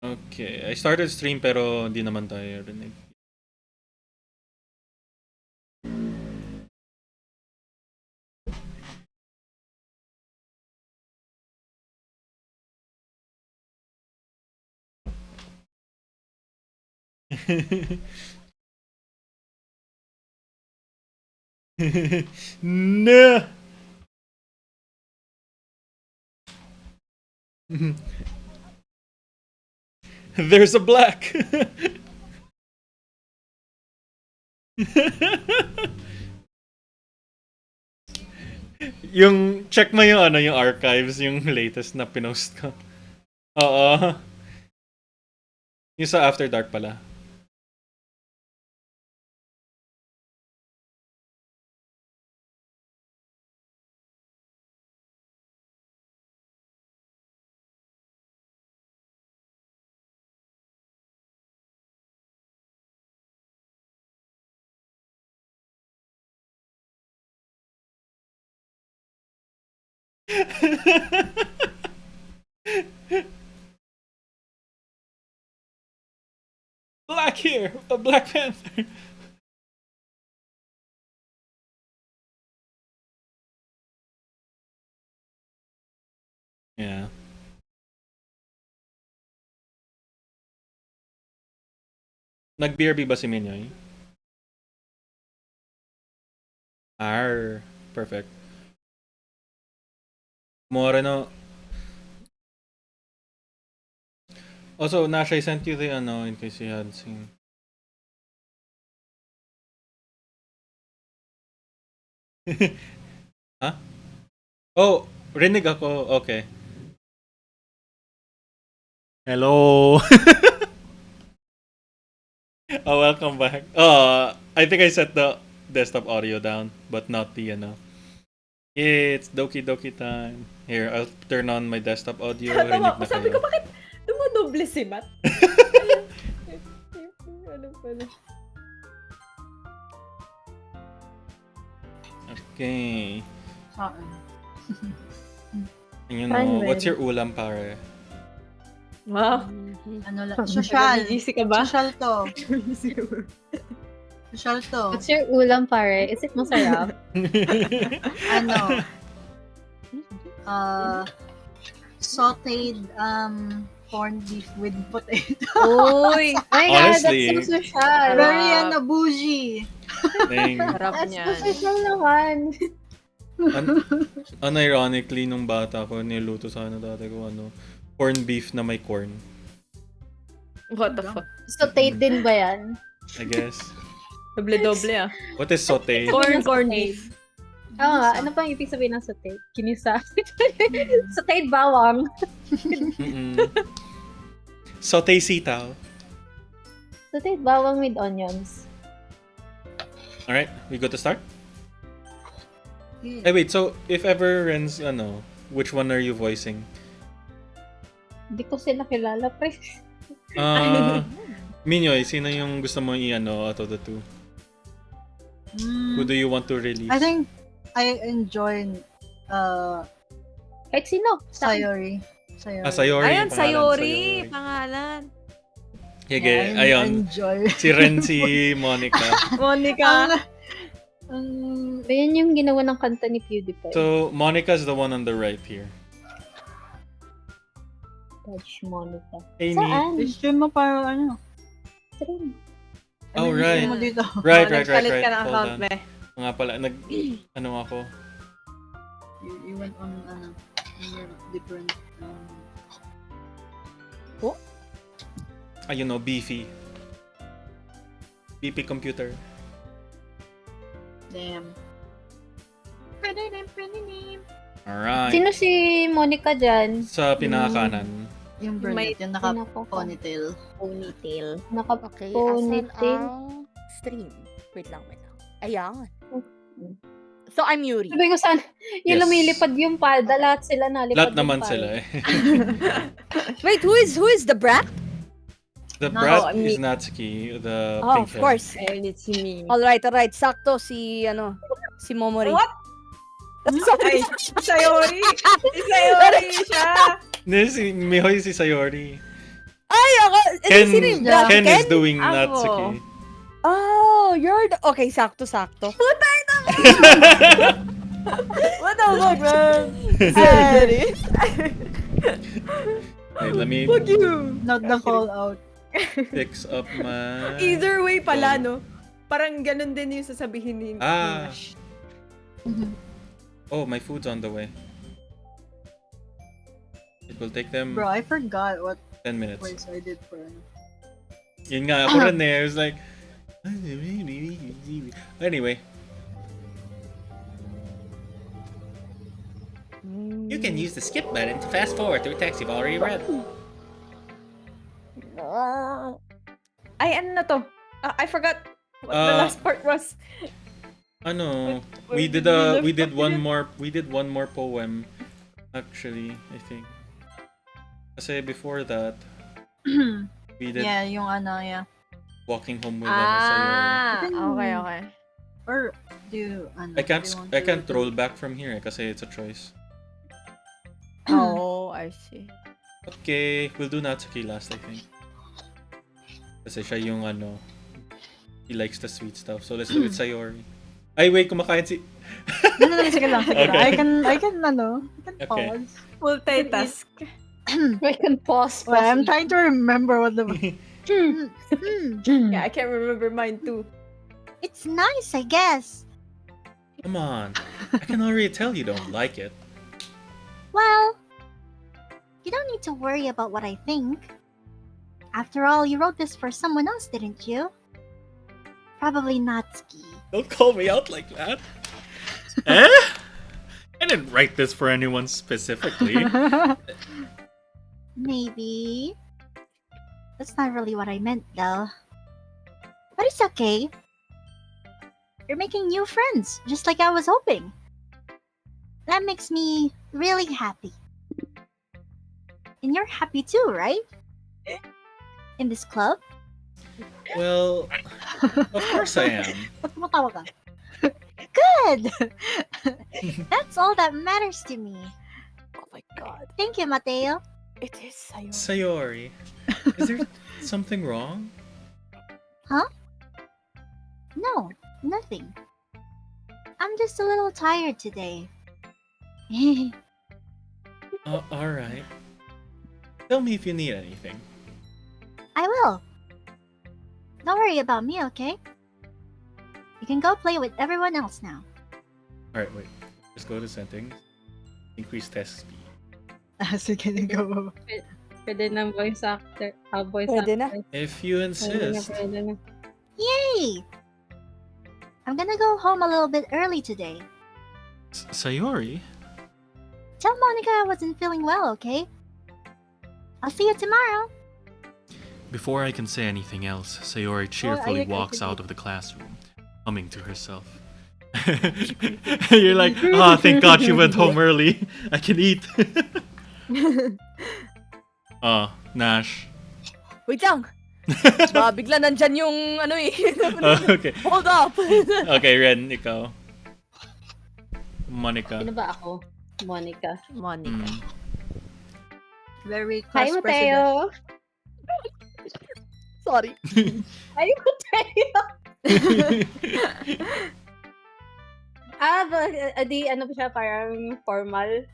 Okay, I started stream pero hindi naman tayo rinig. No! There's a black! Yung, check mo yung ano, yung archives, yung latest na pinost ko. Oo. Yung sa After Dark pala. Black here! A Black Panther! Yeah. Nag-BRB ba si Minyoy? Perfect. More no. Also, Nash, I sent you the ano in case you had seen. Huh? Oh, rinig ako. Okay. Hello. Oh, welcome back. I think I set the desktop audio down, but not the It's Doki Doki time. Here, I'll turn on my desktop audio. Rinig na Sabi ko, kayo. bakit dumodoble si Matt? Ano pala? Okay. Saan? And you Fine, know, what's man. your ulam, pare? Wow. Ano lang? Social. Easy ka ba? Social to. Social to. What's your ulam, pare? Is it masarap? Ano? Sauteed corned beef with potato. Uy! My God, Honestly. that's so social. Very bougie. Dang. Sarap That's niyan. so social naman. Unironically, nung bata ko, niluto sana dati ko corned beef na may corn. What the fuck? Sauteed din ba yan? I guess. Doble-doble ah. What is saute? Corn beef. Oo nga, ano pang ibig sabihin ng sauteed? Kinisa. Sauteed bawang. Mm-mm. Saute sitaw. Sauteed bawang with onions. Alright, we go to start? Eh wait, so if ever Renz, which one are you voicing? Hindi ko sila kilala, pre. Minyoy, sino yung gusto mo out of the two? Who do you want to release? I think I enjoy Kahit sino. Sayori. Sayori. Ayan, yung pangalan, Sayori. Pangalan. Sige, Yeah, I ayun. enjoy. Si Ren, si Monica. Monica. Ayan yung ginawa ng kanta ni PewDiePie. So, Monica's the one on the right here. Touch Monica. Amy. Saan? I-stream mo para ano? Stream. Oh, right. I-stream mo dito. Right. Nagpalit ka ng Hold account, on. be. Nga pala, ako. You went on different Beefy. Beefy computer. damn. Alright. Sino si Monica dyan? Sa pinakakanan. Yung brunette, yung naka-ponytail. Ponytail. Okay, asan Naka-ponytail. ang stream? Wait lang. Ayan. So, I'm Yuri. Sabi ko saan, yung Yes. lumilipad yung palda, lahat sila nalipad Lahat yung naman palda. sila eh. Wait, who is the brat? The No, brat me. is Natsuki, the Oh, pink of hair. course. And it's me. Alright. Sakto si Momori. What? Sorry. Ay, Sayori. Si Sayori siya. Hindi, si Mihoy si Sayori. Ay, Sino yung Yeah. Ken is Ken? doing Ako. Natsuki. Oh, you're the... Okay, sakto-sakto. What the fuck, man? Wait, let me Fuck you! Not the call out. fix up my... Either way pala, phone. no? Parang ganun din yung sasabihin ni Ah. Nash. Oh, my food's on the way. It will take them Bro, I forgot what 10 minutes. voice I did for Yun nga, ako rin eh. I was like... Anyway. You can use the skip button to fast forward through text you've already read. Ay, ano na to? I forgot what the last part was. Ano, Wait, we did wait, we did wait. one more poem actually, I think. Kasi before that, we did Yeah, yung ano, yeah. walking home with Sayori. Okay. Or do you, ano, I can't do you want I to can't do- roll back from here kasi it's a choice. Oh, I see. Okay, we'll do Natsuki last, I think. Kasi siya yung ano, he likes the sweet stuff. So let's do it Sayori. Ay, wait, kumakain si... No, sige lang, sige lang. Okay. I can Okay. pause. Multitask. I can pause. Well, I'm trying to remember what the... Yeah, I can't remember mine too. It's nice, I guess. Come on. I can already tell you don't like it. Well, you don't need to worry about what I think. After all, you wrote this for someone else, didn't you? Probably Natsuki. Don't call me out like that. Eh? I didn't write this for anyone specifically. Maybe. That's not really what I meant, though. But it's okay. You're making new friends, just like I was hoping. That makes me really happy. And you're happy too, right? In this club? Well, of course I am. Ba't tumatawa ka? Good! That's all that matters to me. Oh my god. Thank you, Mateo. It is Sayori. Sayori, is there something wrong? No, nothing. I'm just a little tired today. Alright. Tell me if you need anything. I will. Don't worry about me, okay? You can go play with everyone else now. Alright, wait. Just go to settings. Increase test speed. Sige, go. Pwede ng voice actor. Voice Pwede na. actor. If you Pwede na, insist. pwede na. Yay! I'm gonna go home a little bit early today. Sayori? Tell Monica I wasn't feeling well, okay? I'll see you tomorrow. Before I can say anything else, Sayori cheerfully I walks can- out of the classroom, humming to herself. You're like, ah, thank God she went home early. I can eat. Nash. Wait lang. Ba, bigla nandyan yung ano eh. Okay. Hold up. Okay, Ren, ikaw. Monica. Sino ba ako? Monica. Monica. Mm. Very Hi, class president. Mateo! Sorry. Hi, Mateo! Di ano ba siya, parang formal?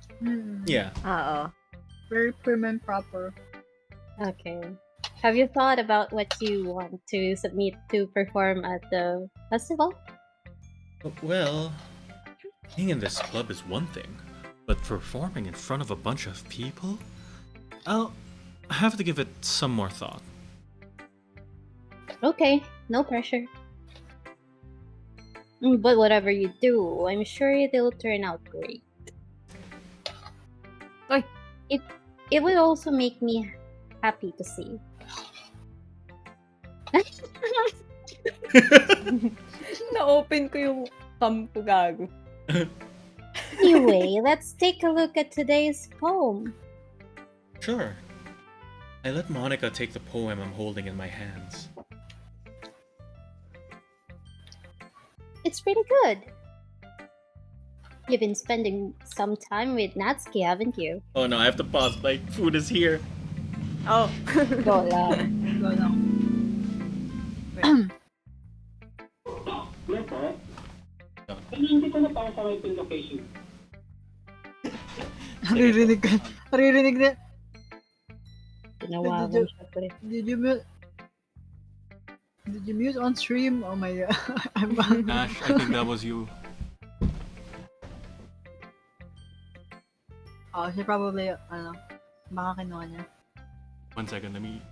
Yeah. Oo. Very prim and proper. Okay. Have you thought about what you want to submit to perform at the festival? Well, being in this club is one thing, but performing in front of a bunch of people? I'll have to give it some more thought. Okay, no pressure. But whatever you do, I'm sure it'll turn out great. Oy. It will also make me happy to see. Na-open ko yung cam ko, gago. Anyway, let's take a look at today's poem. Sure. I let Monica take the poem I'm holding in my hands. It's pretty good. You've been spending some time with Natsuki, haven't you? Oh no, I have to pause. My food is here. Oh. Go lang. Ano? Naririnig ka. Naririnig na. Tinawagan siya pre. Did you mute? Did you mute on stream? Oh my god. Ash, I think that was you. Oh, she probably, baka kinuha niya. 1 second, let me.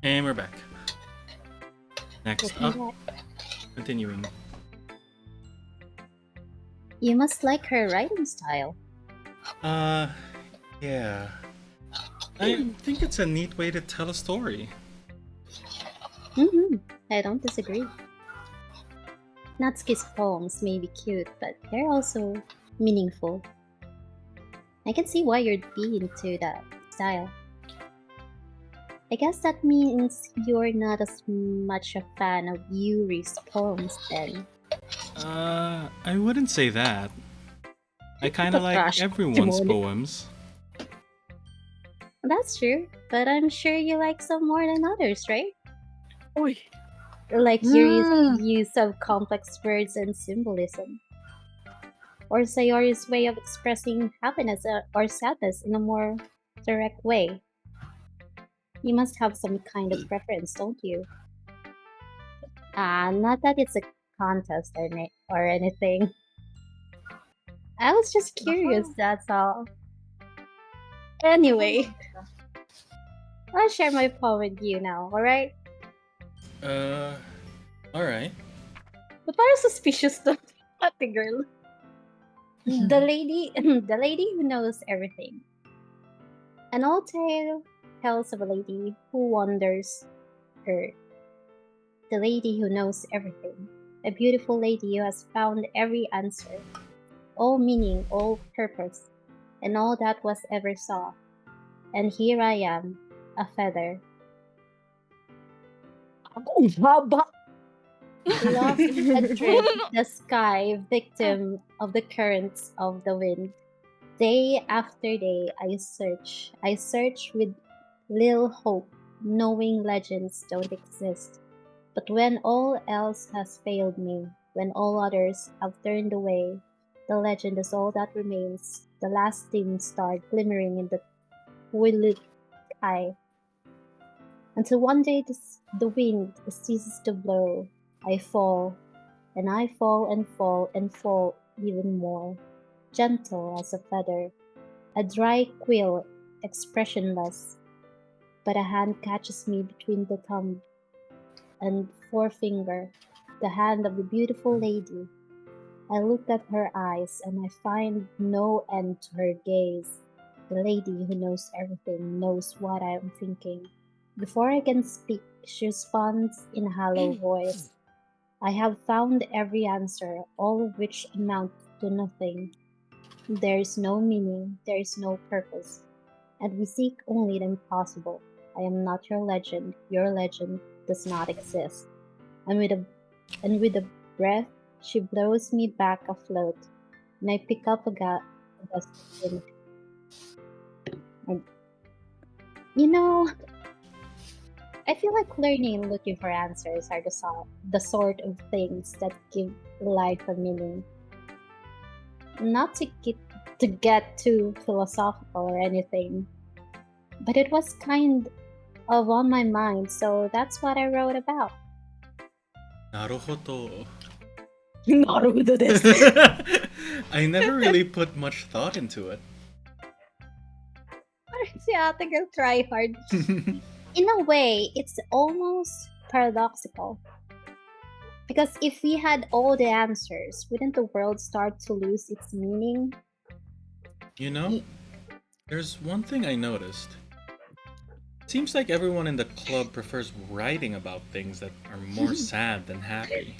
And we're back. Next up, continuing. You must like her writing style. Yeah. I think it's a neat way to tell a story. I don't disagree. Natsuki's poems may be cute, but they're also meaningful. I can see why you'd be into that style. I guess that means you're not as much a fan of Yuri's poems then. I wouldn't say that. I kinda The like trash everyone's testimony. poems. That's true, but I'm sure you like some more than others, right? Uy. Like Yuri's use of complex words and symbolism. Or Sayori's way of expressing happiness or sadness in a more direct way. You must have some kind of preference, don't you? Not that it's a contest or anything. I was just curious, that's all. Anyway, I'll share my poem with you now, alright? Alright. But parang suspicious to ate girl. The lady who knows everything. An old tale tells of a lady who wanders her. The lady who knows everything. A beautiful lady who has found every answer, all meaning, all purpose, and all that was ever saw. And here I am, a feather, Ang haba. lost adrift the sky, victim of the currents of the wind. Day after day, I search with little hope, knowing legends don't exist. But when all else has failed me, when all others have turned away, the legend is all that remains, the last dim star glimmering in the twilight sky. Until one day the wind ceases to blow, I fall, and I fall and fall and fall even more, gentle as a feather, a dry quill, expressionless. But a hand catches me between the thumb and forefinger, the hand of the beautiful lady. I look at her eyes and I find no end to her gaze. The lady who knows everything knows what I am thinking. Before I can speak, she responds in a hollow voice. I have found every answer, all of which amount to nothing. There is no meaning, there is no purpose. and we seek only the impossible. I am not your legend. Your legend does not exist. And with a breath, she blows me back afloat, and I pick up a gust of wind. And, you know, I feel like learning and looking for answers are the sort of things that give life a meaning. Not to get too philosophical or anything, but it was kind of on my mind, so that's what I wrote about. なるほど。なるほどです。 I never really put much thought into it. Si ate girl try hard. In a way, it's almost paradoxical. Because if we had all the answers, wouldn't the world start to lose its meaning? You know, there's one thing I noticed. Seems like everyone in the club prefers writing about things that are more sad than happy.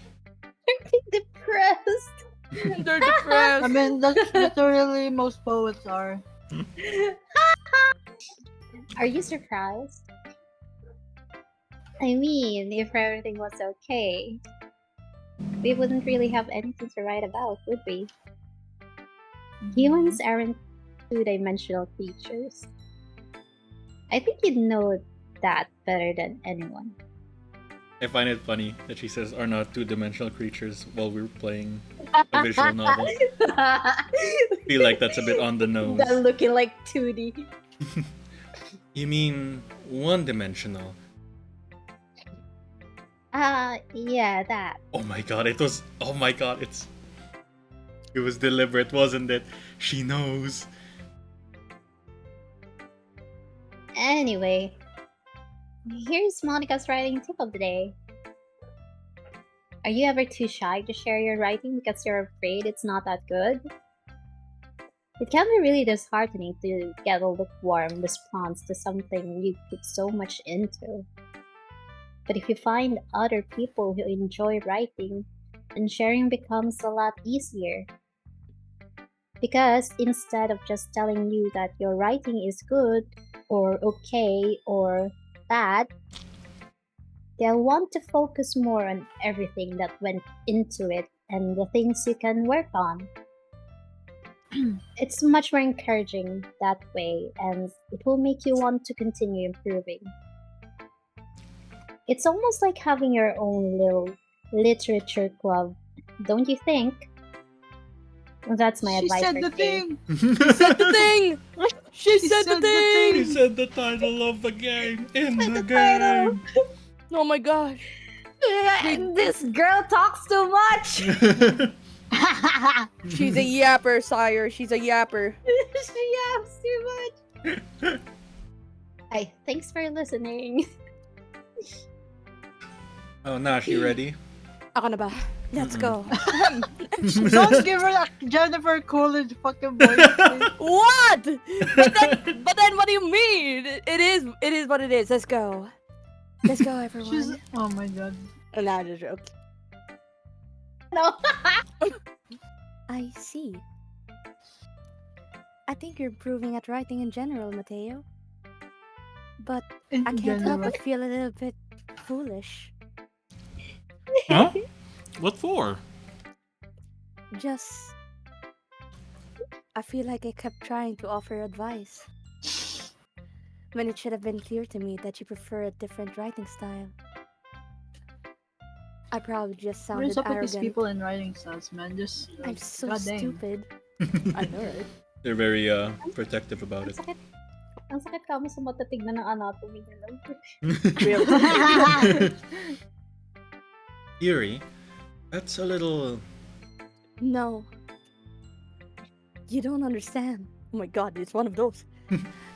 Depressed. They're depressed. I mean, that's literally most poets are. Are you surprised? I mean, if everything was okay, we wouldn't really have anything to write about, would we? Humans aren't two-dimensional creatures. I think you'd know that better than anyone. I find it funny that she says are not two-dimensional creatures while we're playing a visual novel. Feel like that's a bit on the nose. They're looking like 2D. You mean one-dimensional? Yeah, that. Oh my god, it was. Oh my god, it was deliberate, wasn't it? She knows. Anyway, here's Monica's writing tip of the day. Are you ever too shy to share your writing because you're afraid it's not that good? It can be really disheartening to get a lukewarm response to something you put so much into. But if you find other people who enjoy writing, then sharing becomes a lot easier. Because instead of just telling you that your writing is good, or okay, or bad, they'll want to focus more on everything that went into it and the things you can work on. It's much more encouraging that way, and it will make you want to continue improving. It's almost like having your own little literature club, don't you think? That's my She advice said for the today. thing. Said the thing. She said the thing. He said the title of the game in the title. game. Oh my gosh. This girl talks too much! She's a yapper, sire. She's a yapper. She yaps too much! Hey, thanks for listening. Oh, Nash, you ready? Ako na ba? Let's go. Don't give her a Jennifer Coolidge fucking voice. Please. What? But then what do you mean? It is what it is. Let's go. Let's go, everyone. She's. Oh my god. Not a joke. No. I see. I think you're improving at writing in general, Mateo. But In I can't help general. but feel a little bit foolish. Huh? What for? Just... I feel like I kept trying to offer advice. When it should have been clear to me that you prefer a different writing style. I probably just What sounded is up with these arrogant. people in writing styles, man? Just. I'm so God dang. stupid. I know, right? They're very protective about Ang it. sakit. Ang sakit ka mo sa mata tignan ng anatomy nila. Yuri, that's a little. No. You don't understand. Oh my god, it's one of those.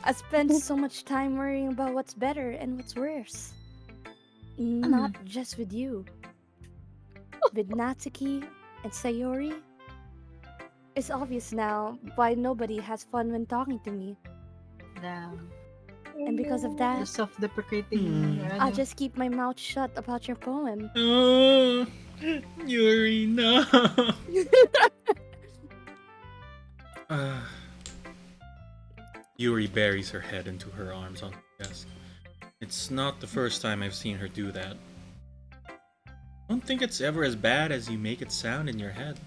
I spent so much time worrying about what's better and what's worse. Not just with you. With Natsuki and Sayori. It's obvious now why nobody has fun when talking to me. Damn. And because of The that, self-deprecating. I'll just keep my mouth shut about your poem. Oh, Yuri, no. Uh, Yuri buries her head into her arms on the desk. It's not the first time I've seen her do that. I don't think it's ever as bad as you make it sound in your head.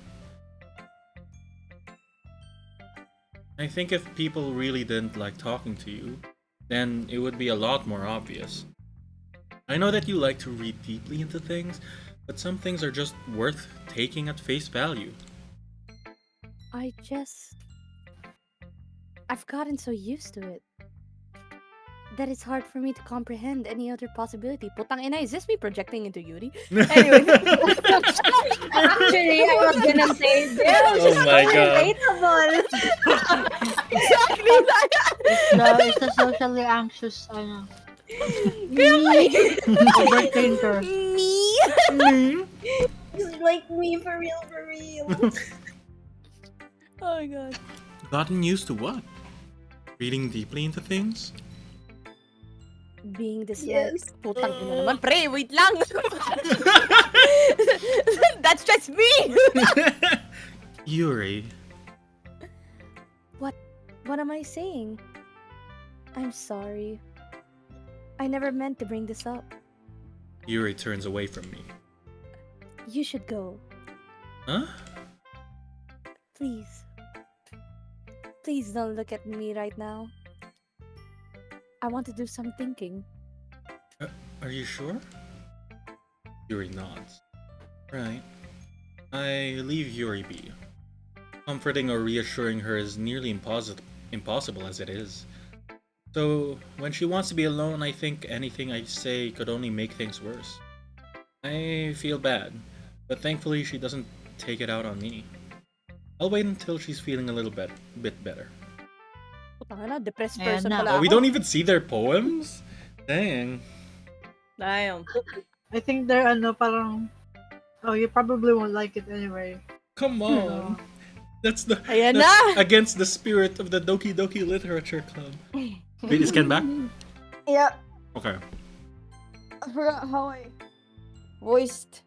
I think if people really didn't like talking to you, then it would be a lot more obvious. I know that you like to read deeply into things, but some things are just worth taking at face value. I've gotten so used to it that it's hard for me to comprehend any other possibility. Putang ina, is this me projecting into Yuri? Anyway. Actually, I was gonna say, damn, she's Oh my so God. relatable. Exactly that. It's the socially anxious, overthinker. Me? It's like me for real, for real. Oh my god. Gotten used to what? Reading deeply into things? Being disliked. Yes. Putang ina naman, pre, wait lang. That's just me. Yuri, What am I saying? I'm sorry. I never meant to bring this up. Yuri turns away from me. You should go. Huh? Please. Please don't look at me right now. I want to do some thinking. Are you sure? Yuri nods. Right. I leave Yuri be. Comforting or reassuring her is nearly impossible as it is. So, when she wants to be alone, I think anything I say could only make things worse. I feel bad, but thankfully she doesn't take it out on me. I'll wait until she's feeling a bit better. Putang ina, depressed Ayan person na. pala Oh, we ako. don't even see their poems? Dang. Damn. I think they're parang. Oh, you probably won't like it anyway. Come on. That's Ayan that's na. against the spirit of the Doki Doki Literature Club. Wait, is Ken back? Yeah, Okay. I forgot how I voiced.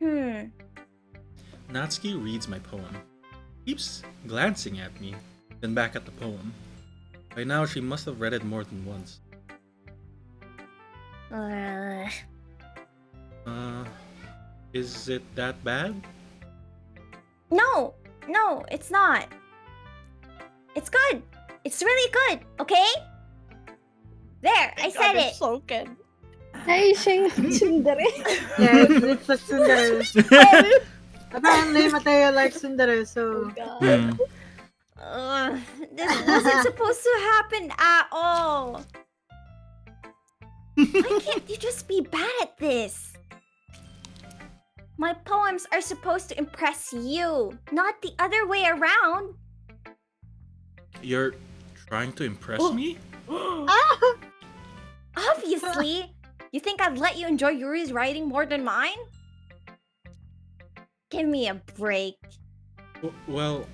Natsuki reads my poem. Keeps glancing at me, then back at the poem. By now, she must have read it more than once. Is it that bad? No, it's not. It's good. It's really good, okay? There, I said it. Soken. Ay, siya yung tsundere. Yeah, it's a tsundere. Apparently, Mateo likes tsundere, so. Hmm. This wasn't supposed to happen at all. Why can't you just be bad at this? My poems are supposed to impress you, not the other way around. You're trying to impress me? Obviously. You think I'd let you enjoy Yuri's writing more than mine? Give me a break. Well,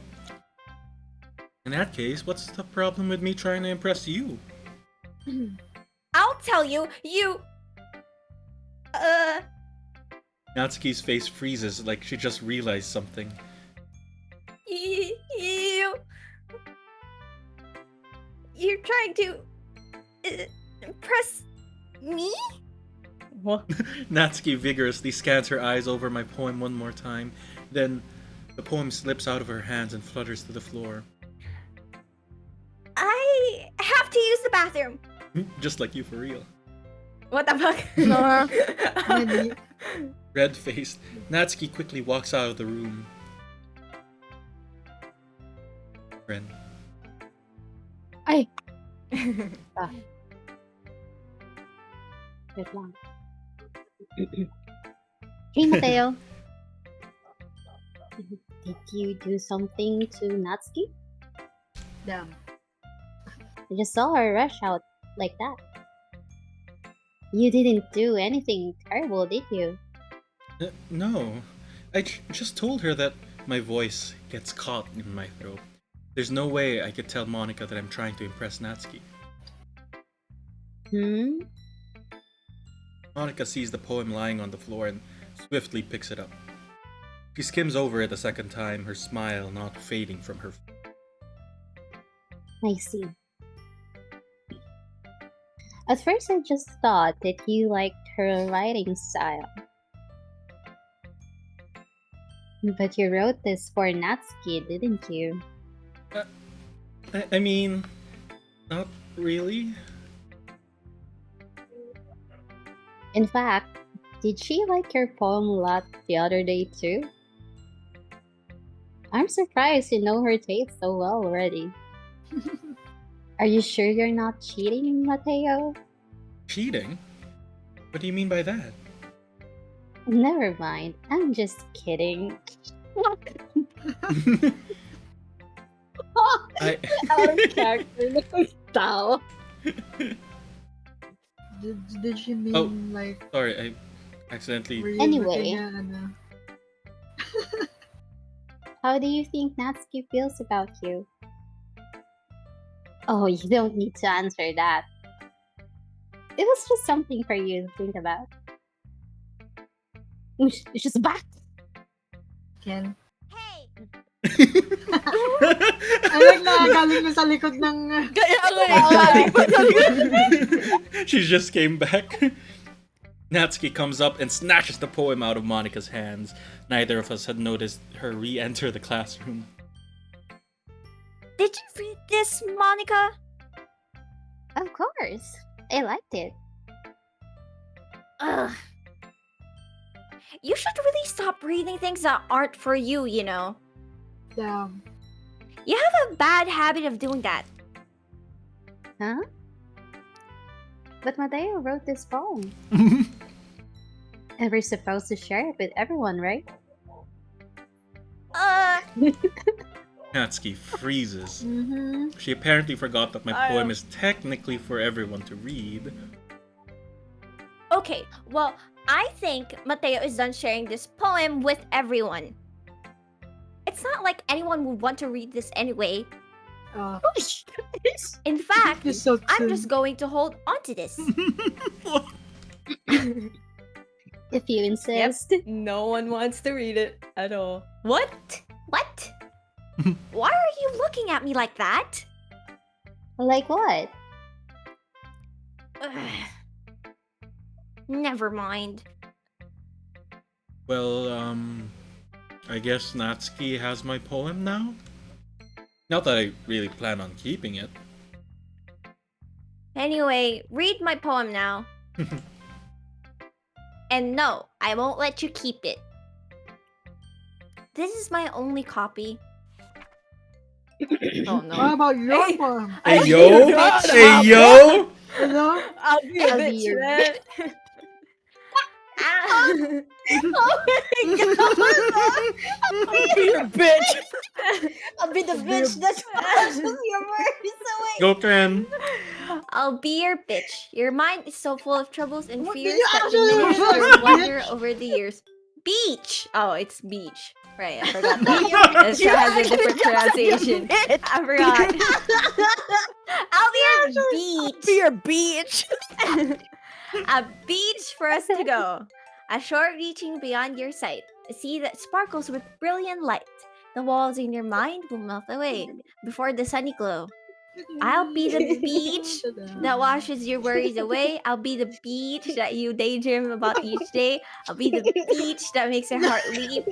in that case, what's the problem with me trying to impress you? I'll tell you, you... Natsuki's face freezes like she just realized something. You... You're trying to... impress... me? Natsuki vigorously scans her eyes over my poem one more time. Then, the poem slips out of her hands and flutters to the floor. I have to use the bathroom. Just like you for real. What the fuck? Maybe. Red-faced, Natsuki quickly walks out of the room. Ren. Ay! Wait lang. Hey, Mateo. Did you do something to Natsuki? Damn. I just saw her rush out like that. You didn't do anything terrible, did you? No. I just told her that my voice gets caught in my throat. There's no way I could tell Monica that I'm trying to impress Natsuki. Monica sees the poem lying on the floor and swiftly picks it up. She skims over it a second time, her smile not fading from her face. I see. At first, I just thought that you liked her writing style. But you wrote this for Natsuki, didn't you? I mean, not really. In fact, did she like your poem a lot the other day too? I'm surprised you know her taste so well already. Are you sure you're not cheating, Mateo? Cheating? What do you mean by that? Never mind, I'm just kidding. I Out of character, style. Did she mean Oh. like Sorry, I accidentally. were you Anyway. looking at, ano? How do you think Natsuki feels about you? Oh, you don't need to answer that. It was just something for you to think about. She's back! Ken? Hey! I like na galing na sa likod ng... Kaya nga She just came back. Natsuki comes up and snatches the poem out of Monica's hands. Neither of us had noticed her re-enter the classroom. Did you read this, Monica? Of course. I liked it. Ugh. You should really stop reading things that aren't for you, you know. Damn. You have a bad habit of doing that. Huh? But Mateo wrote this poem. And we're supposed to share it with everyone, right? Natsuki freezes. Mm-hmm. She apparently forgot that my I poem am- is technically for everyone to read. Okay, well, I think Mateo is done sharing this poem with everyone. It's not like anyone would want to read this anyway. In fact, You're so I'm cute. just going to hold onto this. If you insist. No one wants to read it at all. What? What? Why are you looking at me like that? Like what? Ugh. Never mind. Well, I guess Natsuki has my poem now? Not that I really plan on keeping it. Anyway, read my poem now. And no, I won't let you keep it. This is my only copy. Oh no. What about your poem? Hey I yo! do not Hey have yo! You know? I'll be a I'll be bitch, your man. Ah. I'll be your bitch. I'll be the bitch that pushes your words away. Go Ken! I'll be your bitch. Your mind is so full of troubles and What did fears you that actually diminish say, your wonder bitch? over the years. Beach! Oh, it's beach. Right, I forgot Be that. your It has a different pronunciation. Bitch. I forgot. I'll be your beach. Be your bitch. A beach for us to go. A shore reaching beyond your sight. A sea that sparkles with brilliant light. The walls in your mind will melt away before the sunny glow. I'll be the beach that washes your worries away. I'll be the beach that you daydream about each day. I'll be the beach that makes your heart leap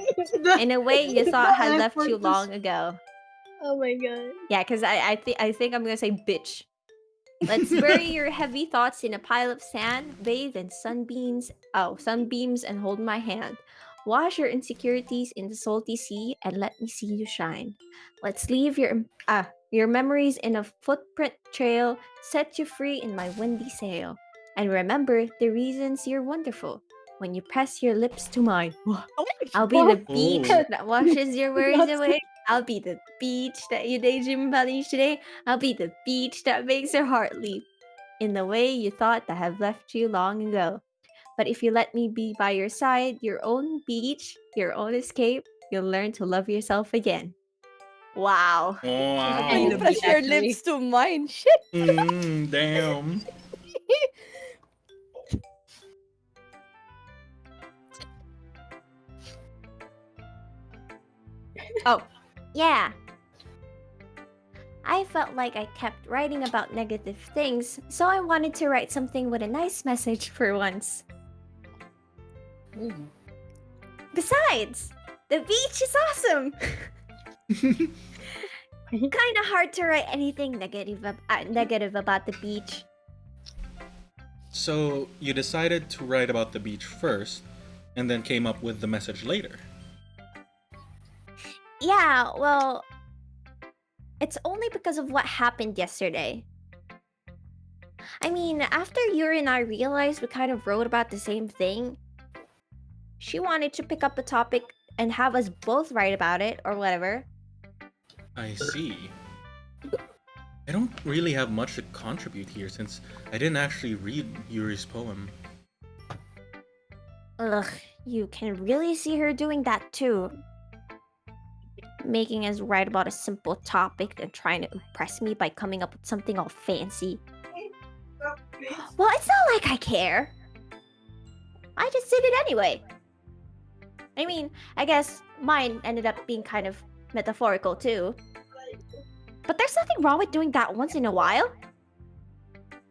in a way you thought had left you long ago. Oh my god. Yeah, because I think I'm gonna say bitch. Let's bury your heavy thoughts in a pile of sand, bathe in sunbeams, and hold my hand. Wash your insecurities in the salty sea and let me see you shine. Let's leave your memories in a footprint trail, set you free in my windy sail. And remember the reasons you're wonderful. When you press your lips to mine, I'll be the beach Ooh. that washes your worries That's- away. I'll be the beach that you daydream about each day. I'll be the beach that makes your heart leap in the way you thought that have left you long ago. But if you let me be by your side, your own beach, your own escape, you'll learn to love yourself again. Wow. Wow. And you press your Actually. lips to mine. Shit. Damn. Oh, yeah. I felt like I kept writing about negative things, so I wanted to write something with a nice message for once. Besides, the beach is awesome! Kinda hard to write anything negative about the beach. So you decided to write about the beach first, and then came up with the message later. Yeah, well, it's only because of what happened yesterday. I mean, after Yuri and I realized we kind of wrote about the same thing, she wanted to pick up a topic and have us both write about it or whatever. I see. I don't really have much to contribute here since I didn't actually read Yuri's poem. Ugh, you can really see her doing that too. Making us write about a simple topic and trying to impress me by coming up with something all fancy. Well, it's not like I care. I just did it anyway. I mean, I guess mine ended up being kind of metaphorical too. But there's nothing wrong with doing that once in a while.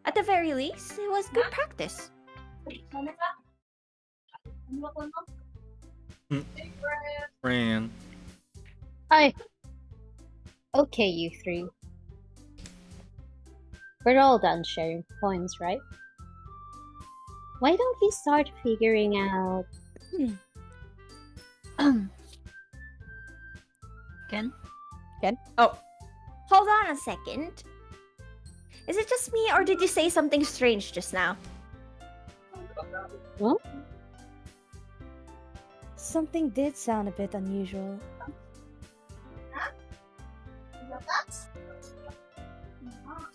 At the very least, it was good practice. Fran. Hi. Okay, you three. We're all done sharing poems, right? Why don't we start figuring out... Ken? Oh, hold on a second. Is it just me, or did you say something strange just now? Well, Something did sound a bit unusual.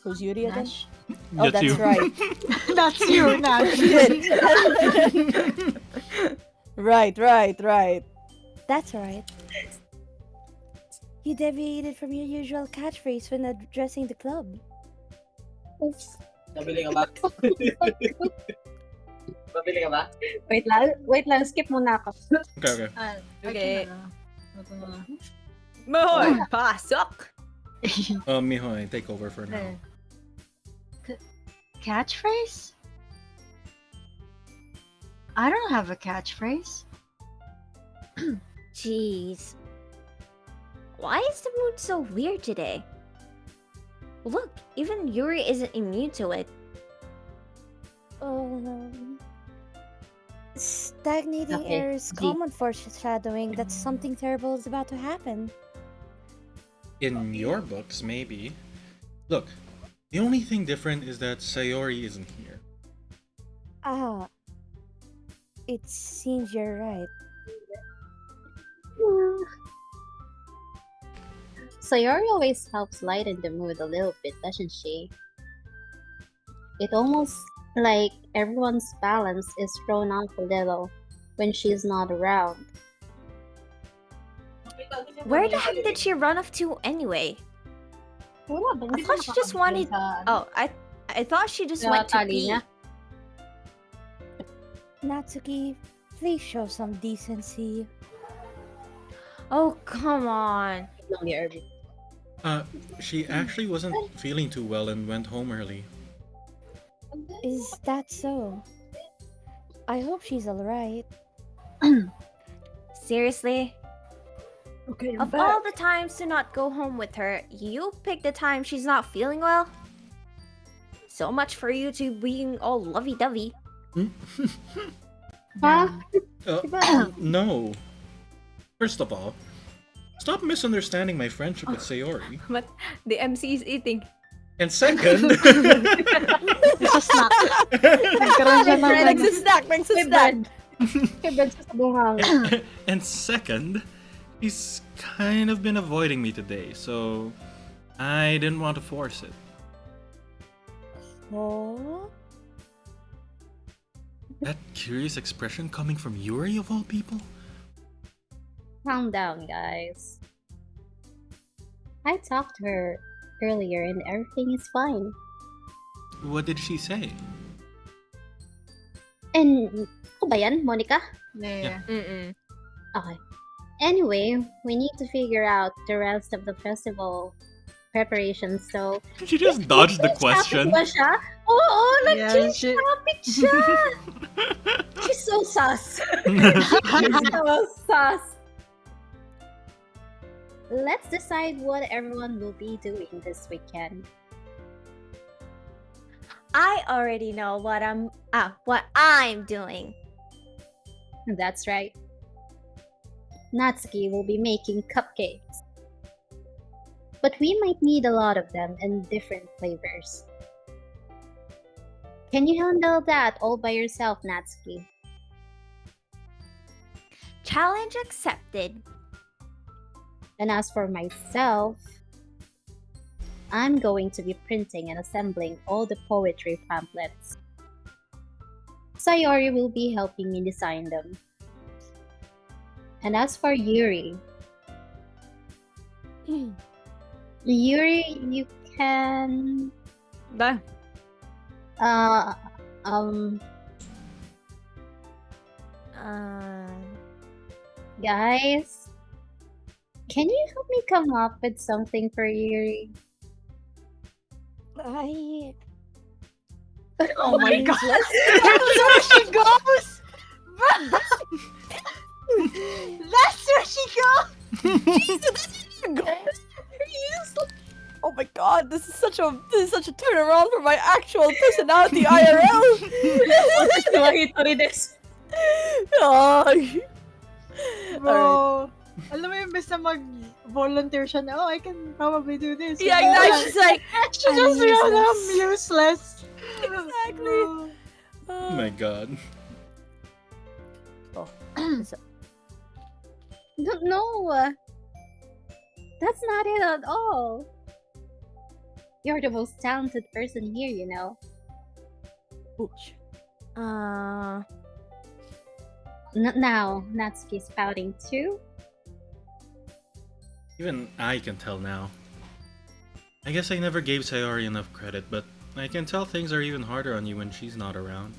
Who's Yuri again? Nash? Oh, That's that's you. right. That's you, Nash. Shit. Right. That's right. You deviated from your usual catchphrase when addressing the club. Nabili ka ba? Nabili ka ba? wait lang, skip muna ako. Okay. Okay. Ito na. Mohoy, pasok! Mihoy, take over for now. Catchphrase? I don't have a catchphrase. Jeez. Why is the mood so weird today? Look, even Yuri isn't immune to it. Oh no. Stagnating Okay, air is G. common foreshadowing that something terrible is about to happen. In your books, maybe. Look, the only thing different is that Sayori isn't here. Ah. It seems you're right. Sayori always helps lighten the mood a little bit, doesn't she? It almost like everyone's balance is thrown off a little when she's not around. Where the heck did she run off to anyway? I thought she just wanted. Oh, I thought she just went to pee. Natsuki, please show some decency. Oh, come on. She actually wasn't feeling too well and went home early. Is that so? I hope she's alright. Seriously? Okay, Of all the times to not go home with her, you picked the time she's not feeling well? So much for you two being all lovey-dovey. Huh? No. First of all, stop misunderstanding my friendship with Sayori. But the MC is eating. And second, It's a snack. Nagkaroon siya ng Next is snack, next is snack. and second, he's kind of been avoiding me today, so I didn't want to force it. Oh? That curious expression coming from Yuri of all people? Calm down, guys. I talked to her earlier and everything is fine. What did she say? And, ako ba yan, Monica? Yeah. Mm-mm. Okay. Anyway, we need to figure out the rest of the festival preparations, so She just dodged the question. Topic ba siya? Oo, Yeah, nag-change she- topic siya. She's so sus. She's so sus. Let's decide what everyone will be doing this weekend. I already know what I'm doing. That's right. Natsuki will be making cupcakes. But we might need a lot of them in different flavors. Can you handle that all by yourself, Natsuki? Challenge accepted. And as for myself, I'm going to be printing and assembling all the poetry pamphlets. Sayori will be helping me design them. And as for Yuri, you can Da. Uh, guys, can you help me come up with something for Yuri? I. Oh my god. That's where she goes! That's where she goes! Oh my god, this is such a turnaround from my actual personality IRL. Ay. Bro, alam mo yung bes na mag-volunteer siya na, oh, I can probably do this. Yeah, And exactly. wala. She's like, She I'm just ran up useless. useless. Exactly. Oh my god. No, that's not it at all. You're the most talented person here, you know. Now, Natsuki's pouting too. Even I can tell now. I guess I never gave Sayori enough credit, but I can tell things are even harder on you when she's not around.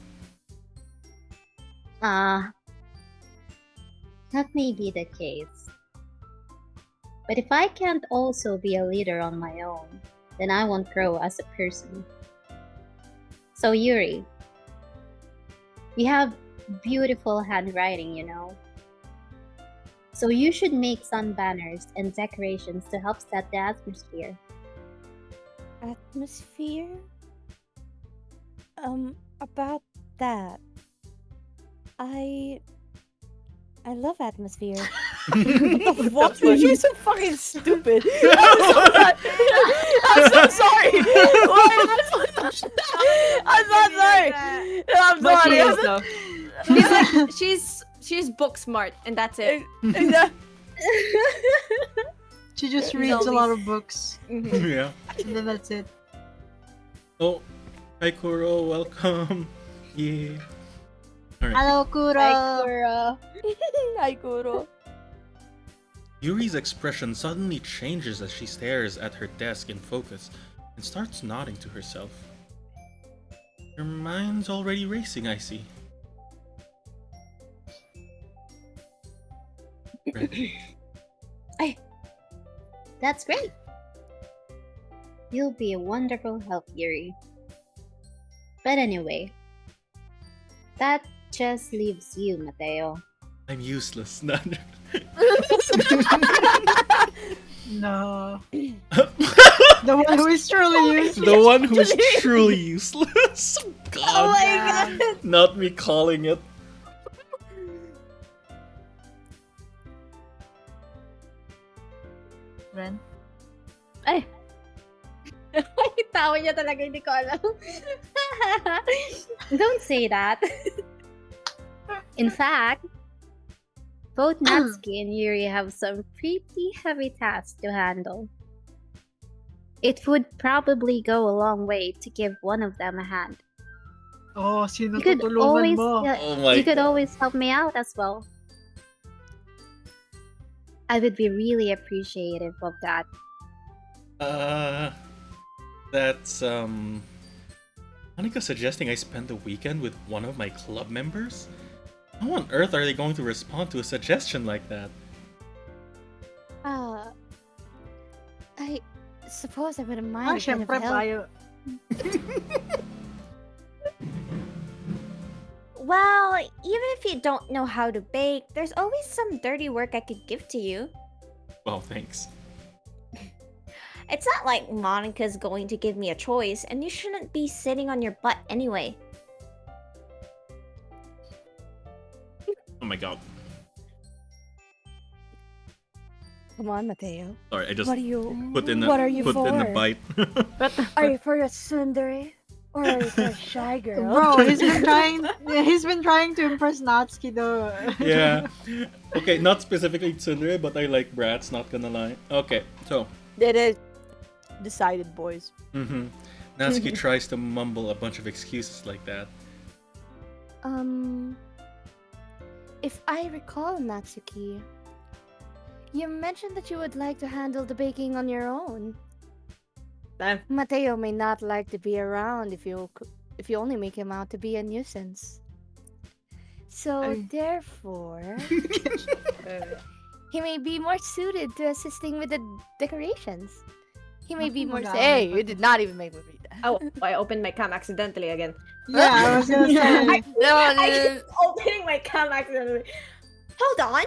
That may be the case. But if I can't also be a leader on my own, then I won't grow as a person. So Yuri, you have beautiful handwriting, you know. So you should make some banners and decorations to help set the atmosphere. Atmosphere? About that. I love atmosphere. What the fuck? You're so fucking stupid. I'm so sorry. I'm not sorry. I'm But she sorry. is though. She's like she's book smart and that's it. She just Yeah. reads a lot of books. Yeah. And then that's it. Oh, hi Kuro, welcome. Yeah. Alright. Hello, Kuro. Hi, Kuro. Yuri's expression suddenly changes as she stares at her desk in focus and starts nodding to herself. Her mind's already racing, I see. Right. That's great. You'll be a wonderful help, Yuri. But anyway, that just leaves you, Mateo. I'm useless. No. The one who is truly useless. The one who is truly useless. God. Oh my god. Not me calling it. Ren? Ay! Yung tawa niya talaga, hindi ko alam. Don't say that. In fact, both Natsuki and Yuri have some pretty heavy tasks to handle. It would probably go a long way to give one of them a hand. Oh, sino You could tutulungan always, mo? Oh my you could God. always help me out as well. I would be really appreciative of that. That's Monica suggesting I spend the weekend with one of my club members? How on earth are they going to respond to a suggestion like that? suppose I wouldn't Ah, mind a bit of syempre, help. payo. Well, even if you don't know how to bake, there's always some dirty work I could give to you. Well, thanks. It's not like Monica's going to give me a choice, and you shouldn't be sitting on your butt anyway. Oh my god. Come on, Mateo. Sorry, I just What are you? put in What are you put in the for? bite. Are you for a tsundere or are you for a shy girl? Bro, he's been trying to impress Natsuki though. Yeah. Okay, not specifically tsundere, but I like brats, not gonna lie. Okay, so. It is decided, boys. Mm-hmm. Natsuki tries to mumble a bunch of excuses like that. If I recall, Natsuki, you mentioned that you would like to handle the baking on your own. Mateo may not like to be around if you only make him out to be a nuisance. So therefore, he may be more suited to assisting with the decorations. He may be more. Hey, you did not even make me read that. Oh, I opened my cam accidentally again. Yeah, I was gonna say. I keep opening my cam accidentally. Hold on.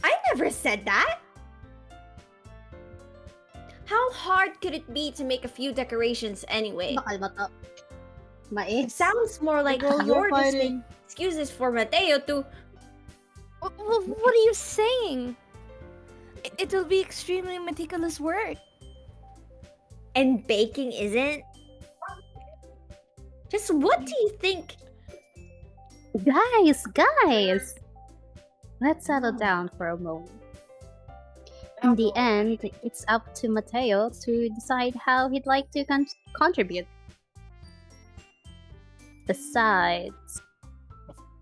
I never said that. How hard could it be to make a few decorations anyway? Makalmata. It Mais. sounds more like Girls you're are just fighting. making excuses for Mateo to. What are you saying? It'll be extremely meticulous work. And baking isn't? Just what do you think? Guys! Let's settle down for a moment. In the end, it's up to Mateo to decide how he'd like to contribute. Besides,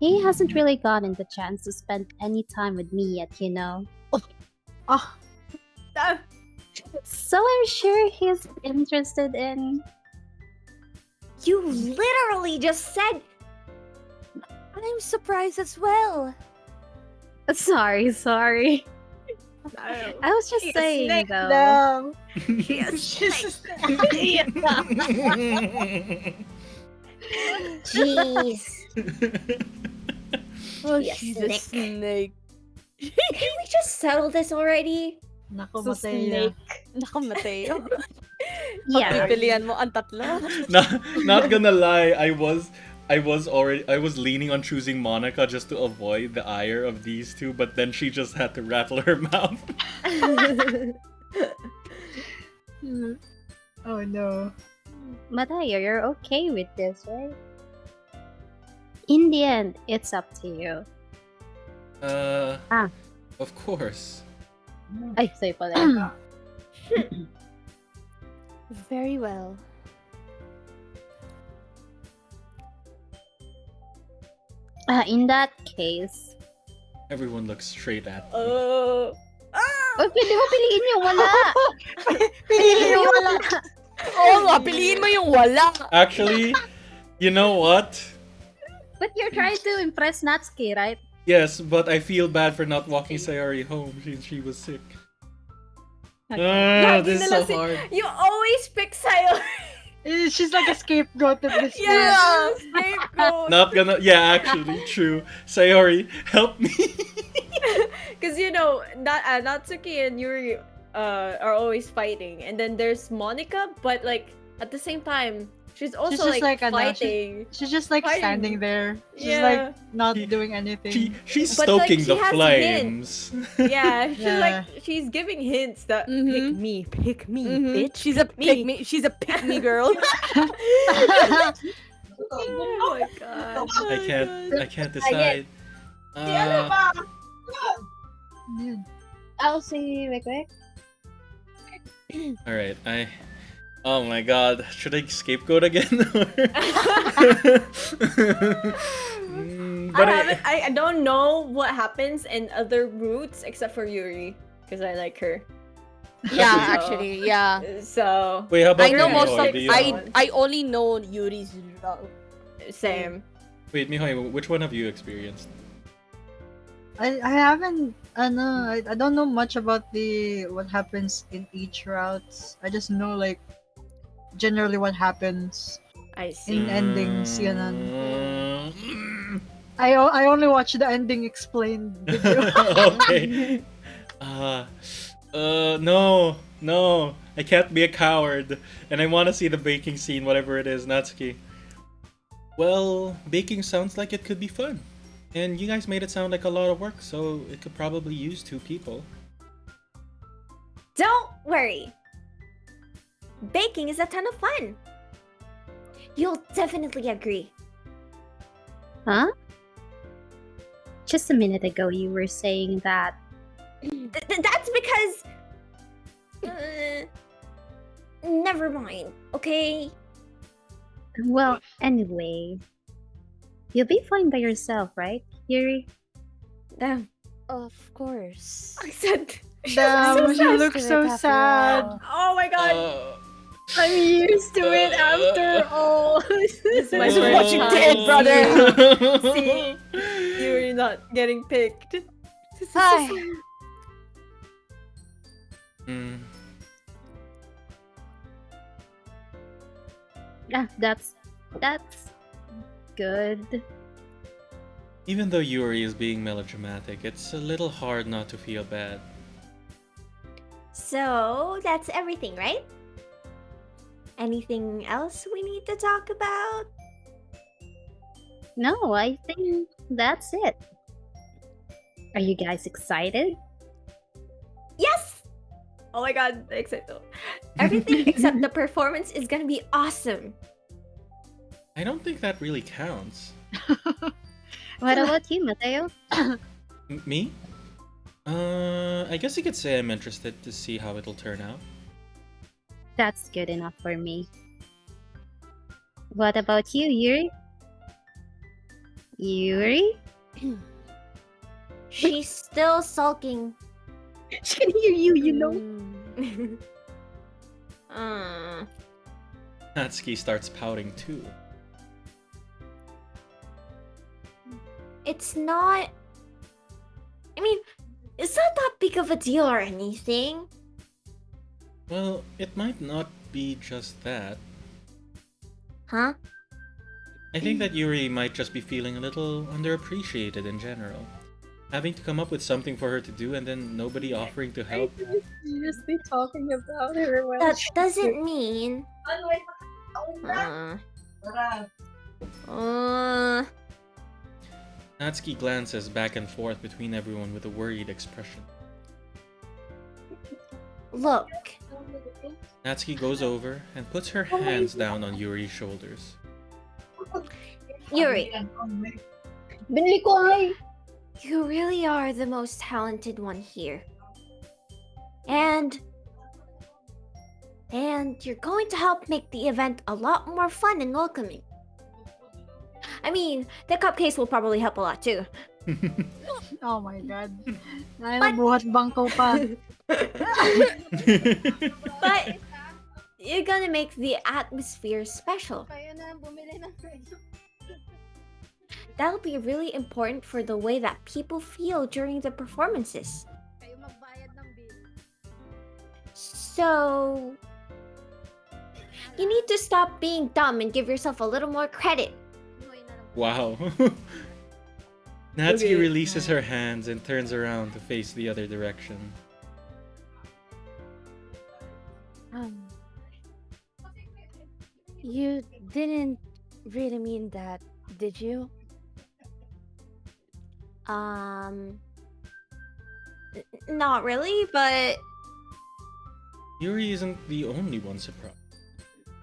he hasn't really gotten the chance to spend any time with me yet, you know. Oh, So I'm sure he's interested in... You literally just said. I'm surprised as well. Sorry. I was just saying, though. damn. Jeez. Oh, Yes, she's a Nick. snake. Can we just settle this already? Naku, So Mateo. Naku, Mateo. Yeah. Pipilian mo ang tatlo. Not gonna lie, I was leaning on choosing Monica just to avoid the ire of these two, but then she just had to rattle her mouth. Oh no. Mateo, you're okay with this, right? In the end, it's up to you. Of course. Ay, say pala. Very well. In that case, Everyone looks straight at me. Oh. oh, pwede mo piliin yung wala. Pinili yung wala. Oo nga, piliin mo yung wala. Actually, you know what? But you're trying to impress Natsuki, right? Yes, but I feel bad for not walking Sayori home. She was sick. Lagi This is na so lang si- hard. You always pick Sayo. She's like a scapegoat at this point. Yeah, scapegoat. Not gonna. Yeah, actually, true. Sayori, help me. Because you know, Natsuki and Yuri are always fighting, and then there's Monica, but like at the same time, she's also just like a- fighting. She's just like Fighting. standing there. She's Yeah. like not She- doing anything. She's But, like, stoking she the has flames. Yeah, she's Yeah. like she's giving hints that pick me, bitch. She's a pick me. She's a pick me girl. Oh my god. I can't decide. Yun. I'll see quick. All right, Oh my god, should I scapegoat again? But I don't know what happens in other routes except for Yuri because I like her. Yeah, Actually, actually, yeah. So Wait, how about I know Mihoy? most of. Do you- I only know Yuri's route. same. Wait, Mihoy, which one have you experienced? I haven't. I don't know much about the what happens in each routes. I just know like generally what happens I see. in endings. Mm. I only watch the ending explained video. Okay. No, no. I can't be a coward. And I want to see the baking scene, whatever it is, Natsuki. Well, baking sounds like it could be fun. And you guys made it sound like a lot of work, so it could probably use 2 people. Don't worry. Baking is a ton of fun. You'll definitely agree. Huh? Just a minute ago, you were saying that. That's because. Never mind, okay? Well, anyway, you'll be fine by yourself, right, Yuri? Damn. Of course. I said. Damn, she sad. looks so sad. Oh my god. I'm used to it after all. This Uh, is what you did, brother. See? You're not getting picked. This is so Hi. sad. Mm. Ah, that's good. Even though Yuri is being melodramatic, it's a little hard not to feel bad. So, that's everything, right? Anything else we need to talk about? No, I think that's it. Are you guys excited? Yes! Oh my god, excited. Everything except the performance is gonna be awesome. I don't think that really counts. What about you, Mateo? Me? I guess you could say I'm interested to see how it'll turn out. That's good enough for me. What about you, Yuri? Yuri? She's still sulking. She can hear you, you know. Natsuki starts pouting too. It's not. I mean, it's not that big of a deal or anything. Well, it might not be just that. Huh? I think that Yuri might just be feeling a little underappreciated in general. Having to come up with something for her to do and then nobody offering to help. Seriously talking about her when That doesn't mean. Natsuki glances back and forth between everyone with a worried expression. Look. Natsuki goes over and puts her hands down on Yuri's shoulders. Yuri, Binili ko ay! you really are the most talented one here. And you're going to help make the event a lot more fun and welcoming. I mean, the cupcakes will probably help a lot too. Oh my god. Ay, nabuhat bangko pa. But you're gonna make the atmosphere special. Kaya na, bumili na. That'll be really important for the way that people feel during the performances. Kayo magbayad ng bill. So, you need to stop being dumb and give yourself a little more credit. Wow. Natsuki Okay. releases her hands and turns around to face the other direction. You didn't really mean that, did you? Not really, but Yuri isn't the only one surprised.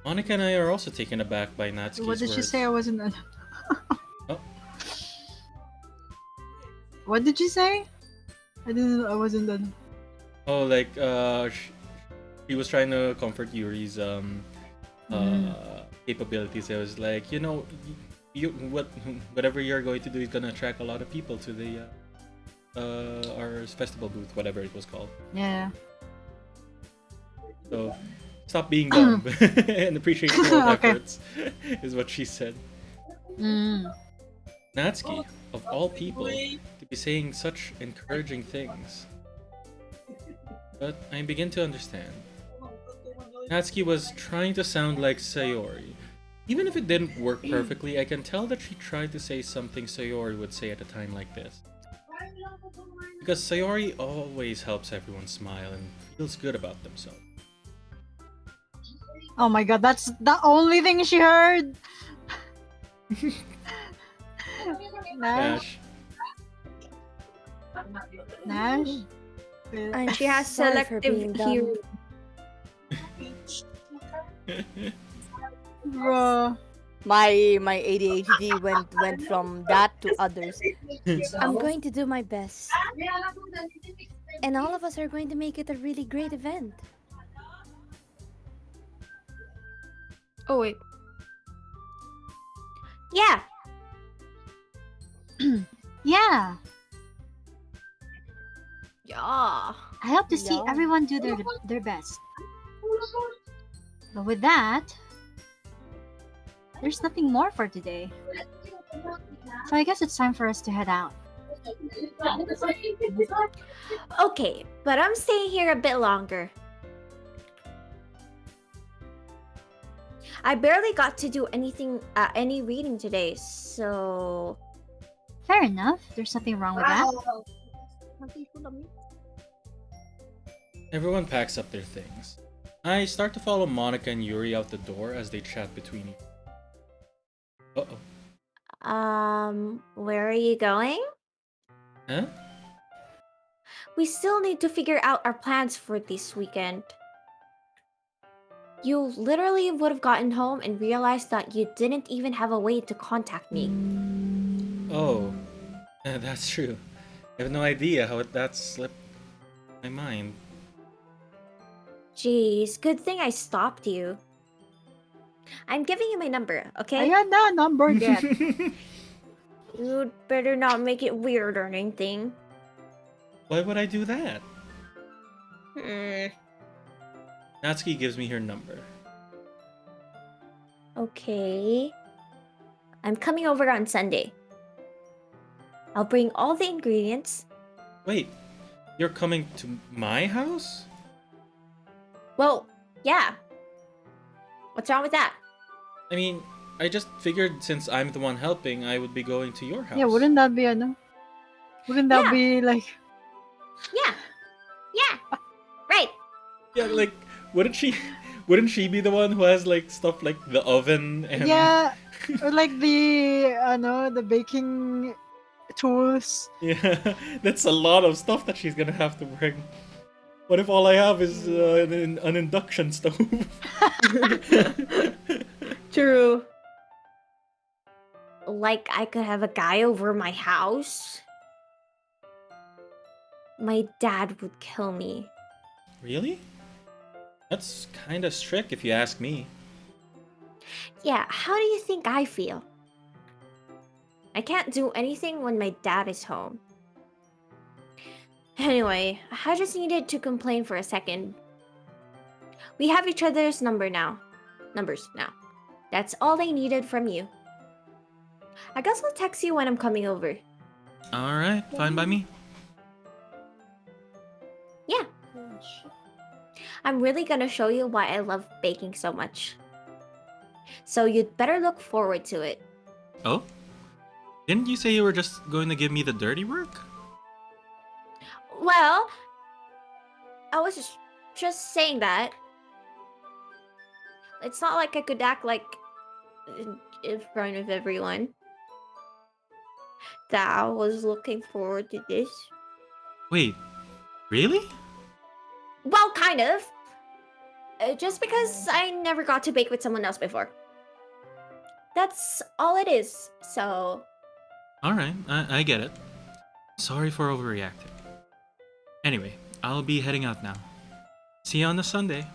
Monica and I are also taken aback by Natsuki's What did she words. say? I wasn't. Oh. What did she say? I wasn't done. Oh, like, she was trying to comfort Yuri's, capabilities. I was like, you know, whatever you're going to do is gonna attract a lot of people to the, our festival booth, whatever it was called. Yeah. So, stop being dumb and appreciate your own Okay. efforts, is what she said. Mm. Natsuki, of all people, to She's saying such encouraging things. But I begin to understand. Natsuki was trying to sound like Sayori. Even if it didn't work perfectly, I can tell that she tried to say something Sayori would say at a time like this. Because Sayori always helps everyone smile and feels good about themselves. Oh my god, that's the only thing she heard. Nash. Nash. And she has Sorry for being selective dumb. hearing. Bro. My ADHD went from that to others. I'm going to do my best. And all of us are going to make it a really great event. Oh wait. Yeah. Yeah, Yeah. I hope to see Yeah. everyone do their best. But with that, there's nothing more for today. So I guess it's time for us to head out. Okay, but I'm staying here a bit longer. I barely got to do any reading today, so Fair enough. There's nothing wrong with that. Everyone packs up their things. I start to follow Monica and Yuri out the door as they chat between each other. Uh-oh. Where are you going? Huh? We still need to figure out our plans for this weekend. You literally would have gotten home and realized that you didn't even have a way to contact me. Oh, that's true. I have no idea how that slipped my mind. Jeez, good thing I stopped you. I'm giving you my number, okay? Ayan na, number get. You'd better not make it weird or anything. Why would I do that? Hmm. Natsuki gives me her number. Okay. I'm coming over on Sunday. I'll bring all the ingredients. Wait, you're coming to my house? Well, yeah. What's wrong with that? I mean, I just figured since I'm the one helping, I would be going to your house. Yeah, wouldn't that be ano? Wouldn't that Yeah. be like Yeah. Yeah. Right. Yeah, like, wouldn't she be the one who has like stuff like the oven and yeah, or like the baking tools. Yeah, that's a lot of stuff that she's gonna have to bring. What if all I have is an induction stove? True. Like I could have a guy over my house. My dad would kill me. Really? That's kind of strict if you ask me. Yeah, how do you think I feel? I can't do anything when my dad is home. Anyway, I just needed to complain for a second. We have each other's numbers now. That's all I needed from you. I guess I'll text you when I'm coming over. Alright, fine by me. Yeah. I'm really gonna show you why I love baking so much. So you'd better look forward to it. Oh? Didn't you say you were just going to give me the dirty work? Well, I was just saying that. It's not like I could act like in front of everyone that I was looking forward to this. Wait, really? Well, kind of. Just because I never got to bake with someone else before. That's all it is. So, Alright, I get it. Sorry for overreacting. Anyway, I'll be heading out now. See you on the Sunday.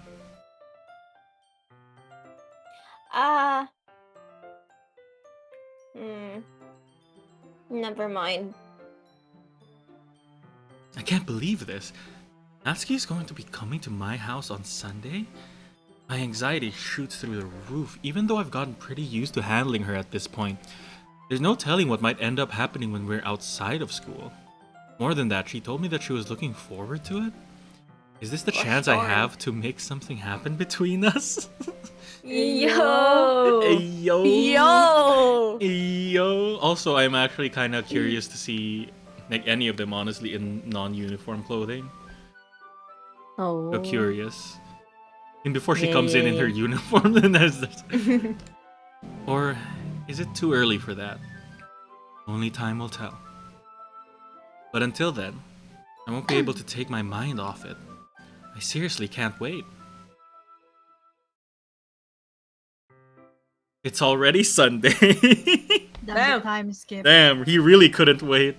Never mind. I can't believe this. Natsuki is going to be coming to my house on Sunday? My anxiety shoots through the roof, even though I've gotten pretty used to handling her at this point. There's no telling what might end up happening when we're outside of school. More than that, she told me that she was looking forward to it. Is this the Gosh chance I darn. have to make something happen between us? Yo. Yo. Yo! Yo. Also, I'm actually kind of curious to see like any of them honestly in non-uniform clothing. Oh. So curious. And before she Yeah, comes in yeah, her yeah. uniform, then there's this. Or is it too early for that? Only time will tell. But until then, I won't be able to take my mind off it. I seriously can't wait. It's already Sunday. That's Damn. the time skip. Damn, he really couldn't wait.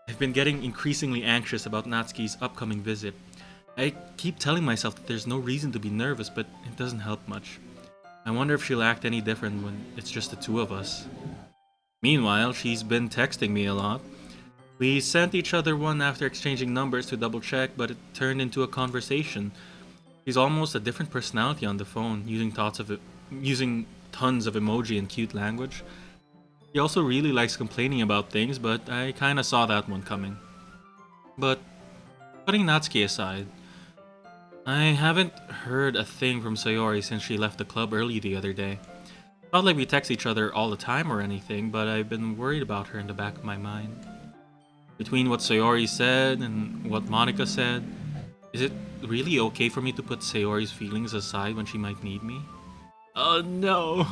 I've been getting increasingly anxious about Natsuki's upcoming visit. I keep telling myself that there's no reason to be nervous, but it doesn't help much. I wonder if she'll act any different when it's just the two of us. Meanwhile, she's been texting me a lot. We sent each other one after exchanging numbers to double check, but it turned into a conversation. She's almost a different personality on the phone, using tons of emoji and cute language. She also really likes complaining about things, but I kinda saw that one coming. But putting Natsuki aside, I haven't heard a thing from Sayori since she left the club early the other day. Not like we text each other all the time or anything, but I've been worried about her in the back of my mind. Between what Sayori said and what Monica said, is it really okay for me to put Sayori's feelings aside when she might need me? Oh no!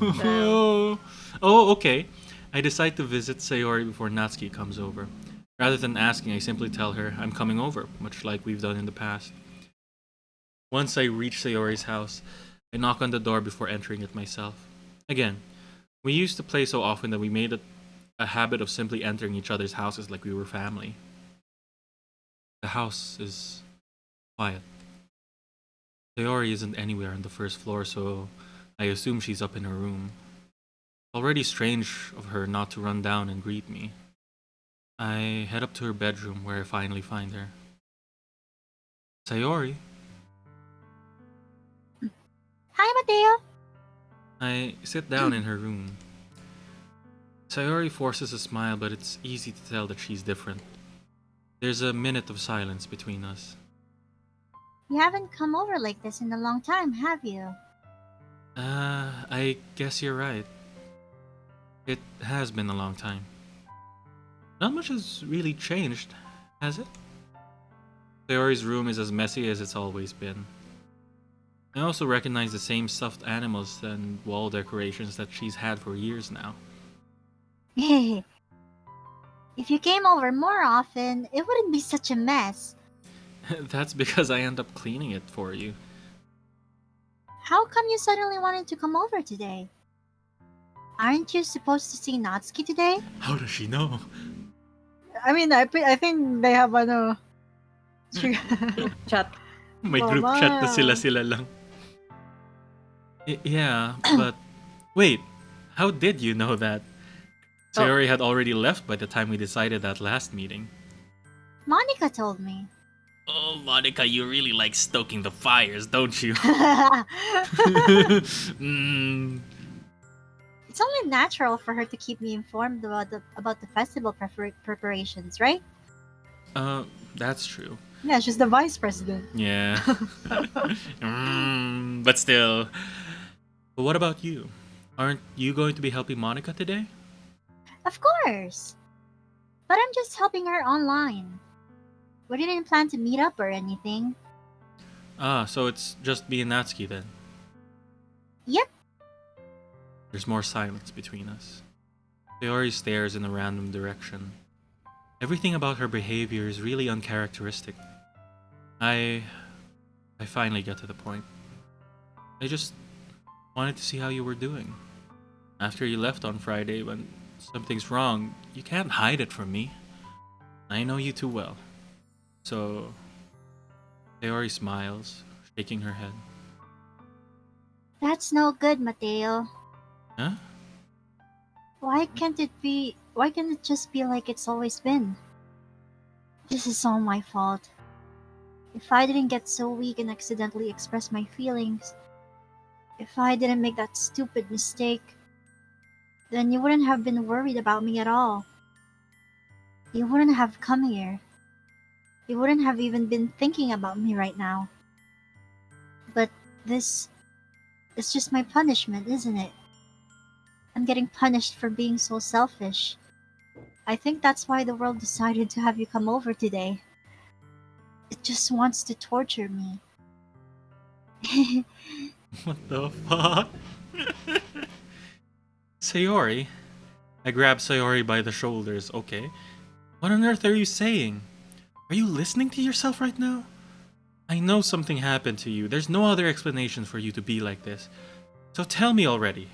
Oh, okay. I decide to visit Sayori before Natsuki comes over. Rather than asking, I simply tell her I'm coming over, much like we've done in the past. Once I reach Sayori's house, I knock on the door before entering it myself. Again, we used to play so often that we made it a habit of simply entering each other's houses like we were family. The house is quiet. Sayori isn't anywhere on the first floor, so I assume she's up in her room. Already strange of her not to run down and greet me. I head up to her bedroom where I finally find her. Sayori. Hi, Mateo. I sit down in her room. Sayori forces a smile, but it's easy to tell that she's different. There's a minute of silence between us. You haven't come over like this in a long time, have you? I guess you're right. It has been a long time. Not much has really changed, has it? Sayori's room is as messy as it's always been. I also recognize the same stuffed animals and wall decorations that she's had for years now. If you came over more often, it wouldn't be such a mess. That's because I end up cleaning it for you. How come you suddenly wanted to come over today? Aren't you supposed to see Natsuki today? How does she know? I mean, I think they have Chat. May group chat na Mama. sila lang. Yeah, but wait, how did you know that? Sayori had already left by the time we decided that last meeting. Monica told me. Oh, Monica, you really like stoking the fires, don't you? Mm, It's only natural for her to keep me informed about the festival preparations, right? that's true. Yeah, she's the vice president. Yeah. But still. But what about you? Aren't you going to be helping Monica today? Of course. But I'm just helping her online. We didn't plan to meet up or anything. Ah, so it's just me and Natsuki then. Yep. There's more silence between us. Sayori stares in a random direction. Everything about her behavior is really uncharacteristic. I finally get to the point. I just wanted to see how you were doing. After you left on Friday, when something's wrong, you can't hide it from me. I know you too well. So, Sayori smiles, shaking her head. That's no good, Mateo. Huh? Why can't it just be like it's always been? This is all my fault. If I didn't get so weak and accidentally express my feelings, if I didn't make that stupid mistake, then you wouldn't have been worried about me at all. you wouldn't have come here. You wouldn't have even been thinking about me right now. But this is just my punishment, isn't it? I'm getting punished for being so selfish. I think that's why the world decided to have you come over today. It just wants to torture me. What the fuck? Sayori? I grab Sayori by the shoulders. Okay. What on earth are you saying? Are you listening to yourself right now? I know something happened to you. There's no other explanation for you to be like this. So tell me already.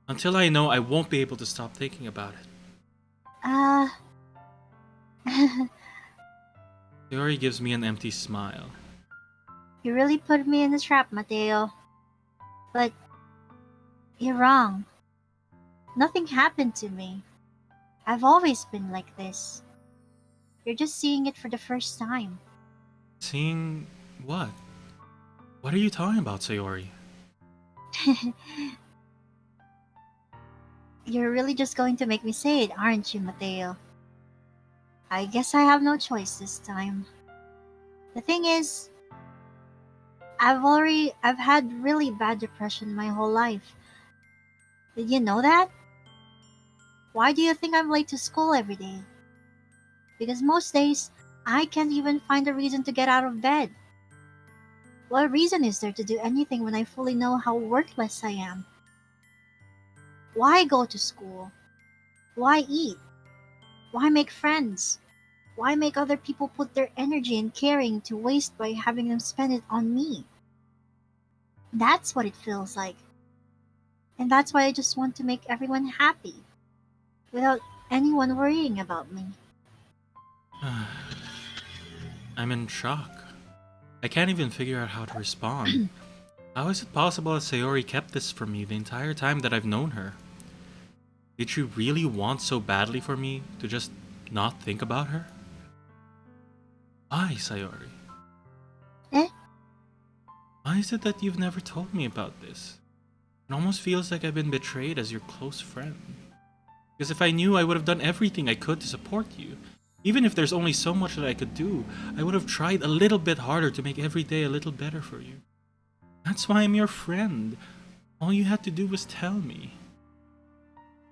Until I know, I won't be able to stop thinking about it. Uh, Sayori gives me an empty smile. you really put me in a trap, Mateo. But you're wrong. Nothing happened to me. I've always been like this. You're just seeing it for the first time. Seeing what? What are you talking about, Sayori? You're really just going to make me say it, aren't you, Mateo? I guess I have no choice this time. The thing is, I've had really bad depression my whole life. Did you know that? Why do you think I'm late to school every day? Because most days, I can't even find a reason to get out of bed. What reason is there to do anything when I fully know how worthless I am? Why go to school? Why eat? Why make friends? Why make other people put their energy and caring to waste by having them spend it on me? That's what it feels like. And that's why I just want to make everyone happy, without anyone worrying about me. I'm in shock. I can't even figure out how to respond. How is it possible that Sayori kept this from me the entire time that I've known her? Did she really want so badly for me to just not think about her? Why, Sayori? Eh? Why is it that you've never told me about this? It almost feels like I've been betrayed as your close friend. Because if I knew, I would have done everything I could to support you. Even if there's only so much that I could do, I would have tried a little bit harder to make every day a little better for you. That's why I'm your friend. All you had to do was tell me.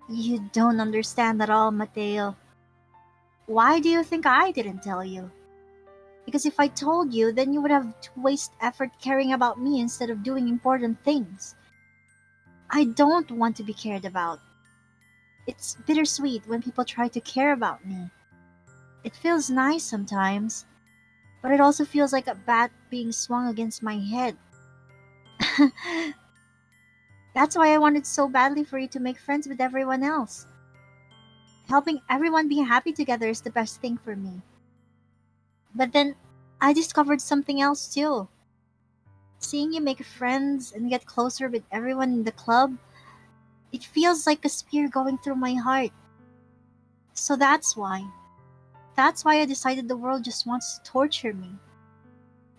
You don't understand at all, Mateo. Why do you think I didn't tell you? Because if I told you, then you would have to waste effort caring about me instead of doing important things. I don't want to be cared about. It's bittersweet when people try to care about me. It feels nice sometimes, but it also feels like a bat being swung against my head. That's why I wanted so badly for you to make friends with everyone else. Helping everyone be happy together is the best thing for me. But then I discovered something else too. Seeing you make friends and get closer with everyone in the club, it feels like a spear going through my heart. So that's why. That's why I decided the world just wants to torture me.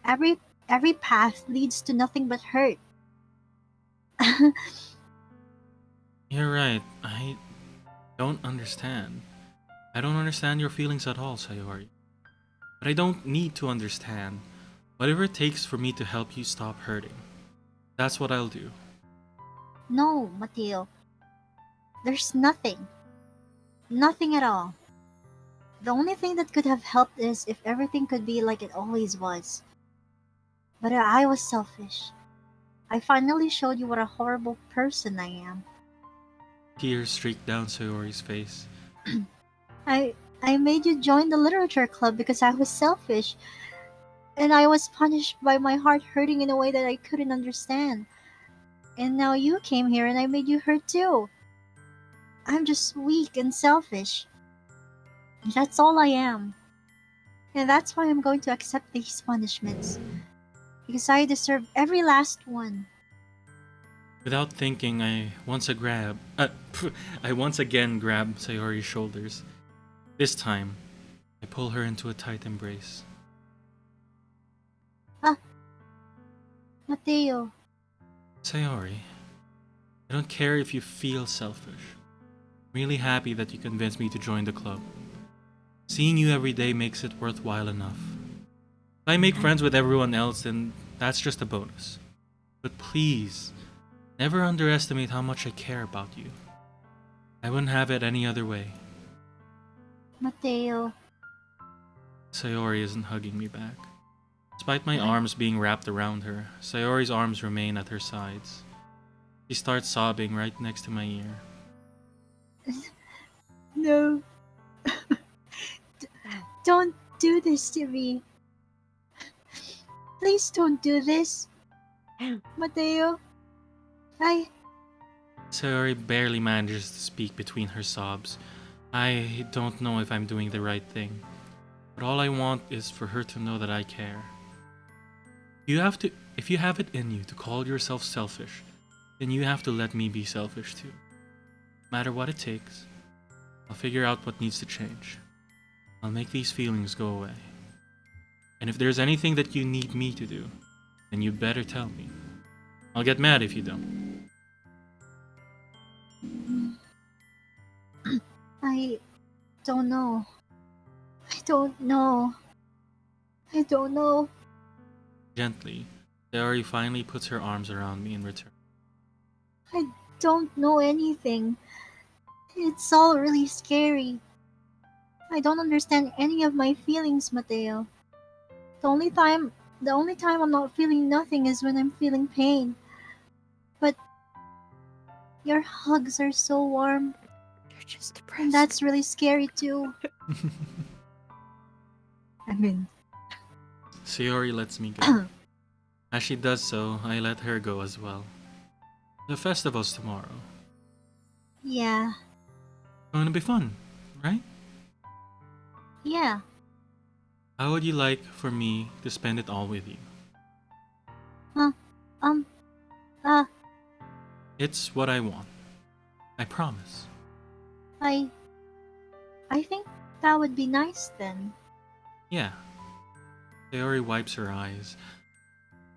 Every every path leads to nothing but hurt. You're right. I don't understand. I don't understand your feelings at all, Sayori. But I don't need to understand. Whatever it takes for me to help you stop hurting. That's what I'll do. No, Mateo. There's nothing. Nothing at all. The only thing that could have helped is if everything could be like it always was. But I was selfish. I finally showed you what a horrible person I am. Tears streak down Sayori's face. I made you join the literature club because I was selfish, and I was punished by my heart hurting in a way that I couldn't understand. And now you came here and I made you hurt too. I'm just weak and selfish. That's all I am. And that's why I'm going to accept these punishments. Because I deserve every last one. Without thinking, I once again grab Sayori's shoulders. This time, I pull her into a tight embrace. Mateo, Sayori, I don't care if you feel selfish. I'm really happy that you convinced me to join the club. Seeing you every day makes it worthwhile enough. If I make friends with everyone else, then that's just a bonus. But please, never underestimate how much I care about you. I wouldn't have it any other way. Mateo. Sayori isn't hugging me back. Despite my arms being wrapped around her, Sayori's arms remain at her sides. She starts sobbing right next to my ear. No. Don't do this to me. Please don't do this. Mateo. Sayori barely manages to speak between her sobs. I don't know if I'm doing the right thing, but all I want is for her to know that I care. If you have it in you to call yourself selfish, then you have to let me be selfish too. No matter what it takes, I'll figure out what needs to change. I'll make these feelings go away. And if there's anything that you need me to do, then you better tell me. I'll get mad if you don't. I don't know. I don't know. I don't know. Gently, Sayori finally puts her arms around me in return. I don't know anything. It's all really scary. I don't understand any of my feelings, Mateo. The only time I'm not feeling nothing is when I'm feeling pain. But your hugs are so warm, You're just and depressed. that's really scary too. I mean, Sayori lets me go. As she does so, I let her go as well. The festival's tomorrow. yeah, Going to be fun, right? yeah. How would you like for me to spend it all with you? Um, uh, It's what I want. I promise. I think that would be nice then. Yeah. Sayori wipes her eyes.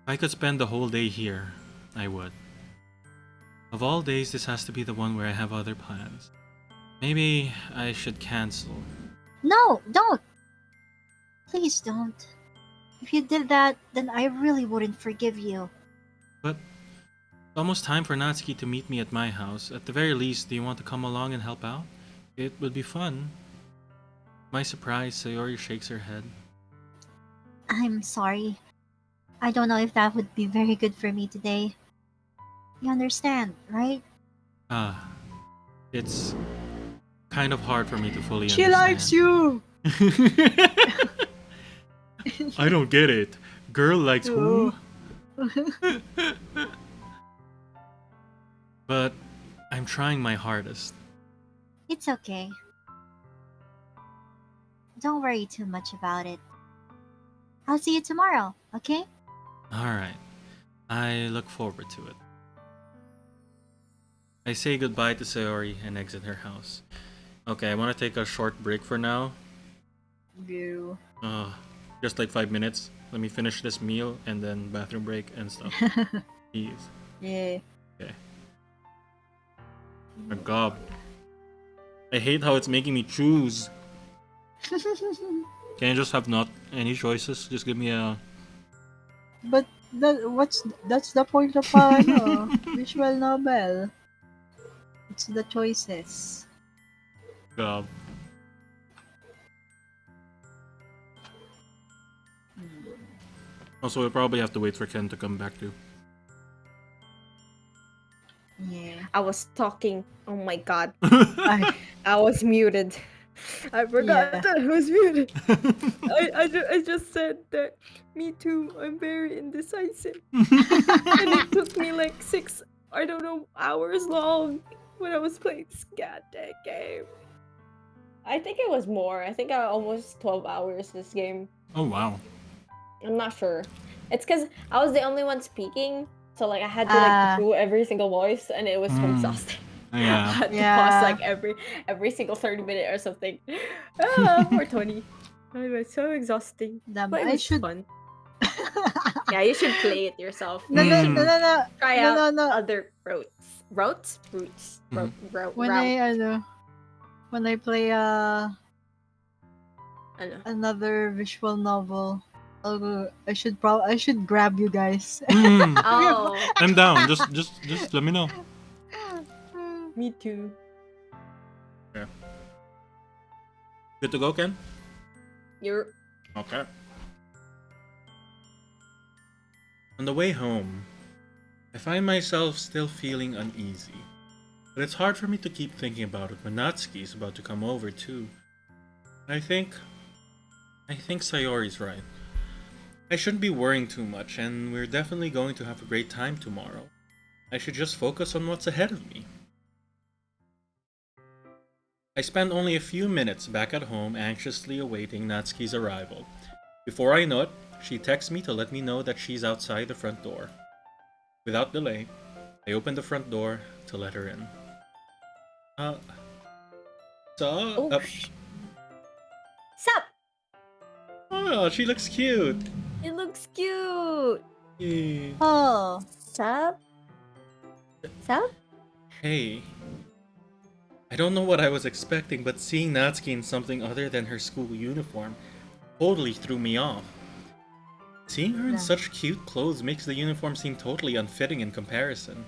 If I could spend the whole day here, I would. Of all days, this has to be the one where I have other plans. Maybe I should cancel. No, don't. Please don't. If you did that, then I really wouldn't forgive you. But it's almost time for Natsuki to meet me at my house. At the very least, do you want to come along and help out? It would be fun. To my surprise, Sayori shakes her head. I'm sorry. I don't know if that would be very good for me today. You understand, right? Ah, it's kind of hard for me to fully She understand. likes you. I don't get it. Girl likes who? But I'm trying my hardest. It's okay. Don't worry too much about it. I'll see you tomorrow, okay? Alright. I look forward to it. I say goodbye to Sayori and exit her house. Okay, I want to take a short break for now. You. Just like 5 minutes. Let me finish this meal and then bathroom break and stuff. Jeez. Yeah. Okay. My god. I hate how it's making me choose. Can I just have not any choices? Just give me a... But that's the point of visual novel. It's the choices. God. Also, we'll probably have to wait for Ken to come back too. Yeah. I was talking. Oh my god. I, I was muted. I forgot Yeah. that I was muted. I just said that me too. I'm very indecisive. And it took me like 6, I don't know, hours long when I was playing this goddamn game. I think it was more. I think I almost 12 hours this game. Oh wow. I'm not sure. It's because I was the only one speaking, so like I had to like do every single voice, and it was so exhausting. I Yeah. had to Yeah. pause like every single 30-minute or something. Or 20. It was so exhausting. Damn, But it I was should. fun. Yeah, you should play it yourself. No, You no, should no, no, no. try No, out no, no. other routes. Routes? Routes. Mhm. When Route. I when I play Ano? Another visual novel. I should grab you guys. Oh, I'm down. Just let me know. me too. Good to go, Ken? You're Okay. On the way home, I find myself still feeling uneasy. But it's hard for me to keep thinking about it when Natsuki is about to come over too. I think Sayori's right. I shouldn't be worrying too much, and we're definitely going to have a great time tomorrow. I should just focus on what's ahead of me. I spend only a few minutes back at home anxiously awaiting Natsuki's arrival. Before I know it, she texts me to let me know that she's outside the front door. Without delay, I open the front door to let her in. So, oh. Sup? oh, she looks cute. It looks cute. Yay. Oh, Sup? Sup? Hey. I don't know what I was expecting, but seeing Natsuki in something other than her school uniform totally threw me off. Seeing her in Yeah. such cute clothes makes the uniform seem totally unfitting in comparison.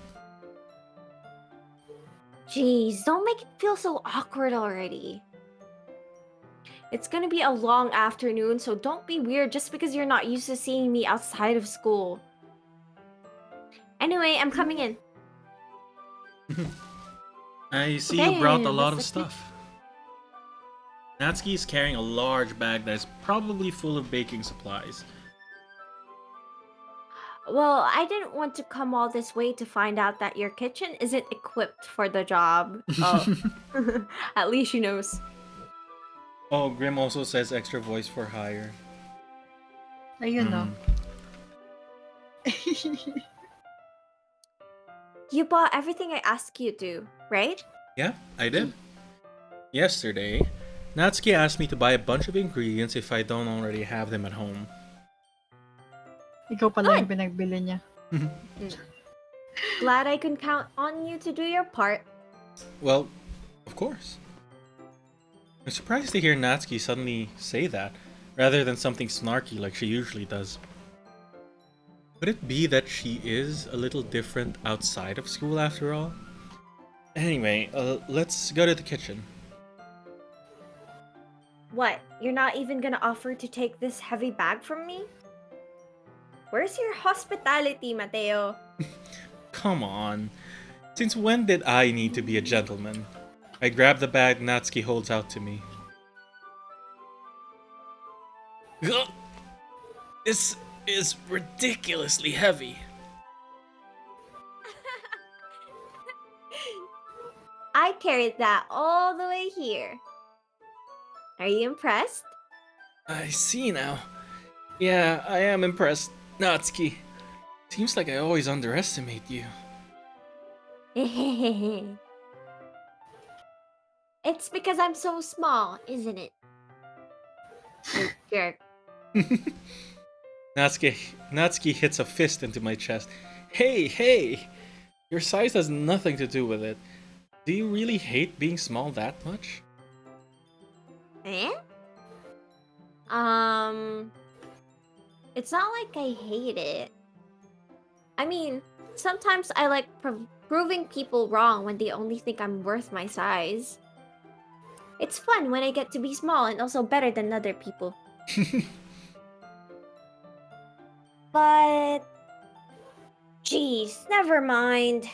Jeez, don't make it feel so awkward already. It's gonna be a long afternoon, so don't be weird just because you're not used to seeing me outside of school. Anyway, I'm coming in. I see you brought a Okay, lot of let's look stuff. Natsuki is carrying a large bag that is probably full of baking supplies. Well, I didn't want to come all this way to find out that your kitchen isn't equipped for the job. Oh, at least she knows. Oh, Grim also says extra voice for hire. you know. You bought everything I asked you to, right? Yeah, I did. Yesterday, Natsuki asked me to buy a bunch of ingredients if I don't already have them at home. Ikaw pala yung pinagbili niya. Glad I can count on you to do your part. Well, of course. I'm surprised to hear Natsuki suddenly say that, rather than something snarky like she usually does. Could it be that she is a little different outside of school after all? Anyway, let's go to the kitchen. What? You're not even gonna offer to take this heavy bag from me? Where's your hospitality, Mateo? Come on. Since when did I need to be a gentleman? I grab the bag Natsuki holds out to me. Ugh. This is ridiculously heavy. I carried that all the way here. Are you impressed? I see now. Yeah, I am impressed, Natsuki. Seems like I always underestimate you. It's because I'm so small, isn't it? You jerk. Natsuki hits a fist into my chest. Hey! Your size has nothing to do with it. Do you really hate being small that much? Eh? It's not like I hate it. I mean, sometimes I like proving people wrong when they only think I'm worth my size. It's fun when I get to be small and also better than other people. But... Jeez, never mind.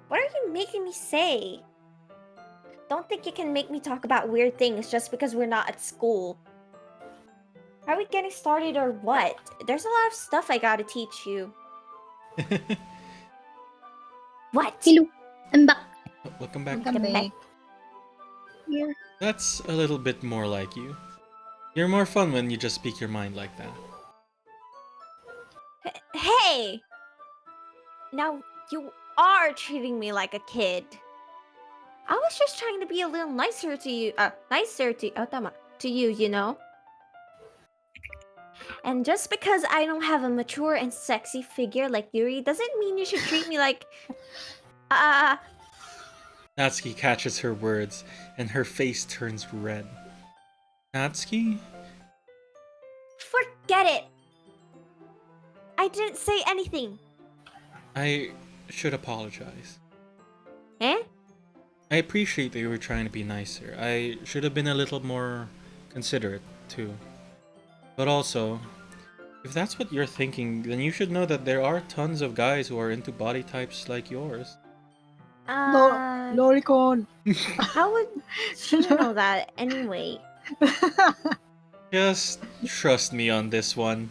What are you making me say? Don't think you can make me talk about weird things just because we're not at school. Are we getting started or what? There's a lot of stuff I gotta teach you. What? Hello, I'm back. Welcome back. Welcome back. Here. That's a little bit more like you. You're more fun when you just speak your mind like that. Hey! Now, you are treating me like a kid. I was just trying to be a little nicer to you. To you, you know? And just because I don't have a mature and sexy figure like Yuri doesn't mean you should treat me like... Natsuki catches her words, and her face turns red. Natsuki, Forget it! I didn't say anything. I should apologize. Eh? I appreciate that you were trying to be nicer. I should have been a little more considerate, too. But also, if that's what you're thinking, then you should know that there are tons of guys who are into body types like yours. Loricon. How would she know that anyway? Just trust me on this one.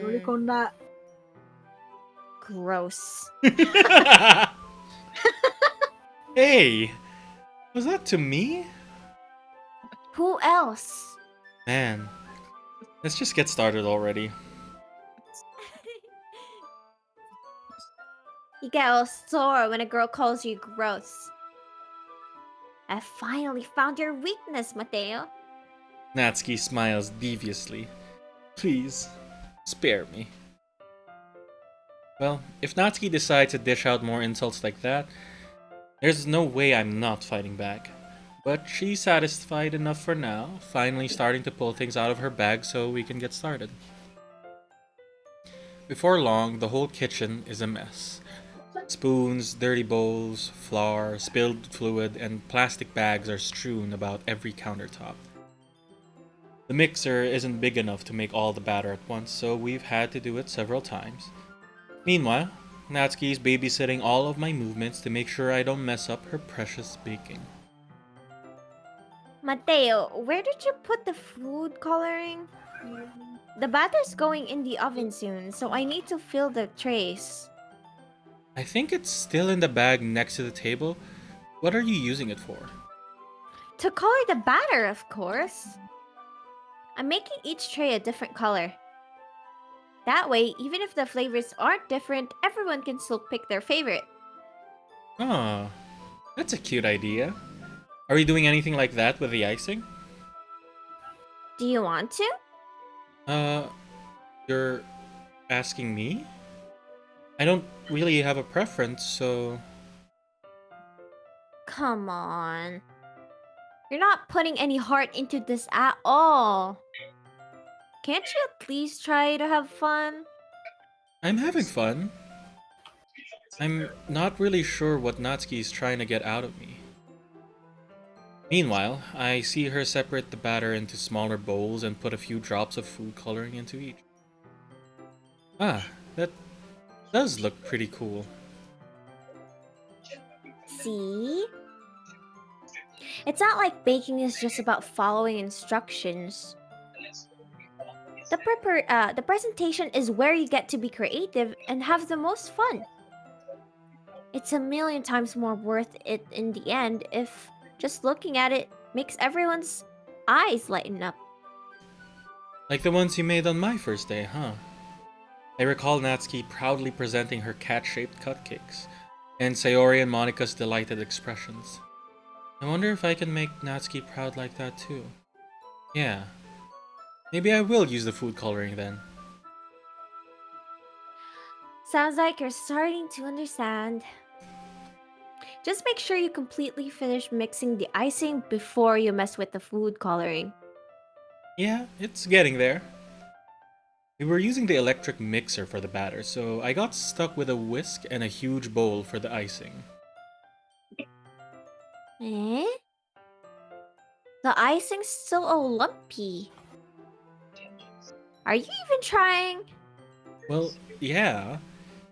Loricon na. Gross. Hey! Was that to me? Who else? Man, let's just get started already. You get all sore when a girl calls you gross. I finally found your weakness, Mateo. Natsuki smiles deviously. Please, spare me. Well, if Natsuki decides to dish out more insults like that, there's no way I'm not fighting back. But she's satisfied enough for now, finally starting to pull things out of her bag so we can get started. Before long, the whole kitchen is a mess. Spoons, dirty bowls, flour, spilled fluid, and plastic bags are strewn about every countertop. The mixer isn't big enough to make all the batter at once, so we've had to do it several times. Meanwhile, Natsuki's babysitting all of my movements to make sure I don't mess up her precious baking. Mateo, where did you put the food coloring? The batter's going in the oven soon, so I need to fill the trays. I think it's still in the bag next to the table. What are you using it for? To color the batter, of course. I'm making each tray a different color. That way, even if the flavors aren't different, everyone can still pick their favorite. Oh, that's a cute idea. Are you doing anything like that with the icing? Do you want to? You're asking me? I don't really have a preference, so... Come on. You're not putting any heart into this at all. Can't you at least try to have fun? I'm having fun. I'm not really sure what Natsuki is trying to get out of me. Meanwhile, I see her separate the batter into smaller bowls and put a few drops of food coloring into each. Ah, that does look pretty cool. See? It's not like baking is just about following instructions. The presentation is where you get to be creative and have the most fun. It's a million times more worth it in the end if just looking at it makes everyone's eyes lighten up. Like the ones you made on my first day, huh? I recall Natsuki proudly presenting her cat-shaped cupcakes, and Sayori and Monika's delighted expressions. I wonder if I can make Natsuki proud like that too. Yeah. Maybe I will use the food coloring then. Sounds like you're starting to understand. Just make sure you completely finish mixing the icing before you mess with the food coloring. Yeah, it's getting there. We were using the electric mixer for the batter, so I got stuck with a whisk and a huge bowl for the icing. Eh? The icing's still all lumpy. Are you even trying? Well, yeah.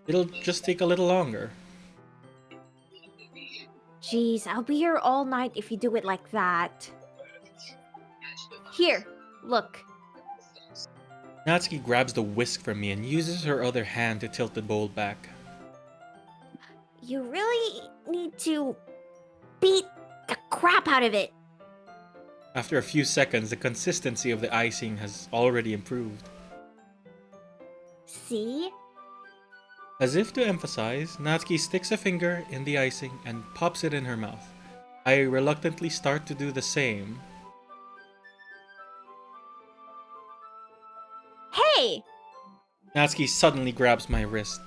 It'll just take a little longer. Jeez, I'll be here all night if you do it like that. Here, look. Natsuki grabs the whisk from me and uses her other hand to tilt the bowl back. You really need to beat the crap out of it. After a few seconds, the consistency of the icing has already improved. See? As if to emphasize, Natsuki sticks a finger in the icing and pops it in her mouth. I reluctantly start to do the same. Hey! Natsuki suddenly grabs my wrist.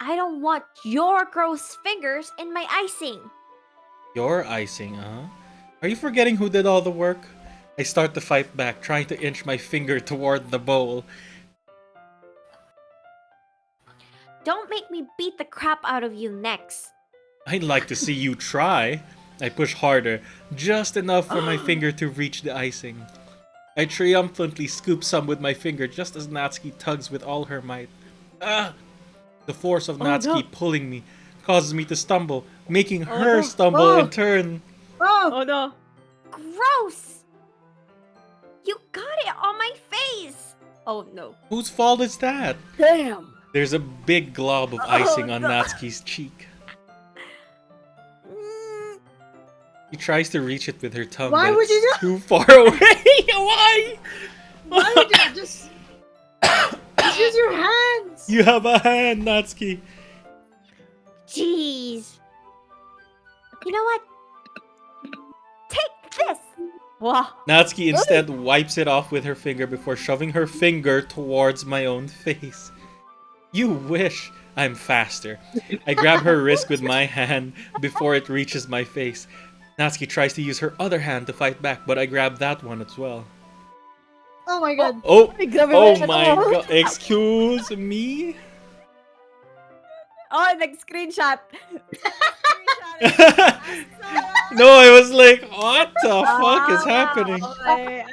I don't want your gross fingers in my icing. Your icing, huh? Are you forgetting who did all the work? I start to fight back, trying to inch my finger toward the bowl. Don't make me beat the crap out of you next. I'd like to see you try. I push harder, just enough for my finger to reach the icing. I triumphantly scoop some with my finger just as Natsuki tugs with all her might. Ah! The force of Natsuki pulling me causes me to stumble, making her stumble in turn. Oh! no. Gross! You got it on my face! Oh no. Whose fault is that? Damn. There's a big glob of icing on Natsuki's cheek. Mm, She tries to reach it with her tongue, Why but would you it's too far away. Why? Why would you just use your hands? You have a hand, Natsuki. Jeez. You know what? Take this! Wow. Natsuki instead wipes it off with her finger before shoving her finger towards my own face. You wish. I'm faster. I grab her wrist with my hand before it reaches my face. Natsuki tries to use her other hand to fight back, but I grab that one as well. Oh my god. Oh Oh my god. Excuse me? Oh, nag-screenshot. No, I was like, what the fuck is happening? Hoy,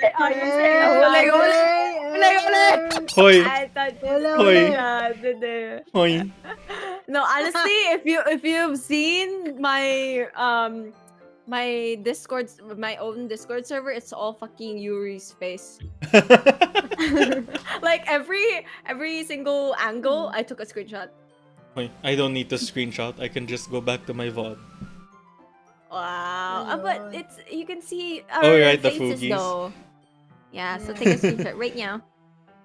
hoy, hoy. No, honestly, if you've seen my my my own Discord server, it's all fucking Yuri's face. Like every single angle, I took a screenshot. Hoy, I don't need to screenshot. I can just go back to my VOD. Wow. But it's you can see our Oh, right, the faces Fugees. though. Yeah, so take a screenshot right now.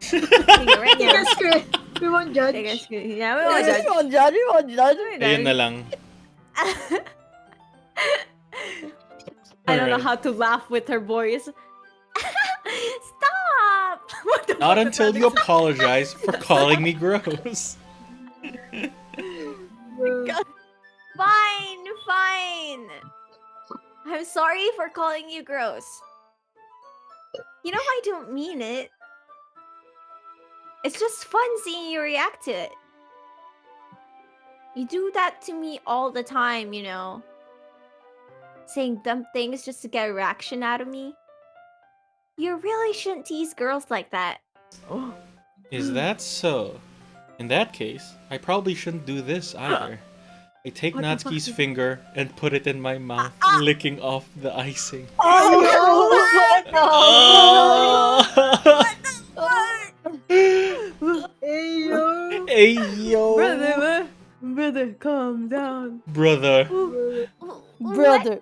take it right Take now. a screen. We won't judge. Take a screen. Yeah, we We won't judge. won't judge. We won't judge. Ayun na lang. I don't know Alright. how to laugh with her voice. Stop! What the Not fuck until is you that? apologize for calling me gross. Fine, fine. I'm sorry for calling you gross. You know I don't mean it. It's just fun seeing you react to it. You do that to me all the time, you know. Saying dumb things just to get a reaction out of me. You really shouldn't tease girls like that. Is that so? In that case, I probably shouldn't do this either. I take What the Natsuki's fuck? finger and put it in my mouth, licking off the icing. Hey yo. Hey yo, Brother, calm down. brother. Brother.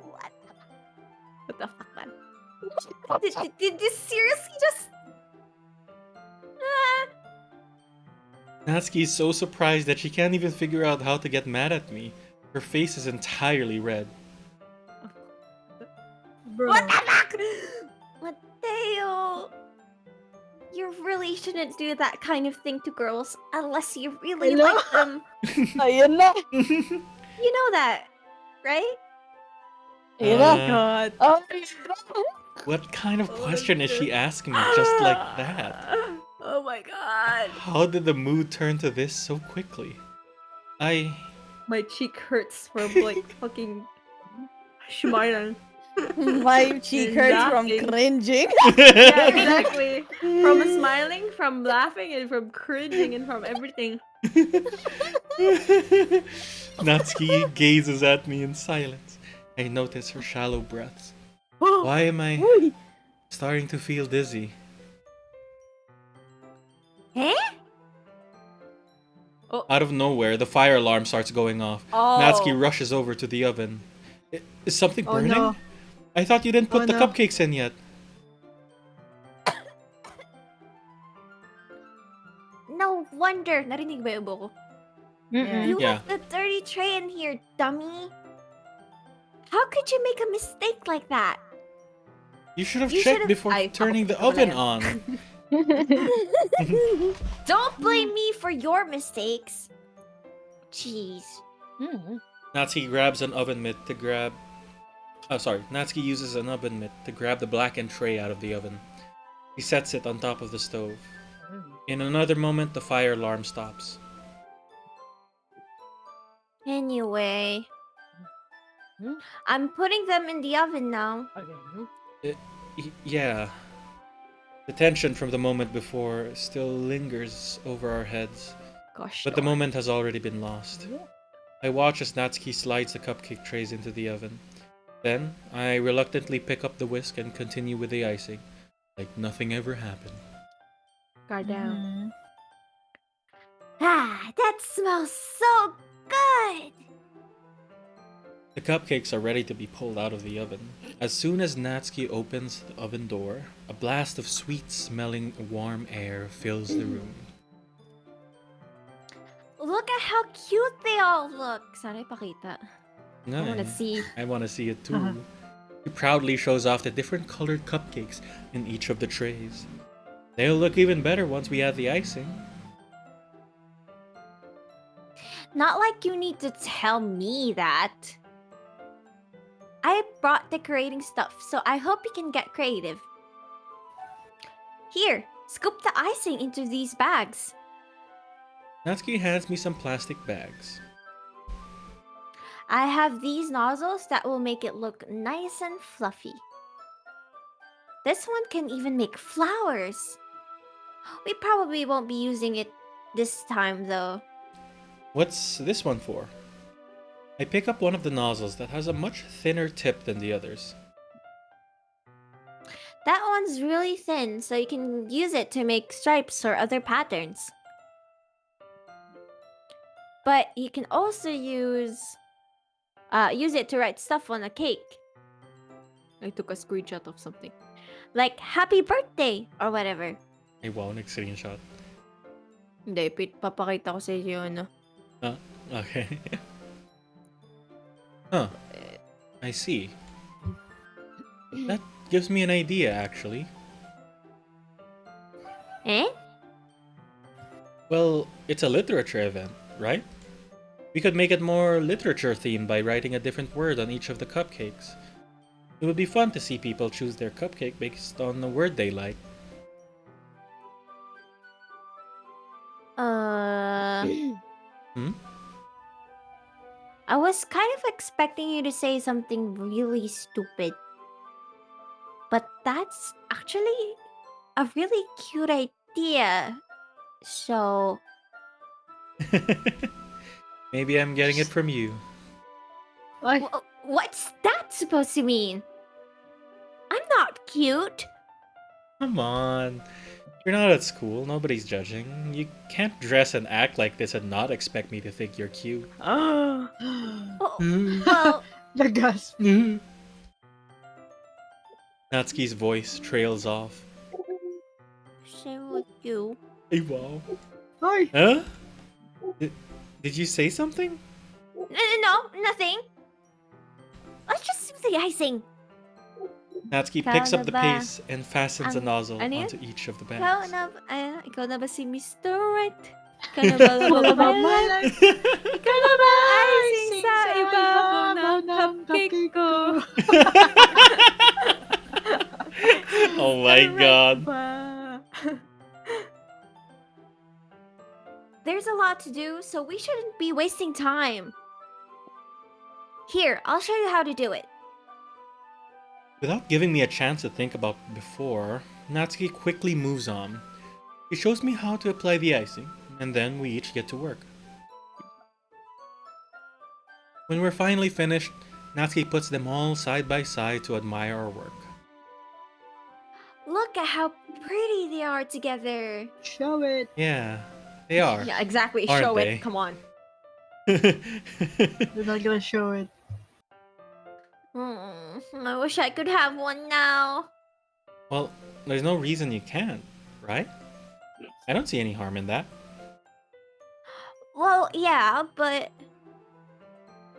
What the fuck, man? Did you seriously just... Natsuki is so surprised that she can't even figure out how to get mad at me. Her face is entirely red. Bro. What the fuck? Mateo, you really shouldn't do that kind of thing to girls unless you really Hello? like them. Ayun na. You know that, right? Ayun na. God. Oh my god. What kind of question is she asking me just like that? Oh my god. How did the mood turn to this so quickly? My cheek hurts from like fucking smiling. My cheek hurts from Laughing. cringing. Yeah, exactly. From smiling, from laughing, and from cringing, and from everything. Natsuki gazes at me in silence. I notice her shallow breaths. Why am I starting to feel dizzy? Eh? Out of nowhere, the fire alarm starts going off. Oh. Natsuki rushes over to the oven. Is something Oh burning? no. I thought you didn't put Oh, the no. cupcakes in yet. No wonder. Narinig ba yung buko? Mm-mm. You Yeah. left the dirty tray in here, dummy. How could you make a mistake like that? You should have You checked should've- before Ay, turning the ako oven pala on. Don't blame me for your mistakes. Jeez. Hmm. Natsuki grabs an oven mitt to grab Oh, sorry. Natsuki uses an oven mitt to grab the blackened tray out of the oven. He sets it on top of the stove. In another moment, the fire alarm stops. Anyway, Hmm? I'm putting them in the oven now. Okay. Yeah. The tension from the moment before still lingers over our heads, Gosh but the darn. moment has already been lost. I watch as Natsuki slides the cupcake trays into the oven. Then, I reluctantly pick up the whisk and continue with the icing, like nothing ever happened. God damn. Mhm. Ah, that smells so good! The cupcakes are ready to be pulled out of the oven. As soon as Natsuki opens the oven door, a blast of sweet-smelling warm air fills the room. Look at how cute they all look. Sana ipakita. I wanna Nice. see. I want to see it too. Uh-huh. He proudly shows off the different colored cupcakes in each of the trays. They'll look even better once we add the icing. Not like you need to tell me that. I brought decorating stuff, so I hope you can get creative. Here, scoop the icing into these bags. Natsuki hands me some plastic bags. I have these nozzles that will make it look nice and fluffy. This one can even make flowers. We probably won't be using it this time though. What's this one for? I pick up one of the nozzles that has a much thinner tip than the others. That one's really thin, so you can use it to make stripes or other patterns. But you can also use it to write stuff on a cake. I took a screenshot of something. Like happy birthday or whatever. Ay wow, nag-screenshot. Hindi, papakita ko sa inyo ano. Huh? Okay. Huh. I see. That gives me an idea, actually. Eh? Well, it's a literature event, right? We could make it more literature themed by writing a different word on each of the cupcakes. It would be fun to see people choose their cupcake based on the word they like. Hmm? I was kind of expecting you to say something really stupid. But that's actually a really cute idea. So, Maybe I'm getting it from you. Why? what's that supposed to mean? I'm not cute. Come on. You're not at school, nobody's judging. You can't dress and act like this and not expect me to think you're cute. Oh, Mm. well, The gasp. Natsuki's voice trails off. same with you. Hey, wow. Hi. Huh? Did you say something? No, nothing. Let's just do the icing. Natsuki Ikaw picks na up the ba pace and fastens a ang- nozzle ano yun? onto each of the Ikaw bags. na ba si Mr. Right? Ikaw na ba All about my my life. Ikaw na ba icing Icing sa sa ibabaw ng ibabaw ng cupcake cupcake ko? Oh my god. There's a lot to do, so we shouldn't be wasting time. Here, I'll show you how to do it. Without giving me a chance to think about before, Natsuki quickly moves on. She shows me how to apply the icing, and then we each get to work. When we're finally finished, Natsuki puts them all side by side to admire our work. Look at how pretty they are together. Show it. Yeah, they are. Yeah, exactly. Aren't Show they? it. Come on. They're not gonna show it. I wish I could have one now. Well, there's no reason you can't, right? I don't see any harm in that. Well, yeah, but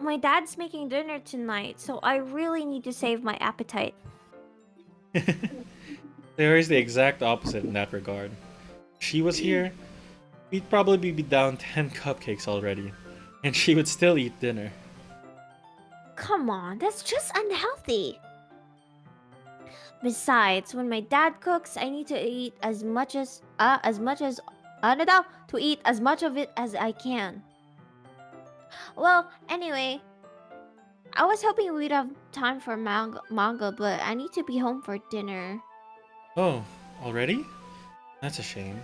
my dad's making dinner tonight, so I really need to save my appetite. There is the exact opposite in that regard. If she was here, we'd probably be down 10 cupcakes already, and she would still eat dinner. come on, that's just unhealthy. Besides, when my dad cooks, I need to eat ano daw? To eat as much of it as I can. Well, anyway, I was hoping we'd have time for manga, but I need to be home for dinner. Oh, already? That's a shame.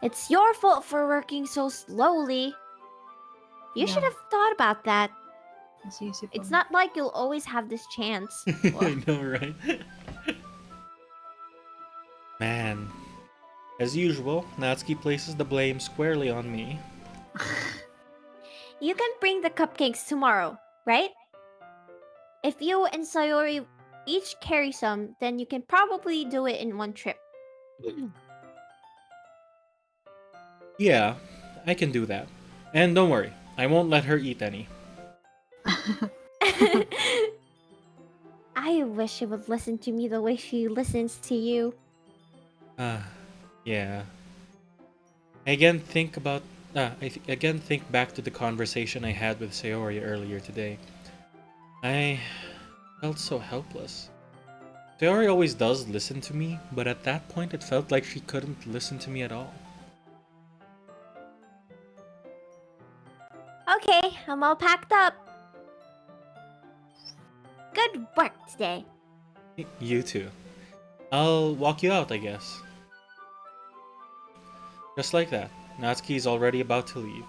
It's your fault for working so slowly. You should Yeah. have thought about that. Nasisip It's ako. not like you'll always have this chance. I know, right? Man. As usual, Natsuki places the blame squarely on me. You can bring the cupcakes tomorrow, right? If you and Sayori each carry some, then you can probably do it in one trip. Yeah, I can do that. And don't worry, I won't let her eat any. I wish she would listen to me the way she listens to you. Yeah. Again, again think back to the conversation I had with Sayori earlier today. I felt so helpless. Sayori always does listen to me, but at that point it felt like she couldn't listen to me at all. Okay, I'm all packed up. Good work today. You too. I'll walk you out, I guess. Just like that, Natsuki is already about to leave.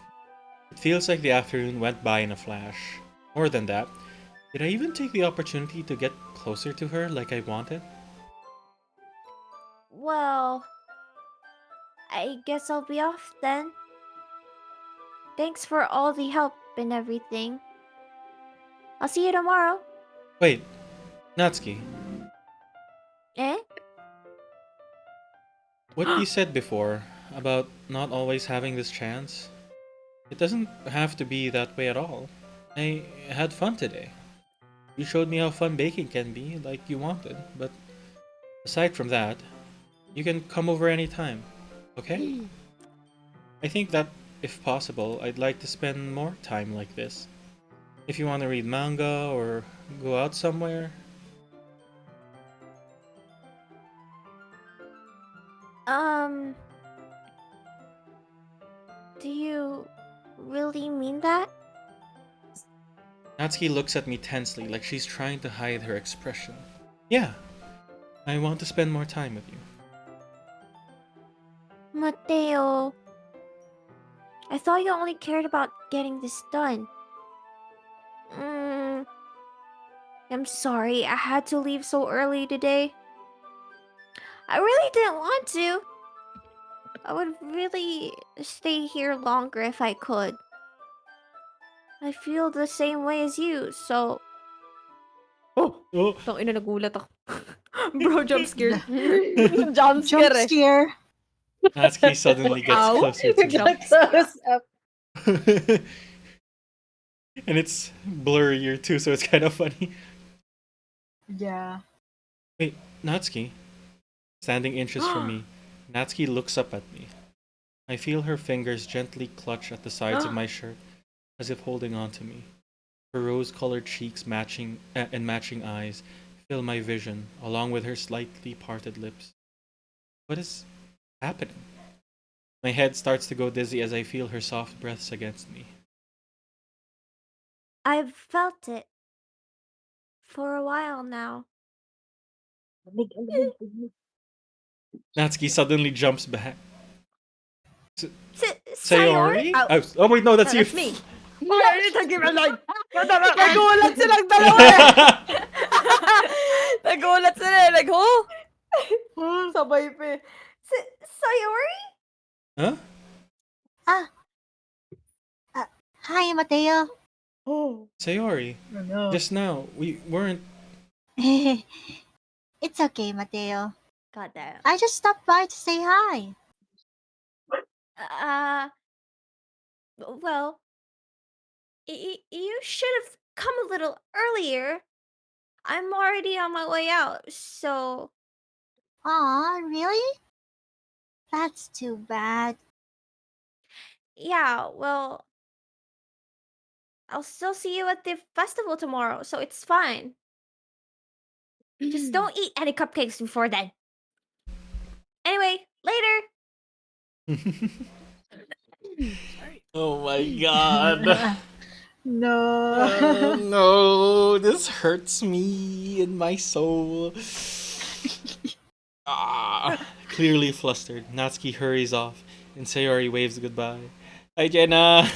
It feels like the afternoon went by in a flash. More than that, did I even take the opportunity to get closer to her like I wanted? Well, I guess I'll be off then. Thanks for all the help and everything. I'll see you tomorrow. Wait, Natsuki, Eh? what you said before about not always having this chance, it doesn't have to be that way at all. I had fun today. You showed me how fun baking can be, like you wanted, but aside from that, you can come over anytime, okay? I think that, if possible, I'd like to spend more time like this. If you want to read manga or go out somewhere, Um, do you really mean that? Natsuki looks at me tensely like she's trying to hide her expression. Yeah, I want to spend more time with you. Mateo, I thought you only cared about getting this done. Mm, I'm sorry, I had to leave so early today. I really didn't want to. I would really stay here longer if I could. I feel the same way as you, so... Oh! Oh, Tangina, nagulat ako. Bro, jump scared. Jump Jump scare eh. scare. Natsuki suddenly gets Ow. closer to me. Jump Close up. And it's blurrier too, so it's kind of funny. Yeah. Wait, Natsuki? Standing inches from me, Natsuki looks up at me. I feel her fingers gently clutch at the sides of my shirt, as if holding on to me. Her rose-colored cheeks and matching eyes fill my vision, along with her slightly parted lips. What is happening? My head starts to go dizzy as I feel her soft breaths against me. I've felt it. For a while now. Natsuki suddenly jumps back. Sayori? Sayori? Oh wait, no, that's you. That's me. Ay, nagulat silang dalawa eh. Nagulat sila eh. Like, oh? Sabay pa eh. Sayori? Huh? Hi, Mateo. Oh. Sayori. Oh no. Just now, we weren't. It's okay, Mateo. God damn. I just stopped by to say hi. Well, you should have come a little earlier. I'm already on my way out, so... Aw, really? That's too bad. Yeah, well... I'll still see you at the festival tomorrow, so it's fine. Just don't eat any cupcakes before then. Anyway, later. Oh my god. No. No, this hurts me in my soul. Clearly flustered, Natsuki hurries off, and Sayori waves goodbye. Hi, Jenna.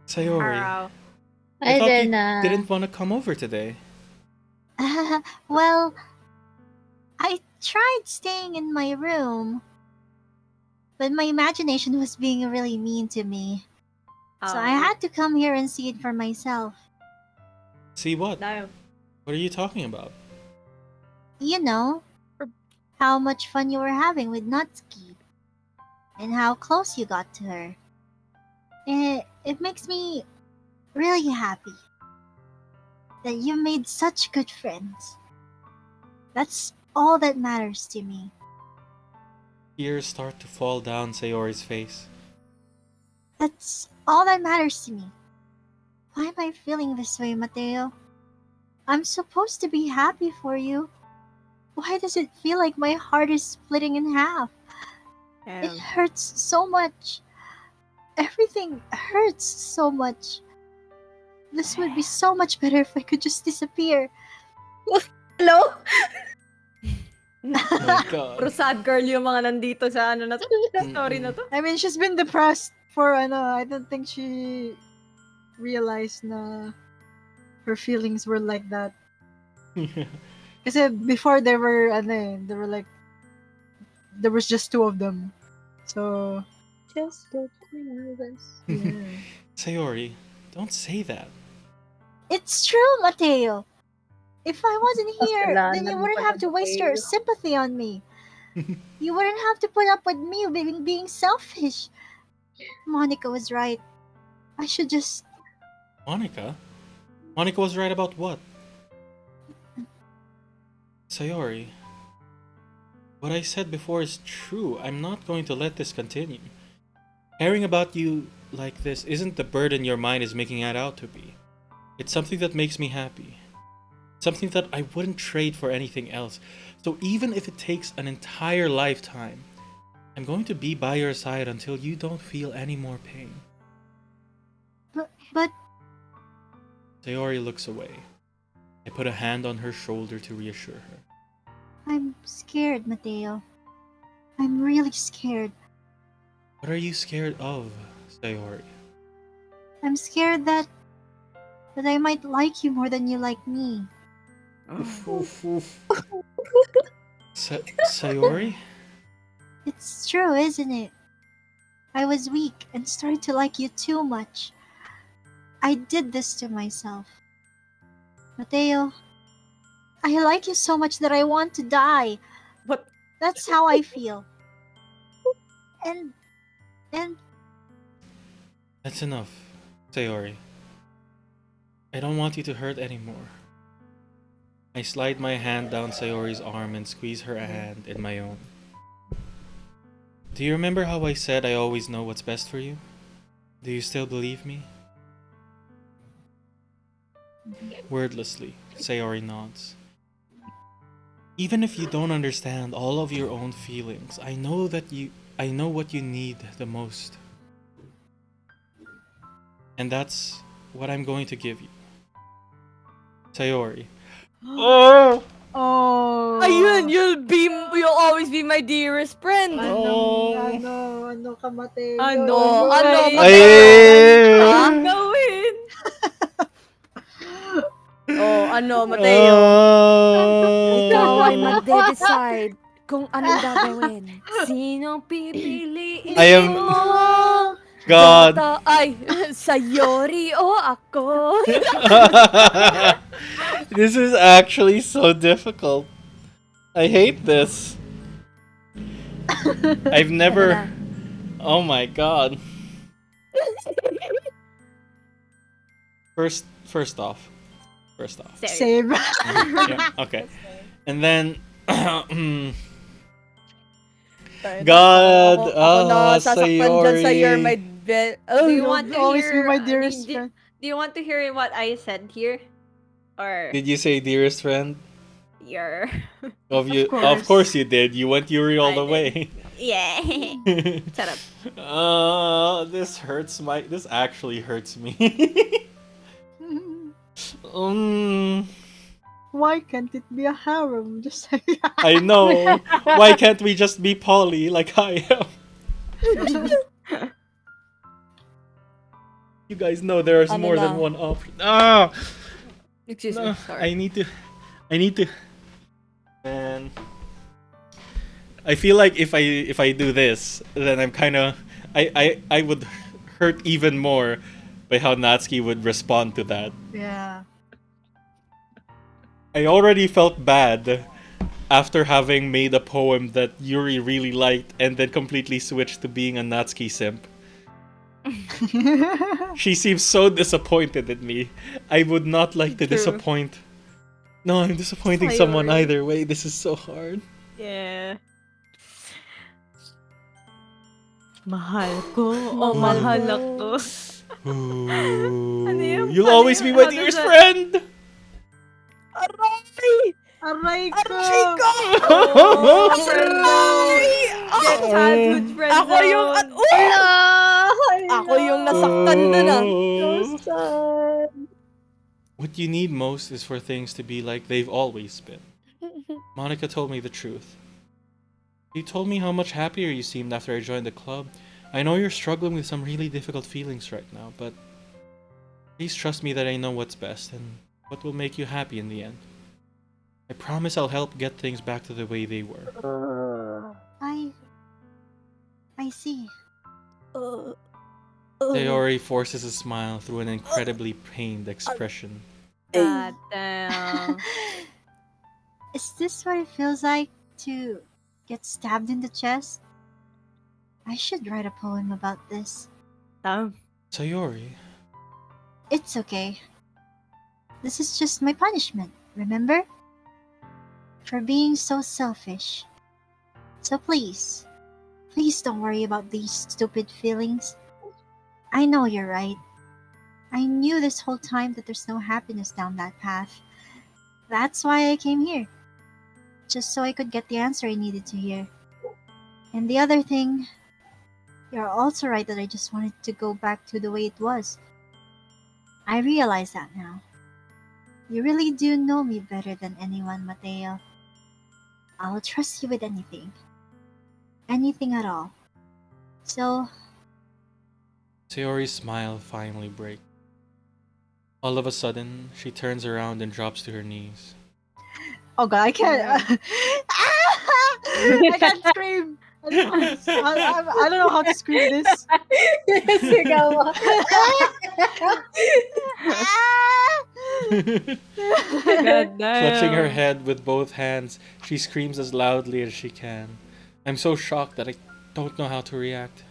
Sayori, Arrow. I I thought you then didn't want to come over today. Well, I tried staying in my room, but my imagination was being really mean to me. So I had to come here and see it for myself. See what? No. What are you talking about? You know, how much fun you were having with Natsuki, and how close you got to her. It makes me really happy that you made such good friends. That's all that matters to me. Tears start to fall down Sayori's face. That's all that matters to me. Why am I feeling this way, Mateo? I'm supposed to be happy for you. Why does it feel like my heart is splitting in half? It hurts so much. Everything hurts so much. This would be so much better if I could just disappear. Hello? Oh my god. Puro sad girl yung mga nandito sa ano na to. Story na to. I mean, she's been depressed for I don't think she realized na her feelings were like that. Kasi before there were like there was just two of them. So just the two of us. yeah. Sayori, don't say that. It's true, Mateo. If I wasn't here, Kasalanan then you mo wouldn't pala, have to waste your Mateo. sympathy on me. You wouldn't have to put up with me being selfish. Monica was right. I should just... Monica? Monica was right about what? Sayori, what I said before is true. I'm not going to let this continue. Caring about you like this isn't the burden your mind is making it out to be. It's something that makes me happy. Something that I wouldn't trade for anything else. So even if it takes an entire lifetime, I'm going to be by your side until you don't feel any more pain. But Sayori looks away. I put a hand on her shoulder to reassure her. I'm scared, Mateo. I'm really scared. What are you scared of, Sayori? I'm scared that I might like you more than you like me. Sayori? It's true, isn't it? I was weak and started to like you too much. I did this to myself. Mateo, I like you so much that I want to die. What? That's how I feel. And That's enough, Sayori. I don't want you to hurt anymore. I slide my hand down Sayori's arm and squeeze her hand in my own. Do you remember how I said I always know what's best for you? Do you still believe me? Wordlessly, Sayori nods. Even if you don't understand all of your own feelings, I know what you need the most. And that's what I'm going to give you. Sayori. Oh! Oh. Ayun, you'll always be my dearest friend. Oh. Ano ka, Mateo? Ano, Ay. Mateo? Ay. Gawin. Oh, ano, Mateo? Ikaw ay magde-decide kung anong gagawin. Sinong pipiliin I am- mo? God. Ay, Sayori o ako? This is actually so difficult. I hate this. I've never. Oh my god. First off. Save. Yeah, okay. And then God, Ako na sasaktan dyan sa you're Sayori. my Do you want to always be hear? my dearest friend. Do you want to hear what I said here, or Did you say dearest friend? your? Of course you did. You went Yuri all I the did. way. Yeah. Shut up. This hurts this actually hurts me. Why can't it be a harem? Just like I know. Why can't we just be poly like I am? You guys know there's Ano more than lang. one option. Ah! Excuse me. No, Sorry. I need to. Man, I feel like if I do this, then I'm kind of I would hurt even more by how Natsuki would respond to that. yeah. I already felt bad after having made a poem that Yuri really liked and then completely switched to being a Natsuki simp. She seems so disappointed in me. I would not like to True. disappoint. No, I'm disappointing someone Sayori. either way. This is so hard. Yeah. Mahal ko o Mahal mahal ko. ako. Ooh, yun? you'll Ano always yun? be my How does dearest that- friend. Aray! Aray ko! Aray ko! Oh, friend zone. Get Oh. childhood friend Ako yung... zone. Ako yung nasaktan dun ah. Oh. What you need most is for things to be like they've always been. Monica told me the truth. You told me how much happier you seemed after I joined the club. I know you're struggling with some really difficult feelings right now, but please trust me that I know what's best and what will make you happy in the end. I promise I'll help get things back to the way they were. I see. Sayori forces a smile through an incredibly pained expression. God damn. Is this what it feels like to get stabbed in the chest? I should write a poem about this. Damn. Sayori, It's okay. This is just my punishment, remember? For being so selfish. So please don't worry about these stupid feelings. I know you're right. I knew this whole time that there's no happiness down that path. That's why I came here. Just so I could get the answer I needed to hear. And the other thing, you're also right that I just wanted to go back to the way it was. I realize that now. You really do know me better than anyone, Mateo. I'll trust you with anything. Anything at all. So, Sayori's smile finally breaks. All of a sudden, she turns around and drops to her knees. Oh god, I can't. I can't scream. I don't know how to scream this. Sigaw mo. God damn. Clutching her head with both hands, she screams as loudly as she can. I'm so shocked that I don't know how to react.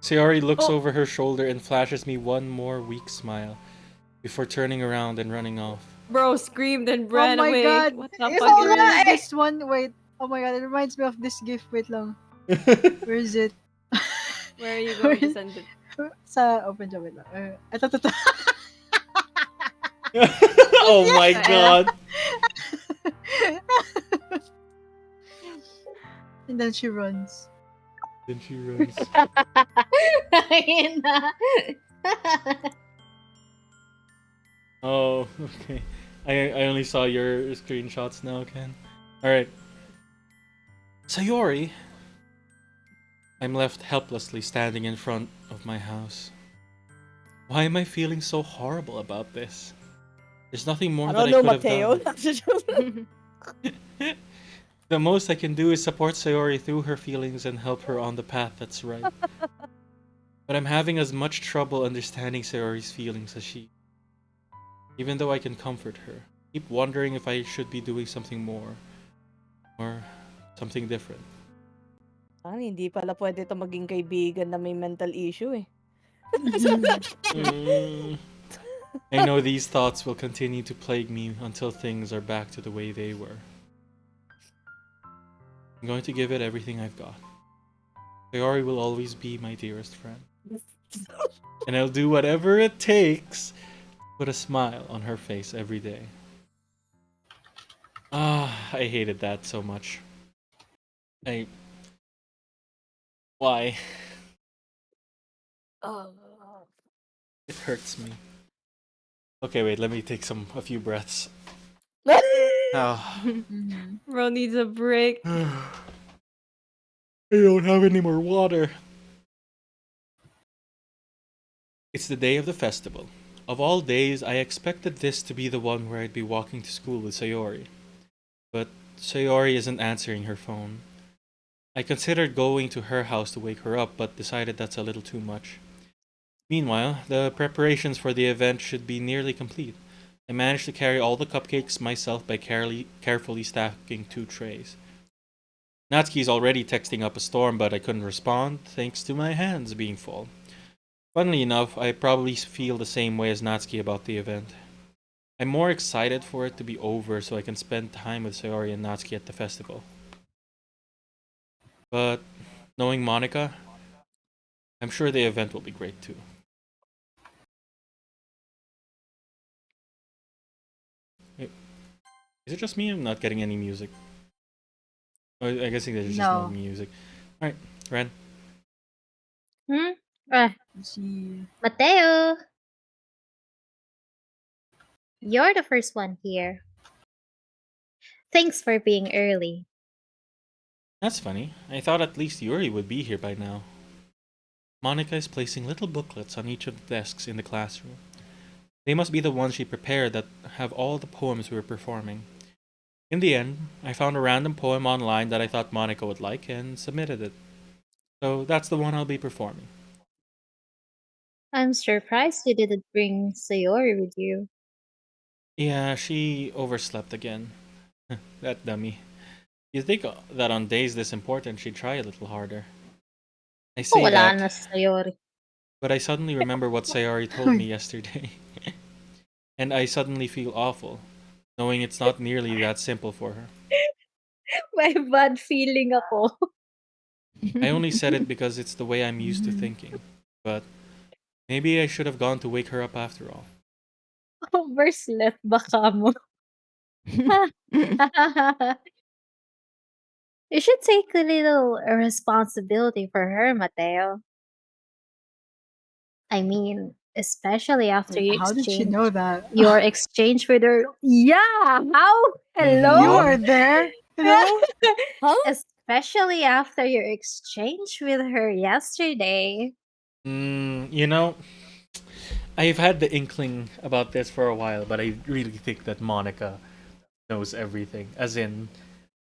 Sayori looks over her shoulder and flashes me one more weak smile before turning around and running off. Bro screamed and Oh ran my away. god. What the Is fuck it is this? this one? Wait. Oh my god, it reminds me of this gift. Wait lang. Where is it? Where are you going to send it? Sa open job. Wait lang. Ito. Oh my god! And then she runs. Then she runs. Ayun na. Oh, okay. I only saw your screenshots now, Ken. Alright. Sayori! I'm left helplessly standing in front of my house. Why am I feeling so horrible about this? There's nothing more I that don't know, I could Mateo. have done. The most I can do is support Sayori through her feelings and help her on the path that's right. But I'm having as much trouble understanding Sayori's feelings as she. Even though I can comfort her, I keep wondering if I should be doing something more. Or something different. Hindi pala pwede ito maging kaibigan na may mental issue eh. I know these thoughts will continue to plague me until things are back to the way they were. I'm going to give it everything I've got. Sayori will always be my dearest friend. And I'll do whatever it takes to put a smile on her face every day. Ah, I hated that so much. I Why? Oh. It hurts me. Okay, wait, let me take a few breaths. Oh. Mm-hmm. Bro needs a break. I don't have any more water. It's the day of the festival. Of all days, I expected this to be the one where I'd be walking to school with Sayori. But Sayori isn't answering her phone. I considered going to her house to wake her up, but decided that's a little too much. Meanwhile, the preparations for the event should be nearly complete. I managed to carry all the cupcakes myself by carefully stacking 2 trays. Natsuki's already texting up a storm, but I couldn't respond thanks to my hands being full. Funnily enough, I probably feel the same way as Natsuki about the event. I'm more excited for it to be over so I can spend time with Sayori and Natsuki at the festival. But knowing Monica, I'm sure the event will be great too. Wait, is it just me? I'm not getting any music. Oh, I guess there's just no No. music. Alright, Ren. Hmm? Ah, Let's see. Mateo, you're the first one here. Thanks for being early. That's funny. I thought at least Yuri would be here by now. Monica is placing little booklets on each of the desks in the classroom. They must be the ones she prepared that have all the poems we were performing. In the end, I found a random poem online that I thought Monica would like and submitted it. So that's the one I'll be performing. I'm surprised you didn't bring Sayori with you. Yeah, she overslept again. That dummy. You'd think that on days this important she'd try a little harder. I Oh, say wala that, na si Sayori. but I suddenly remember what Sayori told me yesterday. And I suddenly feel awful, knowing it's not nearly that simple for her. May bad feeling ako. I only said it because it's the way I'm used to Mhm. thinking. But maybe I should have gone to wake her up after all. Overslept baka mo. You should take a little responsibility for her, Mateo. I mean, especially after Wait, how did she know that? your exchange with her. Yeah, how? You Hello? were there, you know? Huh? Especially after your exchange with her yesterday. You know, I've had the inkling about this for a while, but I really think that Monica knows everything. As in,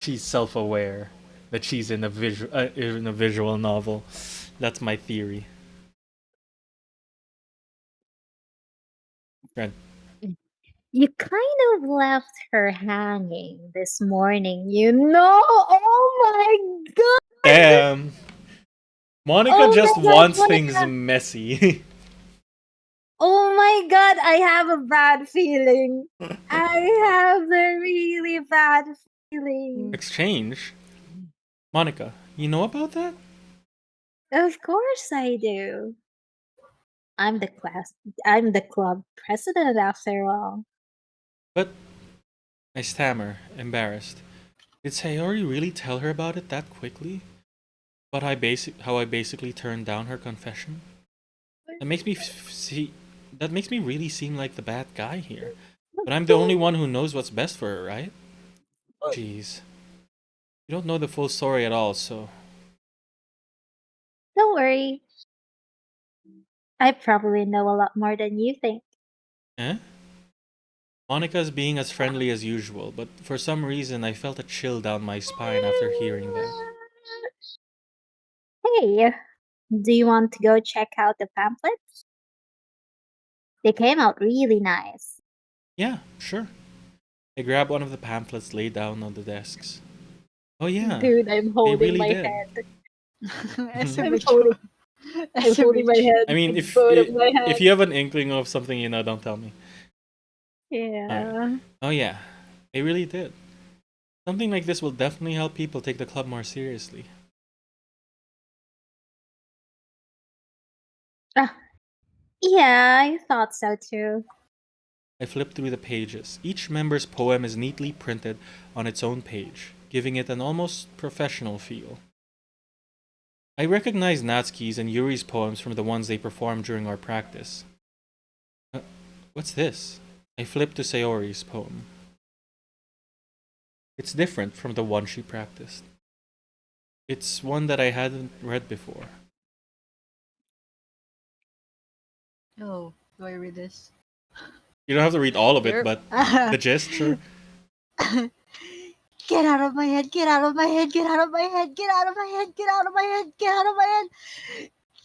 she's self-aware that she's in a visual novel. That's my theory. Right. You kind of left her hanging this morning, you know? Oh my god! Damn. Monica Oh just my god, wants things Monica! messy. Oh my god, I have a bad feeling. I have a really bad feeling. Exchange? Monica, you know about that? Of course I do. I'm the class I'm the club president after all. But I stammer, embarrassed. Did Sayori really tell her about it that quickly? How I basically turned down her confession? That makes me see. That makes me really seem like the bad guy here. But I'm the only one who knows what's best for her, right? Jeez, you don't know the full story at all, so Don't worry. I probably know a lot more than you think. eh? Monica's being as friendly as usual, but for some reason I felt a chill down my spine after hearing that. Hey, do you want to go check out the pamphlets? They came out really nice. Yeah, sure. I grabbed one of the pamphlets laid down on the desks. Oh yeah, Dude, I'm they holding really my did. head. I'm SMH. holding I'm holding my SMH. head I mean, with both of my if hands. you have an inkling of something you know, don't tell me. All right. Yeah. Oh yeah, they really did. Something like this will definitely help people take the club more seriously. Ah, yeah, I thought so too. I flip through the pages. Each member's poem is neatly printed on its own page, giving it an almost professional feel. I recognize Natsuki's and Yuri's poems from the ones they performed during our practice. Uh, what's this? I flip to Sayori's poem. It's different from the one she practiced. It's one that I hadn't read before. Oh, do I read this? You don't have to read all of it, Sure. but the gist, sure. Get out of my head, get out of my head, get out of my head, get out of my head, get out of my head, get out of my head.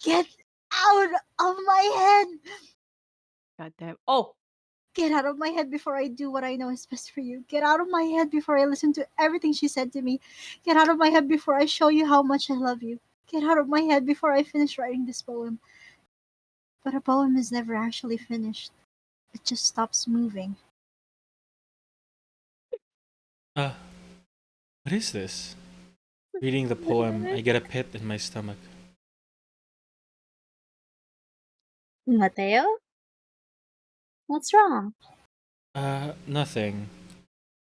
Get out of my head. God damn. Oh, Get out of my head before I do what I know is best for you. Get out of my head before I listen to everything she said to me. Get out of my head before I show you how much I love you. Get out of my head before I finish writing this poem. But a poem is never actually finished. It just stops moving. What is this? Reading the poem, I get a pit in my stomach. Mateo? What's wrong? Nothing.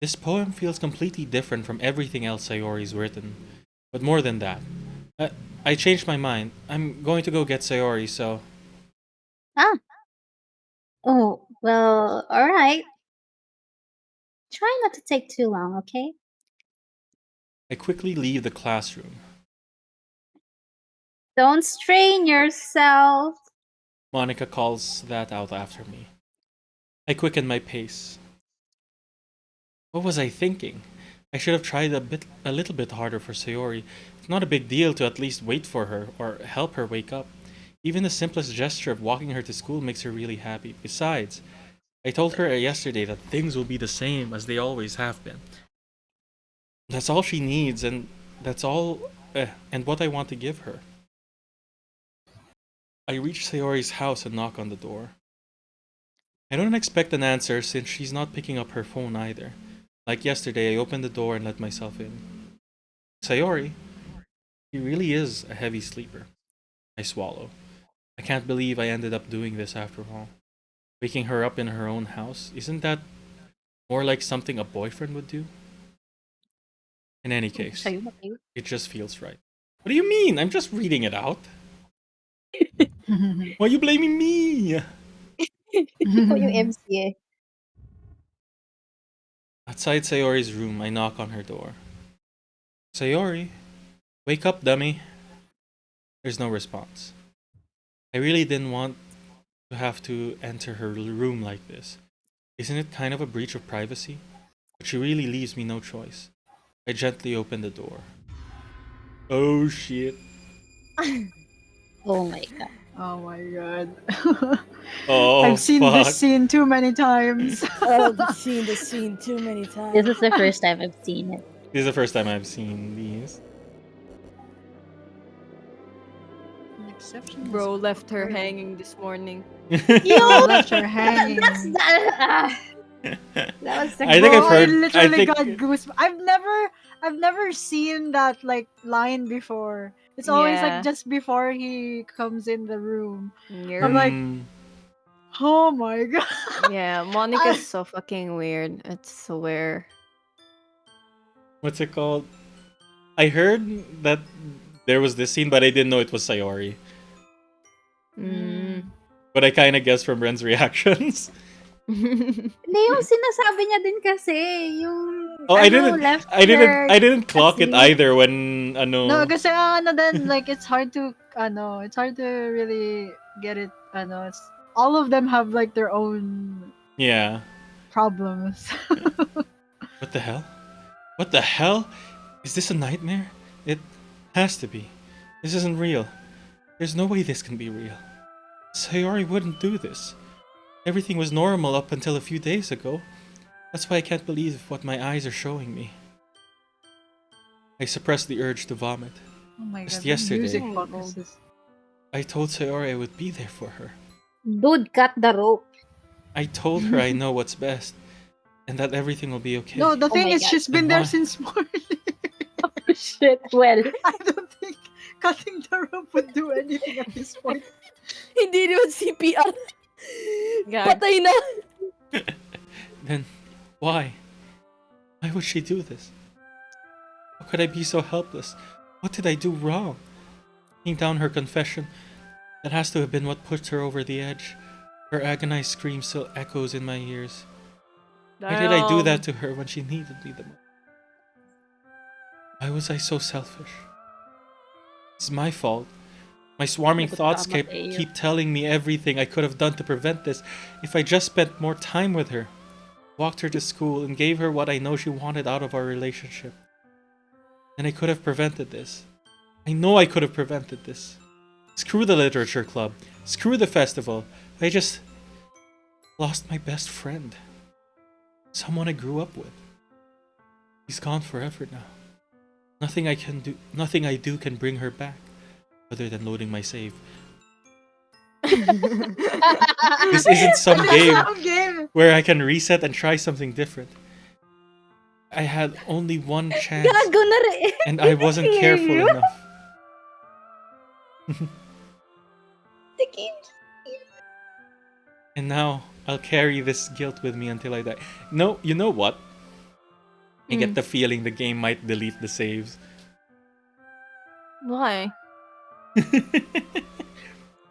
This poem feels completely different from everything else Sayori's written. But more than that, I changed my mind. I'm going to go get Sayori, so Ah. Oh, well, alright. Try not to take too long, okay? I quickly leave the classroom. Don't strain yourself. Monica calls that out after me. I quicken my pace. What was I thinking? I should have tried a little bit harder for Sayori. It's not a big deal to at least wait for her or help her wake up. Even the simplest gesture of walking her to school makes her really happy. Besides, I told her yesterday that things will be the same as they always have been. That's all she needs, and that's all, and what I want to give her. I reach Sayori's house and knock on the door. I don't expect an answer since she's not picking up her phone either. Like yesterday, I opened the door and let myself in. Sayori, she really is a heavy sleeper. I swallow. I can't believe I ended up doing this after all. Waking her up in her own house, isn't that more like something a boyfriend would do? In any case, Sa'yo, Mateo. it just feels right. What do you mean? I'm just reading it out. Why are you blaming me? Ikaw yung MC eh. Outside Sayori's room, I knock on her door. Sayori, wake up, dummy. There's no response. I really didn't want to have to enter her room like this. Isn't it kind of a breach of privacy? But she really leaves me no choice. I gently open the door. Oh shit. Oh my god. Oh my god. Oh, I've seen fuck. this scene too many times. Oh, I've seen this scene too many times. This is the first time I've seen it. This is the first time I've seen these. An exception is bro left her rare. hanging this morning. Bro left her hanging. That's that. That was the I think Bro, I've heard. I literally I got think goosebumps. I've never seen that like line before. It's always Yeah. like just before he comes in the room. You're I'm like, Mm, oh my god. yeah, Monica's so fucking weird. It's so weird. what's it called? I heard that there was this scene, but I didn't know it was Sayori. Mm. But I kind of guessed from Ren's reactions. Hindi, yung sinasabi niya din kasi, yung Oh, I ano, didn't. left I didn't. her I didn't clock it asleep. either when ano. No, kasi ano then like it's hard to really get it it's all of them have like their own Yeah. problems. What the hell? What the hell? Is this a nightmare? It has to be. This isn't real. There's no way this can be real. Sayori wouldn't do this. Everything was normal up until a few days ago. That's why I can't believe what my eyes are showing me. I suppressed the urge to vomit. Oh my Just god, the yesterday. music Oh, focuses. I told Sayori I would be there for her. Dude, cut the rope. I told her I know what's best and that everything will be okay. No, the Oh thing my is God. she's been Then there why? since morning. Shit, well. I don't think cutting the rope would do anything at this point. Hindi naman CPR. Gag. Patay na. Then, why? Why would she do this? How could I be so helpless? What did I do wrong? Taking down her confession, that has to have been what pushed her over the edge. Her agonized scream still echoes in my ears. Why did I do Damn. that to her when she needed me the most? Why was I so selfish? It's my fault. My swarming thoughts keep telling me everything I could have done to prevent this if I just spent more time with her, walked her to school, and gave her what I know she wanted out of our relationship. Then I could have prevented this. I know I could have prevented this. Screw the literature club. Screw the festival. I just lost my best friend. Someone I grew up with. He's gone forever now. Nothing I do can bring her back, other than loading my save. This isn't some game where I can reset and try something different. I had only one chance, Gago na rin. and I wasn't careful enough. And now I'll carry this guilt with me until I die. No, you know what? I get the feeling the game might delete the saves. Why?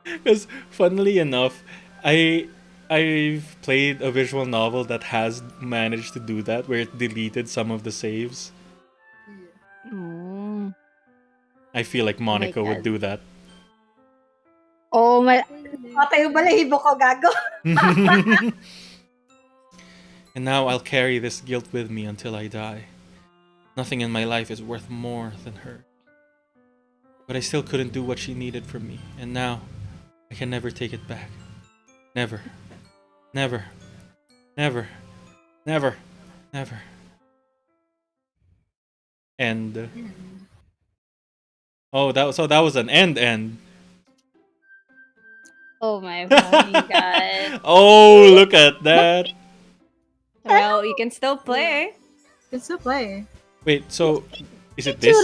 Because funnily enough, I've played a visual novel that has managed to do that, where it deleted some of the saves. Mm. I feel like Monica would God. do that. Oh my... Patay yung balahibo ko, gago. And now I'll carry this guilt with me until I die. Nothing in my life is worth more than her. But I still couldn't do what she needed from me, and now I can never take it back. Never. Never. Never. Never. Never. End. Oh, that was an end. Oh my fucking god. Oh, look at that. Well, you can still play. It's a play. Wait, so is it this?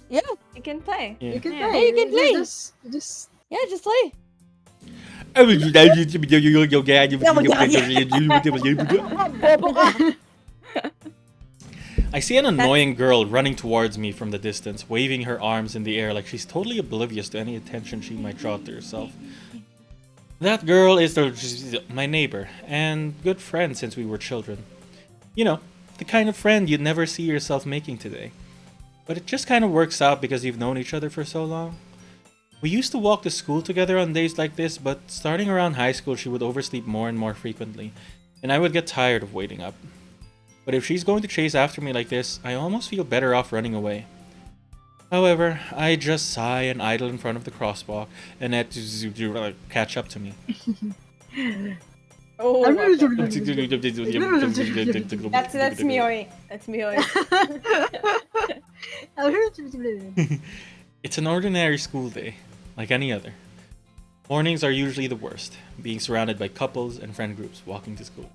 Yeah, You can play. Yeah. You can Yeah. play. You can play. Just yeah, just play. I see an annoying girl running towards me from the distance, waving her arms in the air like she's totally oblivious to any attention she might draw to herself. That girl is my neighbor, and good friend since we were children. You know, the kind of friend you'd never see yourself making today. But it just kind of works out because you've known each other for so long. We used to walk to school together on days like this, but starting around high school she would oversleep more and more frequently, and I would get tired of waiting up. But if she's going to chase after me like this, I almost feel better off running away. However, I just sigh and idle in front of the crosswalk and let to catch up to me. Oh, That's that's Mioi. That's Mioi. It's an ordinary school day, like any other. Mornings are usually the worst, being surrounded by couples and friend groups walking to school.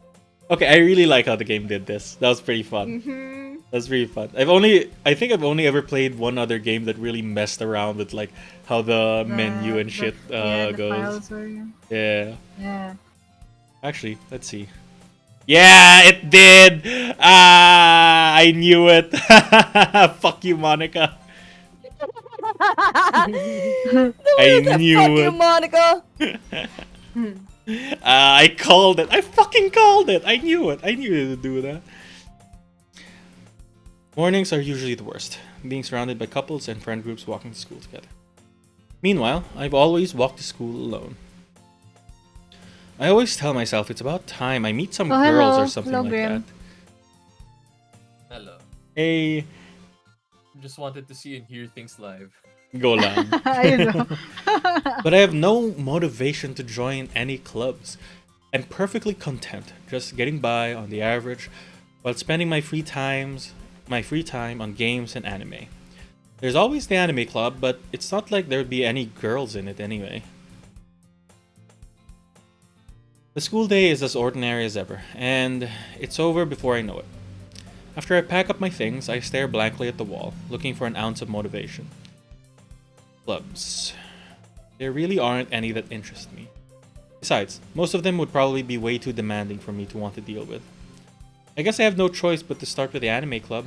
Okay, I really like how the game did this. That was pretty fun. That's pretty fun. I think I've only ever played one other game that really messed around with like how the menu and shit the goes. files were, Yeah. yeah. Actually, let's see. Yeah, it did! Ah, I knew it. Fuck you, Monica. I knew Fuck it. you, Monica. I called it. I fucking called it. I knew it. I knew to do that. Mornings are usually the worst, being surrounded by couples and friend groups walking to school together. Meanwhile, I've always walked to school alone. I always tell myself it's about time I meet some girls or something like that. Hello. Hey, Just wanted to see and hear things live. go lang. I know. But I have no motivation to join any clubs. I'm perfectly content just getting by on the average while spending my free time on games and anime. There's always the anime club, but it's not like there'd be any girls in it anyway. The school day is as ordinary as ever, and it's over before I know it. After I pack up my things, I stare blankly at the wall, looking for an ounce of motivation. Clubs. There really aren't any that interest me. Besides, most of them would probably be way too demanding for me to want to deal with. I guess I have no choice but to start with the anime club.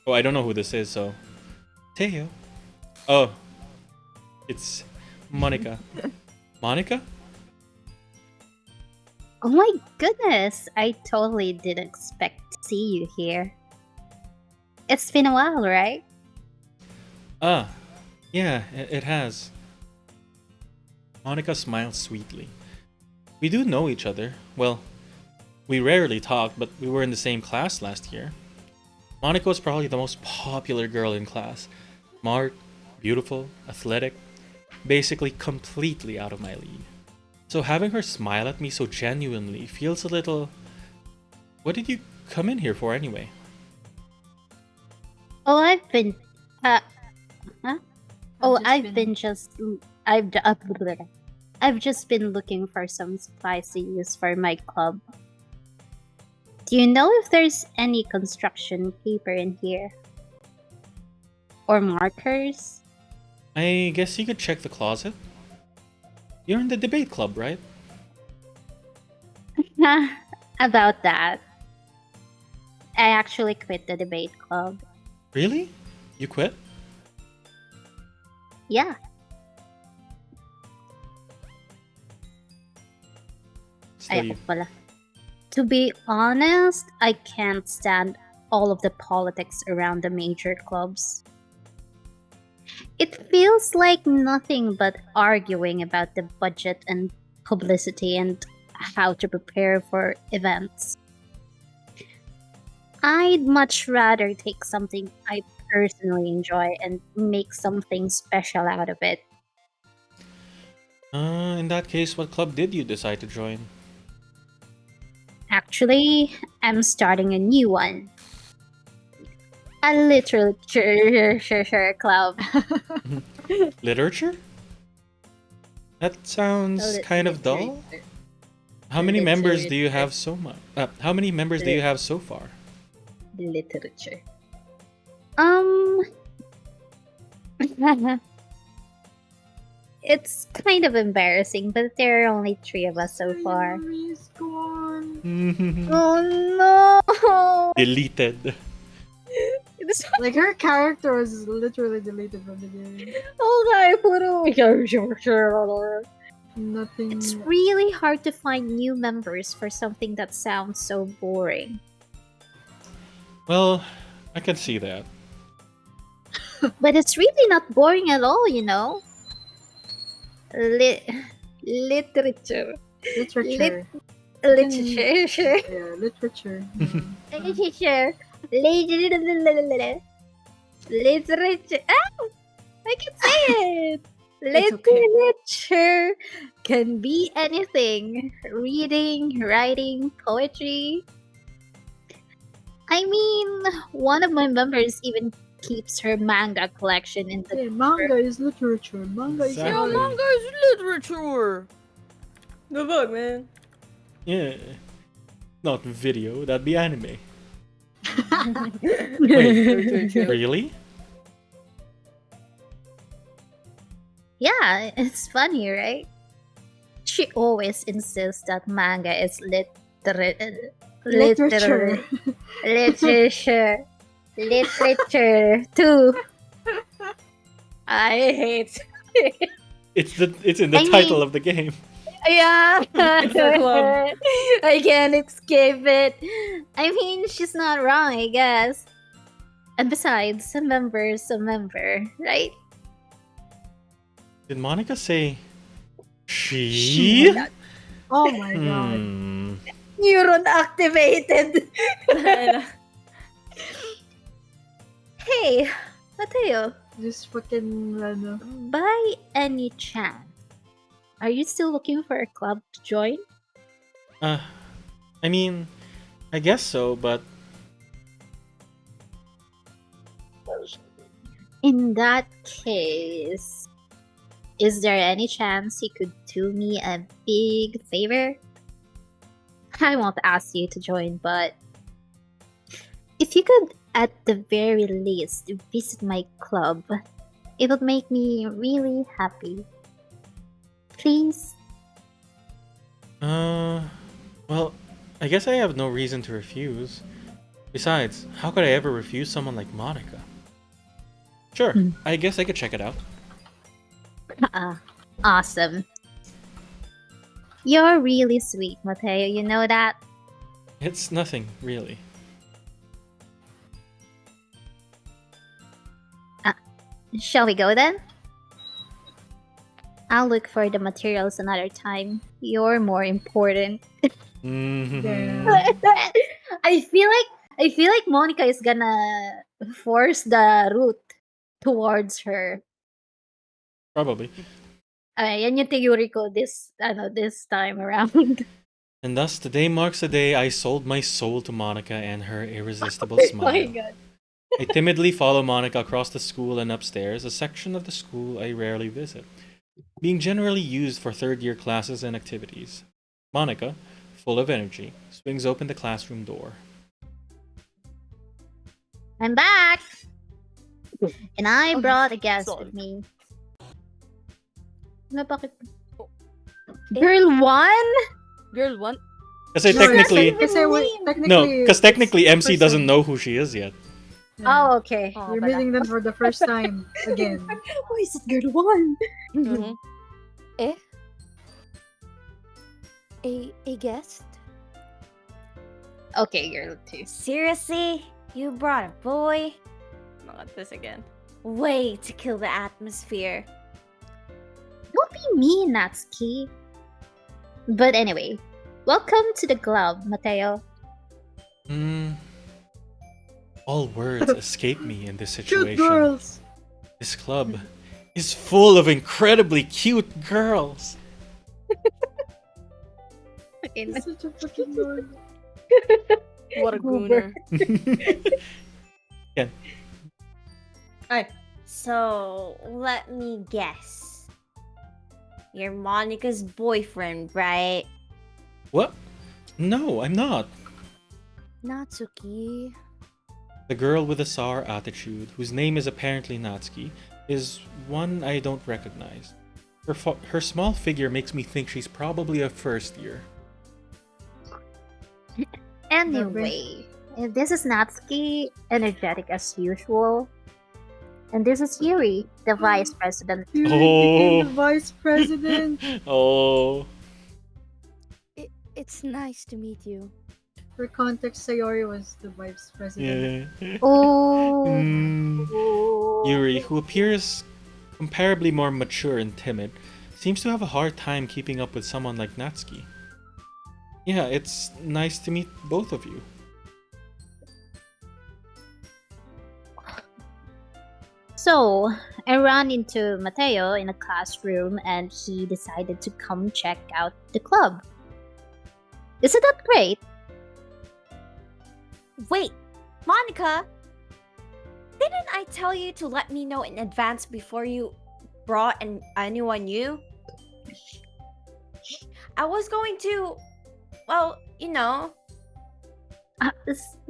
Oh, I don't know who this is, so... Teo. Oh. It's Monica. Monica? Oh my goodness, I totally didn't expect to see you here. It's been a while, right? Ah. Yeah, it has. Monica smiles sweetly. We do know each other. Well, we rarely talk, but we were in the same class last year. Monica was probably the most popular girl in class. Smart, beautiful, athletic, basically completely out of my league. So having her smile at me so genuinely feels a little... What did you come in here for anyway? Oh, I've been. Huh? Oh, I've just been looking for some supplies to use for my club. Do you know if there's any construction paper in here? Or markers? I guess you could check the closet. You're in the debate club, right? About that. I actually quit the debate club. Really? You quit? Yeah. Still Ay, you. pala. To be honest, I can't stand all of the politics around the major clubs. It feels like nothing but arguing about the budget and publicity and how to prepare for events. I'd much rather take something I personally enjoy and make something special out of it. In that case, what club did you decide to join? Actually, I'm starting a new one. A literature club. Literature? That sounds kind of dull. How many members do you have how many members do you have so far? Literature. It's kind of embarrassing, but there are only 3 of us so far. Memories gone. Oh no! Deleted. Like her character was literally deleted from the game. Nothing. It's really hard to find new members for something that sounds so boring. Well, I can see that. But it's really not boring at all, you know? Literature. Literature. Literature. Yeah, literature. Literature. Literature. Ah! I can say it! It's okay. Literature can be anything. Reading, writing, poetry. I mean, one of my members even keeps her manga collection in the Hey, manga is literature. Manga is Exactly. art. Manga is literature. The book, man. Yeah. Not video, that'd be anime. Wait, Really? Yeah, it's funny, right? She always insists that manga is Literature. literature too. I hate. It's in the I title mean- of the game. Yeah, It's a club. I can't escape it. I mean, she's not wrong, I guess. And besides, a member's a member, right? Did Monica say she? Oh my god. Neuron activated. Hey, Mateo, Just fucking ano. by any chance, are you still looking for a club to join? I mean, I guess so, but In that case, is there any chance you could do me a big favor? I won't ask you to join, but if you could at the very least visit my club, it would make me really happy. please? Well, I guess I have no reason to refuse. Besides, how could I ever refuse someone like Monica? Sure, I guess I could check it out. Awesome. You're really sweet, Mateo. You know that? It's nothing, really. Shall we go then? I'll look for the materials another time. You're more important. Mhm. I feel like Monica is gonna force the route towards her. Probably. Yan yung theory ko this time around. And thus, today marks the day I sold my soul to Monica and her irresistible Oh my smile. god. I timidly follow Monica across the school and upstairs, a section of the school I rarely visit, being generally used for third-year classes and activities. Monica, full of energy, swings open the classroom door. I'm back! And I Oh, brought a guest sorry. with me. Ano, bakit? Girl 1? Girl 1? Kasi No, technically, technically, technically it's MC first doesn't time. know who she is yet. Yeah. Oh, okay. You're meeting them for the first time again. Why is it girl 1? Mm-hmm. Eh? A guest? Okay, girl 2. Seriously? You brought a boy? Not this again. Way to kill the atmosphere. Don't be mean, Natsuki. But anyway, welcome to the club, Mateo. All words escape me in this Cute situation. girls. This club is full of incredibly cute girls. It's such a fucking word. What a Goober. gooner. So, let me guess. You're Monica's boyfriend, right? What? No, I'm not. Natsuki. The girl with the sour attitude, whose name is apparently Natsuki, is one I don't recognize. Her small figure makes me think she's probably a first year. Anyway, this is Natsuki, energetic as usual. And this is Yuri, the vice president. You Oh. became the vice president. Oh. It's nice to meet you. For context, Sayori was the vice president. Yeah. Oh. Yuri, who appears comparably more mature and timid, seems to have a hard time keeping up with someone like Natsuki. Yeah, it's nice to meet both of you. So, I ran into Mateo in a classroom and he decided to come check out the club. Isn't that great? Wait, Monica? Didn't I tell you to let me know in advance before you brought anyone new? I was going to, well, you know.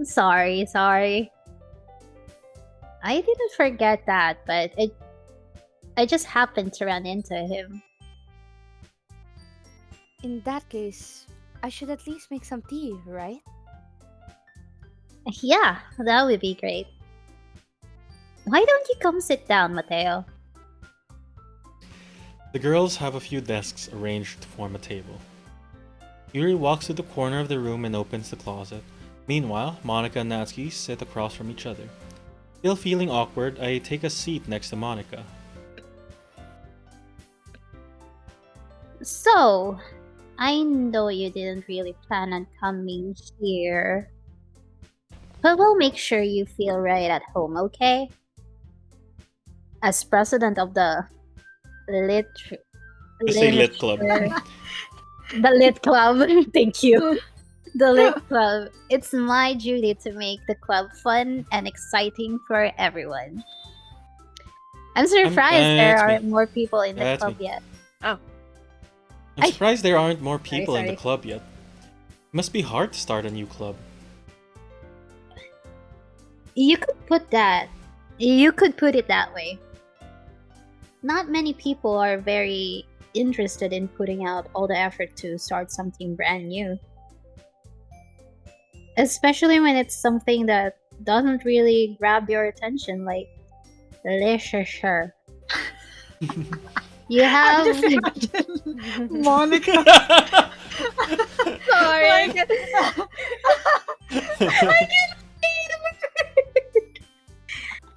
Sorry. I didn't forget that, but I just happened to run into him. In that case, I should at least make some tea, right? Yeah, that would be great. Why don't you come sit down, Mateo? The girls have a few desks arranged to form a table. Yuri walks to the corner of the room and opens the closet. Meanwhile, Monica and Natsuki sit across from each other. Still feeling awkward, I take a seat next to Monica. So, I know you didn't really plan on coming here, but we'll make sure you feel right at home, okay? As president of the Just say lit club. The Lit Club, thank you. The Lit Club. It's my duty to make the club fun and exciting for everyone. I'm surprised there that's me. aren't more people in the That's club me. yet. I'm surprised there aren't more people in the sorry. club yet. It must be hard to start a new club. You could put it that way. Not many people are very interested in putting out all the effort to start something brand new. Especially when it's something that doesn't really grab your attention, like literature. You I have. just imagine Monica. Sorry, I Like, can't.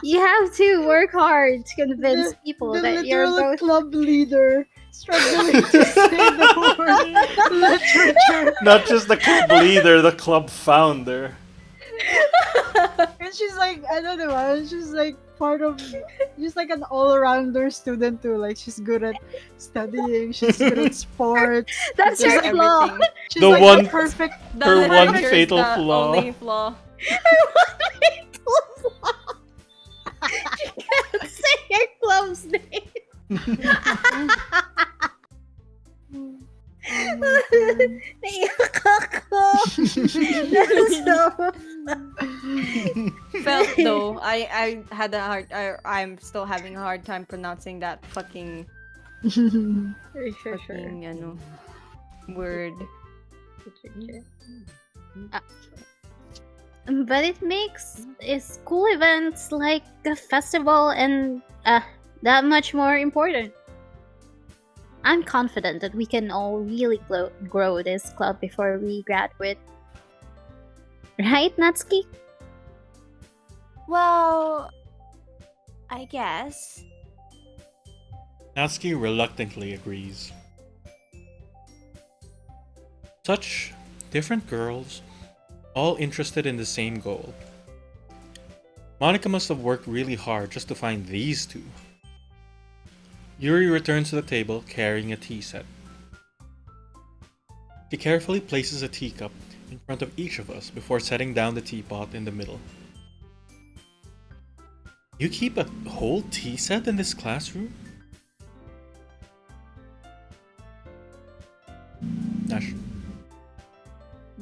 You have to work hard to convince people the that you're literal both. club leader struggling to say the word literature. Not just the club leader, the club founder. And she's like, I don't know, she's like part of, she's like an all-rounder student too. Like she's good at studying, she's good at sports. That's She's her like flaw. everything. She's The like one- the perfect. The Her one literature is fatal the flaw. only flaw. You can't say your club's name. Naiyak ako. Felt though, I had a hard. I'm still having a hard time pronouncing that fucking fucking word. But it makes school events like a festival and that much more important. I'm confident that we can all really grow this club before we graduate. Right, Natsuki? Well, I guess. Natsuki reluctantly agrees. Such different girls, all interested in the same goal. Monica must have worked really hard just to find these two. Yuri returns to the table carrying a tea set. She carefully places a teacup in front of each of us before setting down the teapot in the middle. You keep a whole tea set in this classroom? Nash.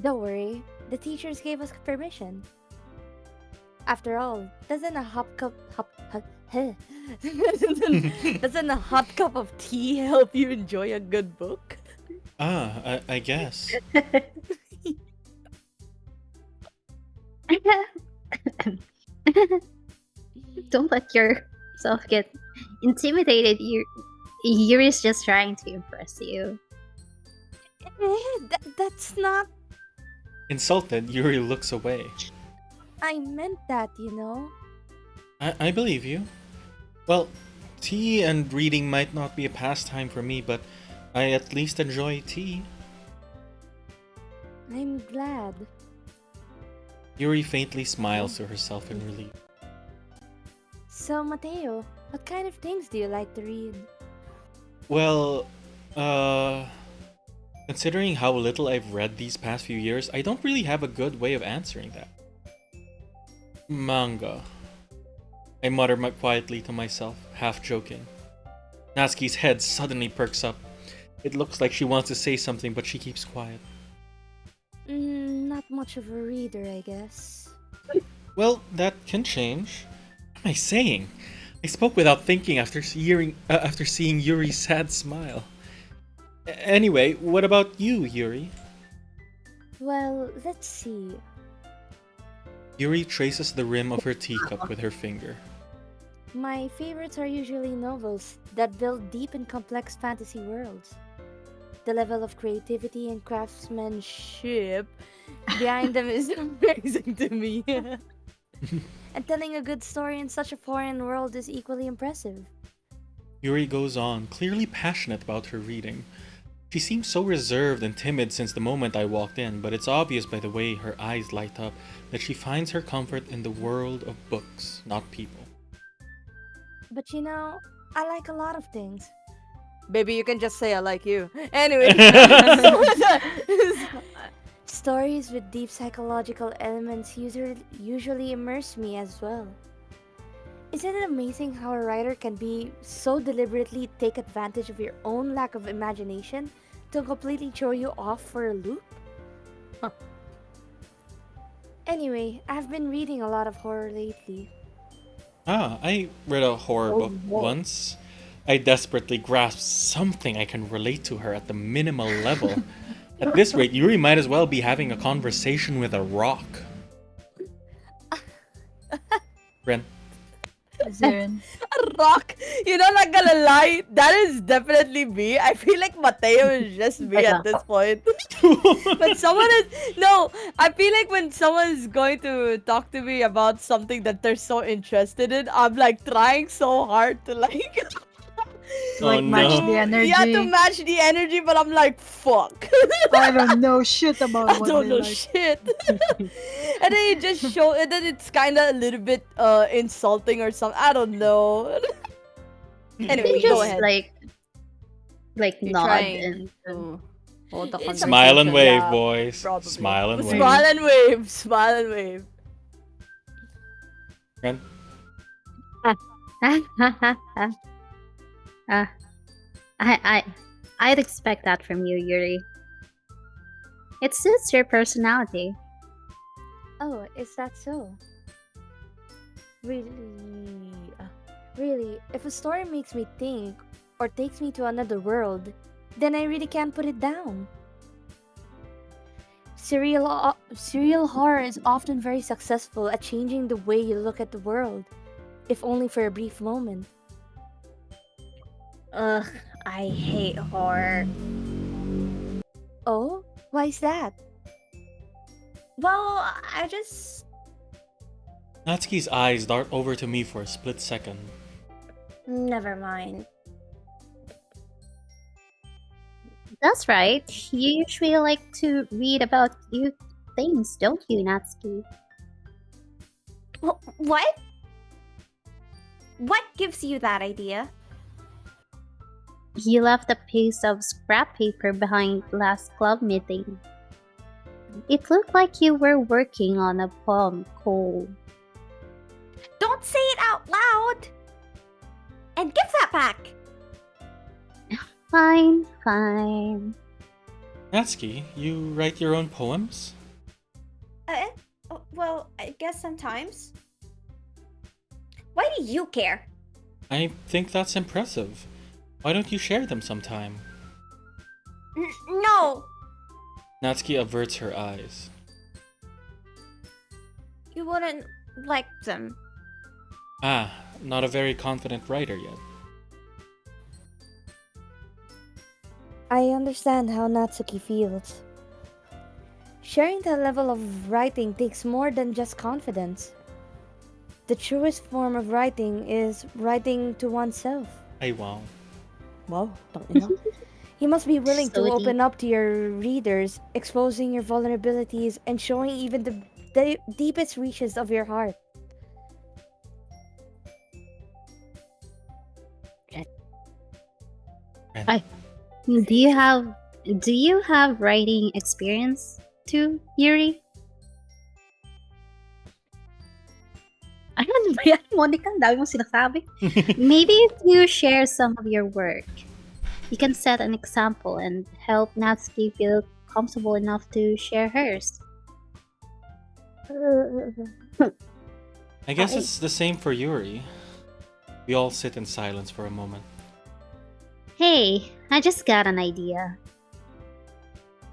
Don't worry, the teachers gave us permission. After all, doesn't a doesn't a hot cup of tea help you enjoy a good book? I guess. Don't let yourself get intimidated. Yuri's just trying to impress you. That's not. Insulted, Yuri looks away. I meant that, you know. I believe you. Well, tea and reading might not be a pastime for me, but I at least enjoy tea. I'm glad. Yuri faintly smiles to herself in relief. So, Mateo, what kind of things do you like to read? Well, considering how little I've read these past few years, I don't really have a good way of answering that. Manga. I mutter quietly to myself, half joking. Natsuki's head suddenly perks up. It looks like she wants to say something, but she keeps quiet. Not much of a reader, I guess. Well, that can change. What am I saying? I spoke without thinking after seeing Yuri's sad smile. Anyway, what about you, Yuri? Well, let's see. Yuri traces the rim of her teacup with her finger. My favorites are usually novels that build deep and complex fantasy worlds. The level of creativity and craftsmanship behind them is amazing to me. And telling a good story in such a foreign world is equally impressive. Yuri goes on, clearly passionate about her reading. She seems so reserved and timid since the moment I walked in, but it's obvious by the way her eyes light up that she finds her comfort in the world of books, not people. But you know, I like a lot of things. Baby, you can just say I like you. Anyway. Stories with deep psychological elements usually immerse me as well. Isn't it amazing how a writer can be so deliberately take advantage of your own lack of imagination to completely throw you off for a loop? Huh. Anyway, I've been reading a lot of horror lately. I read a horror book once. I desperately grasp something I can relate to her at the minimal level. At this rate, Yuri might as well be having a conversation with a rock. Ren. Zern. A rock. You know, not gonna lie, that is definitely me. I feel like Mateo is just me at this point. When someone is no, I feel like when someone is going to talk to me about something that they're so interested in, I'm like trying so hard to like Oh, Match no. the energy. yeah, to match the energy, but I'm like fuck. I don't know shit about I what don't they know like. shit. And then it just show and then it's kinda a little bit insulting or something. I don't know. Anyway, You go just ahead. like You're nod trying and to hold the It's conversation. Smile and wave, Yeah, boys. probably. Smile and wave. Smile and wave. Smile and wave. Ren? I I'd expect that from you, Yuri. It suits your personality. Oh, is that so? Really? Really, if a story makes me think or takes me to another world, then I really can't put it down. Serial horror is often very successful at changing the way you look at the world, if only for a brief moment. Ugh, I hate horror. Oh, why is that? Well, I just. Natsuki's eyes dart over to me for a split second. Never mind. That's right. You usually like to read about cute things, don't you, Natsuki? What? What gives you that idea? You left a piece of scrap paper behind last club meeting. It looked like you were working on a poem called. Don't say it out loud! And give that back! Fine, fine. Natsuki, you write your own poems? Well, I guess sometimes. Why do you care? I think that's impressive. Why don't you share them sometime? No! Natsuki averts her eyes. You wouldn't like them. Ah, not a very confident writer yet. I understand how Natsuki feels. Sharing that level of writing takes more than just confidence. The truest form of writing is writing to oneself. Ay, wow. Wow, don't you know? You must be willing So to deep. open up to your readers, exposing your vulnerabilities and showing even the deepest reaches of your heart. Do you have writing experience too, Yuri? Ano ba yan, Monica? Ang dami mong sinasabi. Maybe if you share some of your work, you can set an example and help Natsuki feel comfortable enough to share hers. I guess it's the same for Yuri. We all sit in silence for a moment. Hey, I just got an idea.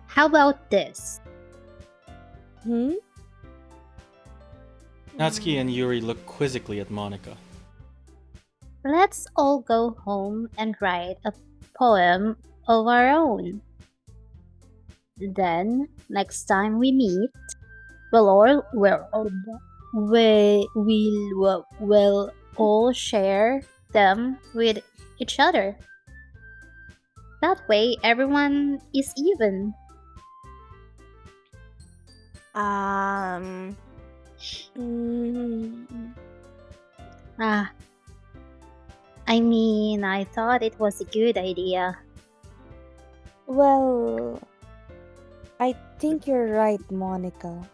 How about this? Hmm? Natsuki and Yuri look quizzically at Monica. Let's all go home and write a poem of our own. Then, next time we meet, we'll all share them with each other. That way, everyone is even. Ah, I mean, I thought it was a good idea. Well, I think you're right, Monica.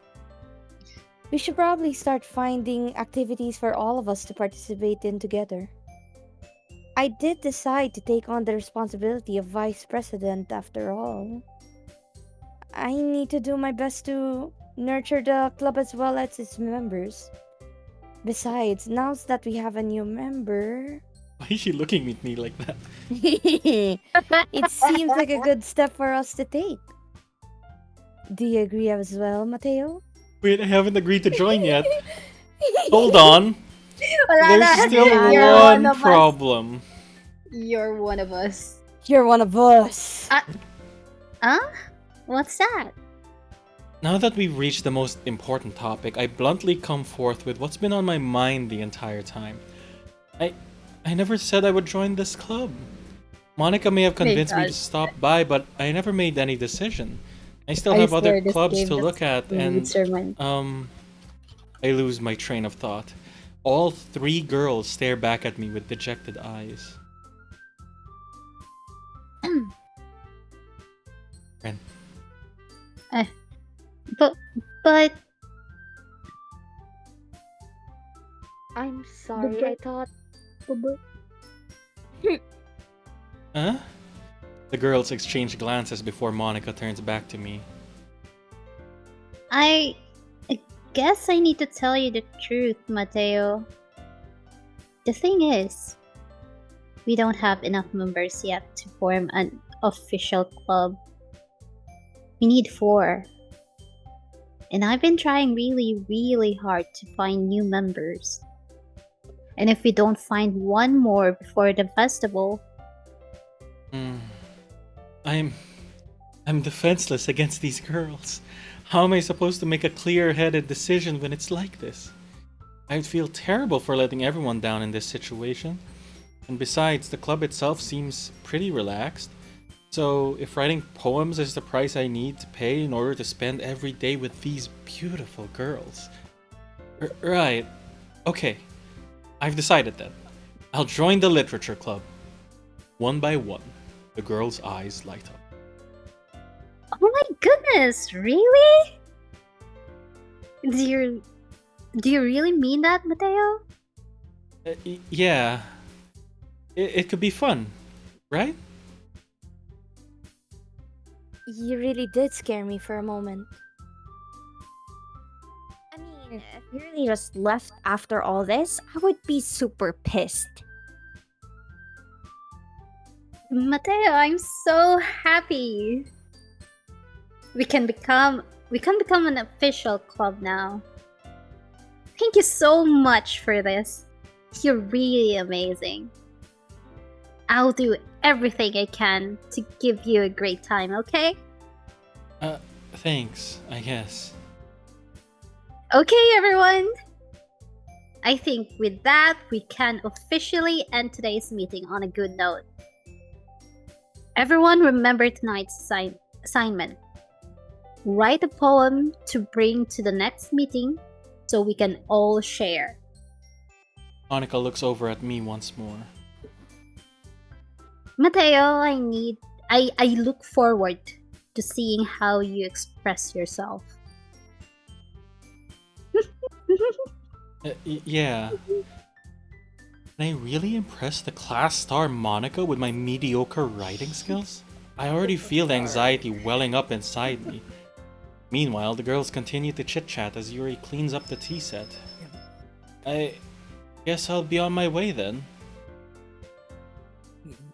We should probably start finding activities for all of us to participate in together. I did decide to take on the responsibility of vice president after all. I need to do my best to nurture the club as well as its members. Besides, now that we have a new member, Why is she looking at me like that? It seems like a good step for us to take. Do you agree as well, Mateo? Wait, I haven't agreed to join yet. Hold on. Wala There's na. still You're one one of us. problem. You're one of us. You're one of us. Huh? What's that? Now that we've reached the most important topic, I bluntly come forth with what's been on my mind the entire time. I never said I would join this club. Monica may have convinced me to God. stop by, but I never made any decision. I still I have other swear this clubs game to just look at, reads and your mind. I lose my train of thought. All three girls stare back at me with dejected eyes. Ren. But I'm sorry, I thought. Huh? The girls exchange glances before Monica turns back to me. I guess I need to tell you the truth, Mateo. The thing is, we don't have enough members yet to form an official club. We need 4. And I've been trying really, really hard to find new members. And if we don't find one more before the festival, I'm defenseless against these girls. How am I supposed to make a clear-headed decision when it's like this? I'd feel terrible for letting everyone down in this situation. And besides, the club itself seems pretty relaxed. So if writing poems is the price I need to pay in order to spend every day with these beautiful girls. Right. Okay. I've decided then. I'll join the literature club. One by one, the girls' eyes light up. oh my goodness, really? Do you really mean that, Mateo? Yeah. It could be fun, right? You really did scare me for a moment. I mean, if you really just left after all this, I would be super pissed. Mateo, I'm so happy. We can become an official club now. Thank you so much for this. You're really amazing. I'll do everything I can to give you a great time, okay? Thanks, I guess. Okay, everyone. I think with that, we can officially end today's meeting on a good note. Everyone remember tonight's assignment. Write a poem to bring to the next meeting so we can all share. Monica looks over at me once more. Mateo, I look forward to seeing how you express yourself. Yeah. Can I really impress the class star Monica with my mediocre writing skills? I already feel the anxiety welling up inside me. Meanwhile, the girls continue to chit-chat as Yuri cleans up the tea set. I guess I'll be on my way then.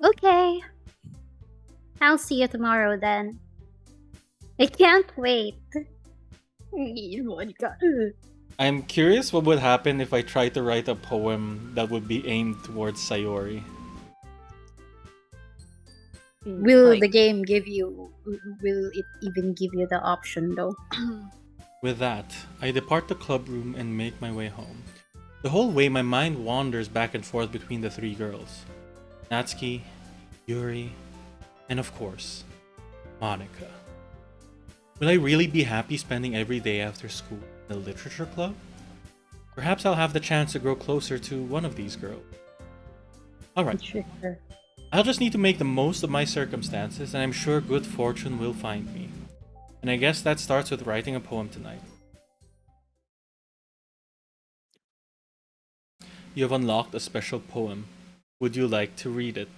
Okay. I'll see you tomorrow then. I can't wait. I'm curious what would happen if I tried to write a poem that would be aimed towards Sayori. Will Like, the game give you? Will it even give you the option though? With that, I depart the club room and make my way home. The whole way, my mind wanders back and forth between the three girls. Natsuki, Yuri, and of course, Monica. Will I really be happy spending every day after school in a literature club? Perhaps I'll have the chance to grow closer to one of these girls. Alright, Sure. I'll just need to make the most of my circumstances, and I'm sure good fortune will find me. And I guess that starts with writing a poem tonight. You have unlocked a special poem. Would you like to read it?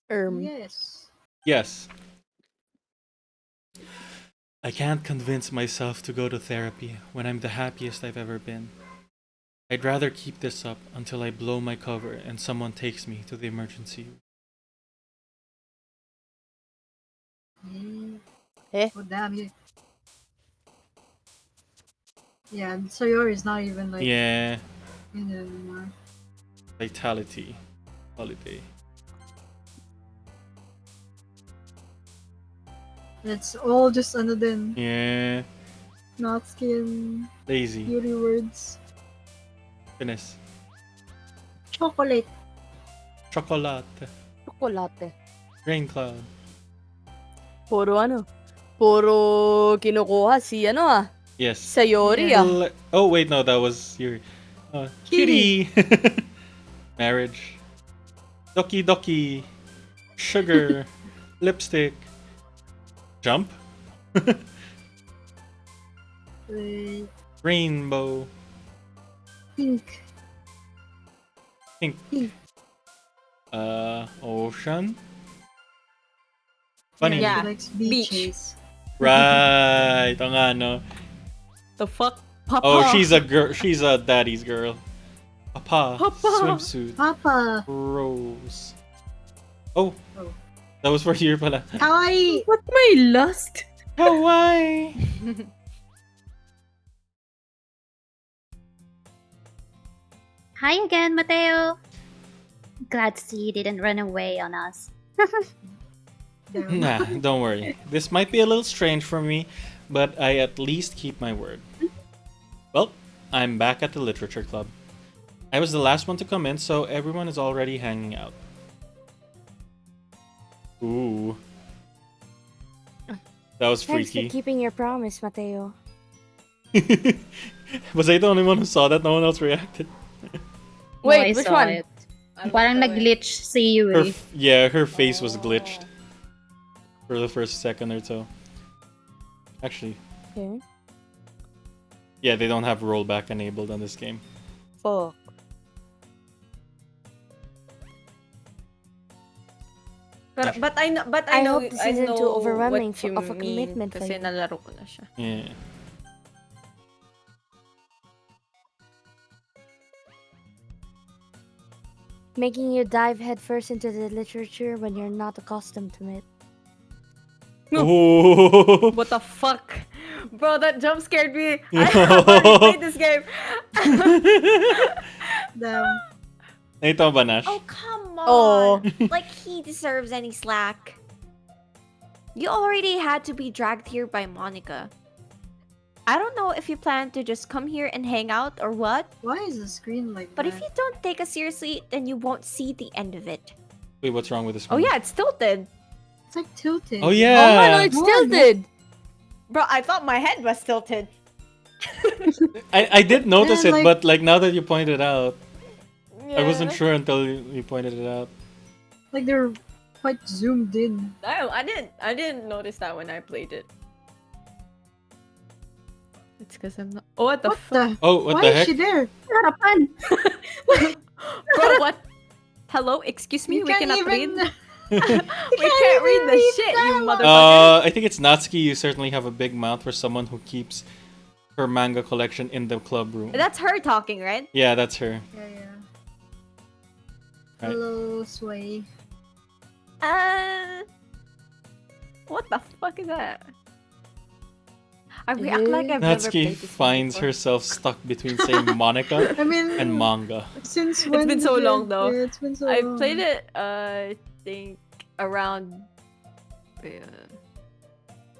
Yes. Yes. I can't convince myself to go to therapy when I'm the happiest I've ever been. I'd rather keep this up until I blow my cover and someone takes me to the emergency room. Eh? Oh damn you. Yeah, Sayori is not even like Yeah, in it anymore. vitality. Holiday. It's all just ano din. Yeah, Natsuki and lazy. Yuri words. Goodness. Chocolate. Chocolate. Chocolate. Rain cloud. Puro ano? Puro kinukuha si ano ah. Yes. Sayori ah. Oh wait, no, that was your kitty. Marriage. Doki Doki. Sugar. Lipstick. Jump. Wait, Rainbow. pink. Pink. Pink. Ocean. Funny. Yeah, Yeah, she likes beach. beaches. Right. Ang ano. The fuck? Papa. Oh, she's a girl. She's a daddy's girl. Papa. Papa. Swimsuit. Papa. Rose. Oh. Oh. That was for here pala. Kawaii. What my lust? Hawaii. Hi again, Mateo. Glad to see you didn't run away on us. Damn. Nah, don't worry. This might be a little strange for me, but I at least keep my word. Well, I'm back at the literature club. I was the last one to come in, so everyone is already hanging out. Ooh. That was Thanks for freaky. keeping your promise, Mateo. Was I the only one who saw that? No one else reacted. No, I Wait, which saw one? it. Parang nag-glitch si Her Yuri. her face was glitched for the first second or so. Actually, Okay. yeah, they don't have rollback enabled on this game. Fuck. But I know, I hope this I isn't know too overwhelming what you of a mean commitment for kasi you. nalaro ko na siya. Yeah. Making you dive headfirst into the literature when you're not accustomed to it. Oh. What the fuck? Bro, that jump scared me. I have already played this game. Damn. Nakita mo ba, Nash? Oh, come on. Oh. Like he deserves any slack. You already had to be dragged here by Monica. I don't know if you plan to just come here and hang out or what, Why is the screen like but that? if you don't take us seriously, then you won't see the end of it. Wait, what's wrong with this Oh one? yeah, it's tilted. It's like tilted. Oh Oh yeah. man, no, it's What? tilted! Bro, I thought my head was tilted. I did notice Yeah, it, like- but like now that you pointed out, I wasn't Yeah. sure until you pointed it out. Like they're quite zoomed in. No, I didn't notice that when I played it. It's because I'm not. Oh, what the What fuck? the? Oh, what Why the is heck? she there? Harapan! Bro, what? Hello, excuse me, You we can't cannot even. read. We can't read the shit, you motherfucker. I think it's Natsuki. You certainly have a big mouth for someone who keeps her manga collection in the club room. That's her talking, right? Yeah, that's her. Yeah, yeah. Right. Hello, Sway. What the fuck is that? I react like I've never Natsuki played this game finds before. herself stuck between saying Monica I mean, and manga. since It's when? been so did- long, though. Yeah, it's been so I long. played it, I think around.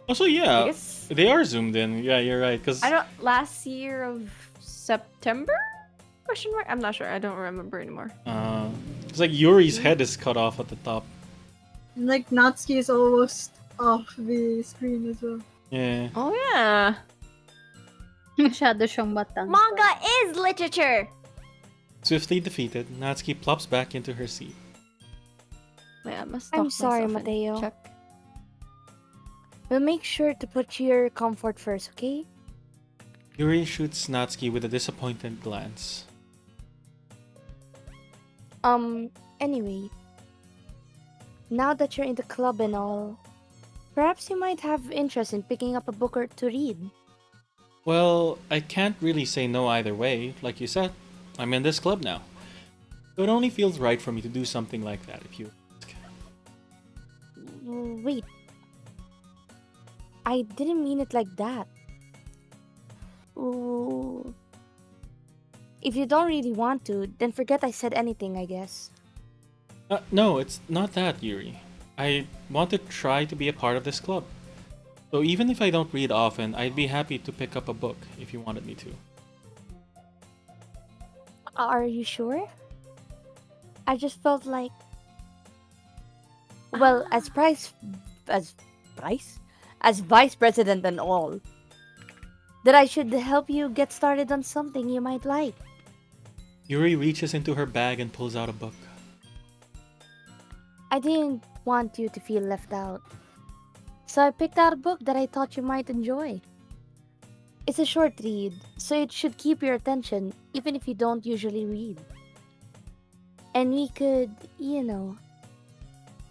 Also, I yeah, guess they are zoomed in. Yeah, you're right. Cause I don't. Last year of September? Question mark. I'm not sure. I don't remember anymore. it's like Yuri's head is cut off at the top. And, like Natsuki is almost off the screen as well. Yeah. Oh yeah. Masyado siyang batang. Manga is literature. Swiftly defeated, Natsuki plops back into her seat. Wait, I must. I'm talk sorry, myself in. Mateo. Check. We'll make sure to put your comfort first, okay? Yuri shoots Natsuki with a disappointed glance. Anyway. Now that you're in the club and all, perhaps you might have interest in picking up a book or to read. Well, I can't really say no either way, like you said. I'm in this club now. So it only feels right for me to do something like that if you ask. Wait. I didn't mean it like that. Ooh. If you don't really want to, then forget I said anything, I guess. No, it's not that, Yuri. I want to try to be a part of this club. So even if I don't read often, I'd be happy to pick up a book if you wanted me to. Are you sure? I just felt like, well, as as vice president and all, that I should help you get started on something you might like. Yuri reaches into her bag and pulls out a book. I didn't want you to feel left out, so I picked out a book that I thought you might enjoy. It's a short read, so it should keep your attention even if you don't usually read. And we could,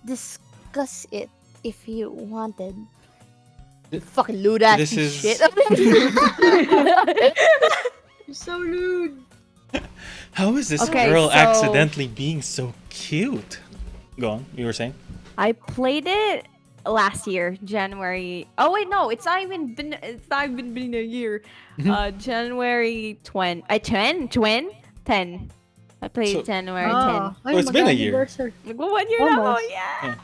discuss it if you wanted. Th- Fucking lewd ass this is- shit. You're so lewd. How is this Okay, girl so- accidentally being so cute? Go on, you were saying? I played it last year, January. Oh wait, no, it's not even been a year. January 10. I played So- January Oh, Oh, it's been a year. 10. Like, 1 year now, Almost. yeah.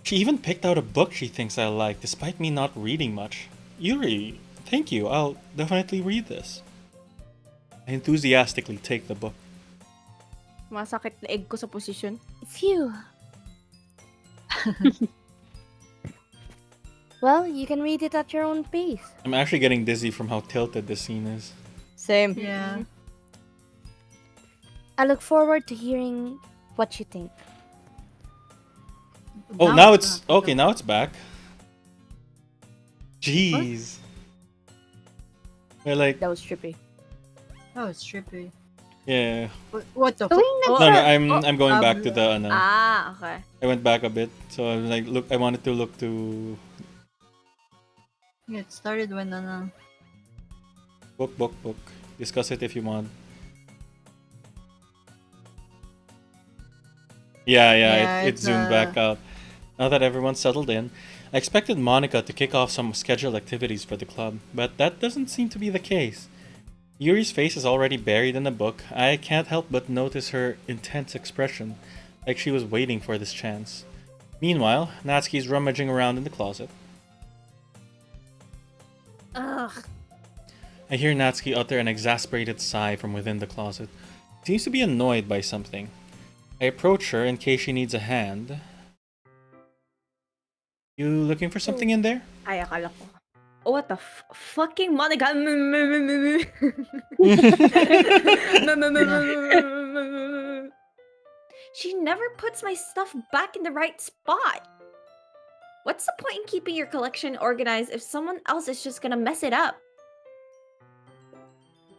She even picked out a book she thinks I like, despite me not reading much. Yuri, thank you. I'll definitely read this. I enthusiastically take the book. Masakit na egg ko sa position. Phew. Well, you can read it at your own pace. I'm actually getting dizzy from how tilted this scene is. Same. Yeah. I look forward to hearing what you think. Oh, now it's okay. Now it's back. Jeez. We're like, That was trippy. Oh, it's trippy. yeah. What the fuck? No, I'm going back to the. Ah, okay. I went back a bit, so I was like, look. I wanted to look to It started when book. Discuss it if you want. Yeah, it it's, zoomed back out. Now that everyone's settled in, I expected Monica to kick off some scheduled activities for the club, but that doesn't seem to be the case. Yuri's face is already buried in the book. I can't help but notice her intense expression, like she was waiting for this chance. Meanwhile, Natsuki's rummaging around in the closet. Ugh. I hear Natsuki utter an exasperated sigh from within the closet. She seems to be annoyed by something. I approach her in case she needs a hand. You looking for something in there? Ay, akala ko. Oh, what the fucking Monica? She never puts my stuff back in the right spot. What's the point in keeping your collection organized if someone else is just gonna mess it up?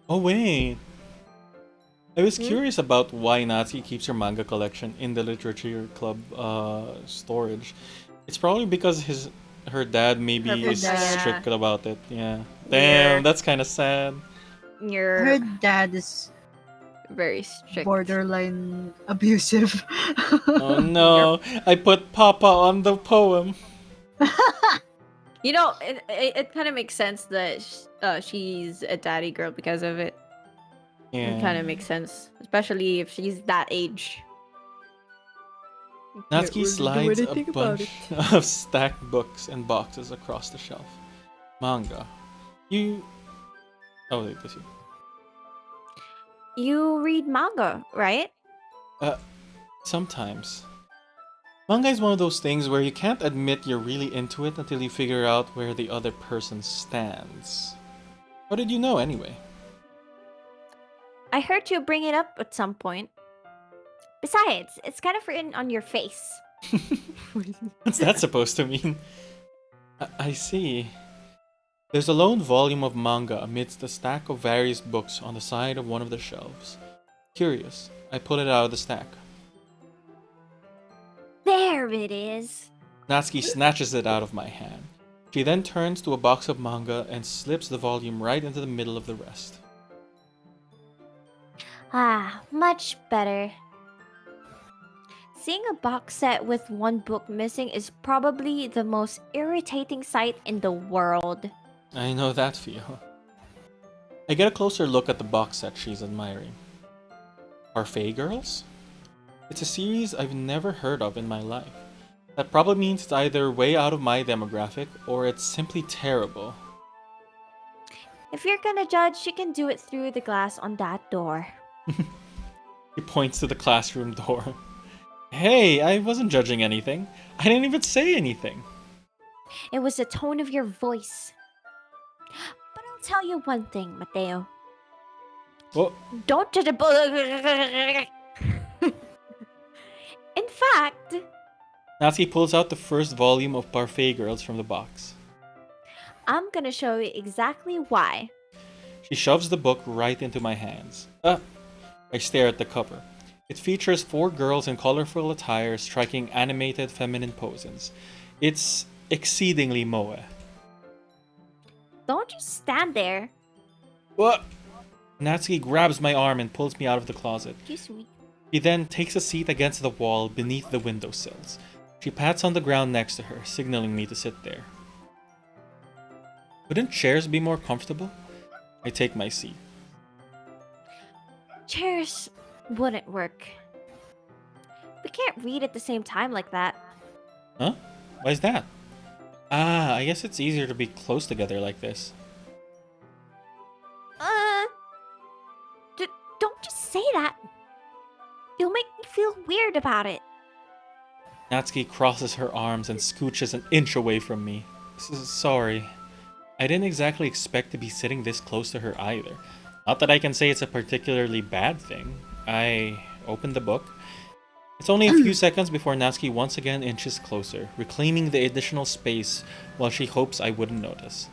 Oh wait. I was curious about why Natsuki keeps her manga collection in the literature club storage. It's probably because her dad maybe Her is dad. strict about it. Yeah. Yeah. Damn, that's kind of sad. You're her dad is very strict. borderline abusive. Oh no, I put Papa on the poem. You know, it kind of makes sense that she's a daddy girl because of it. It kind Yeah. of makes sense, especially if she's that age. Natsuki slides a bunch of stacked books and boxes across the shelf. Manga. You. Oh, wait, this you. You read manga, right? Sometimes. Manga is one of those things where you can't admit you're really into it until you figure out where the other person stands. How did you know anyway? I heard you bring it up at some point. Besides, it's kind of written on your face. What's that supposed to mean? I see. There's a lone volume of manga amidst a stack of various books on the side of one of the shelves. Curious, I pull it out of the stack. There it is. Natsuki snatches it out of my hand. She then turns to a box of manga and slips the volume right into the middle of the rest. Ah, much better. Seeing a box set with one book missing is probably the most irritating sight in the world. I know that feel. I get a closer look at the box set she's admiring. Parfait Girls? It's a series I've never heard of in my life. That probably means it's either way out of my demographic or it's simply terrible. If you're gonna judge, you can do it through the glass on that door. He points to the classroom door. Hey, I wasn't judging anything. I didn't even say anything. It was the tone of your voice. But I'll tell you one thing, Mateo. Well, Don't judge a book. In fact, Natsuki pulls out the first volume of Parfait Girls from the box. I'm gonna show you exactly why. She shoves the book right into my hands. I stare at the cover. It features 4 girls in colorful attire striking animated feminine poses. It's exceedingly moe. Don't just stand there. What? Natsuki grabs my arm and pulls me out of the closet. Excuse me. She then takes a seat against the wall beneath the windowsills. She pats on the ground next to her, signaling me to sit there. Wouldn't chairs be more comfortable? I take my seat. Chairs wouldn't work. We can't read at the same time like that. Huh? Why is that? Ah, I guess it's easier to be close together like this. Don't just say that. You'll make me feel weird about it. Natsuki crosses her arms and scooches an inch away from me. Sorry. I didn't exactly expect to be sitting this close to her either. Not that I can say it's a particularly bad thing. I opened the book. It's only a few seconds before Natsuki once again inches closer, reclaiming the additional space while she hopes I wouldn't notice.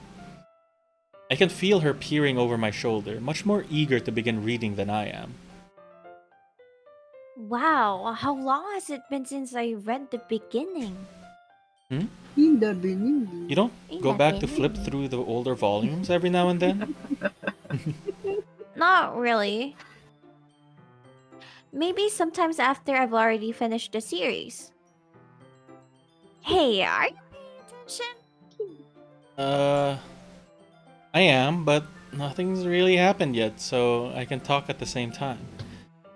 I can feel her peering over my shoulder, much more eager to begin reading than I am. Wow, how long has it been since I read the beginning? In the beginning. You don't go Yeah, back to baby. flip through the older volumes every now and then? Not really. Maybe sometimes after I've already finished the series. Hey, are you paying attention? I am, but nothing's really happened yet, so I can talk at the same time.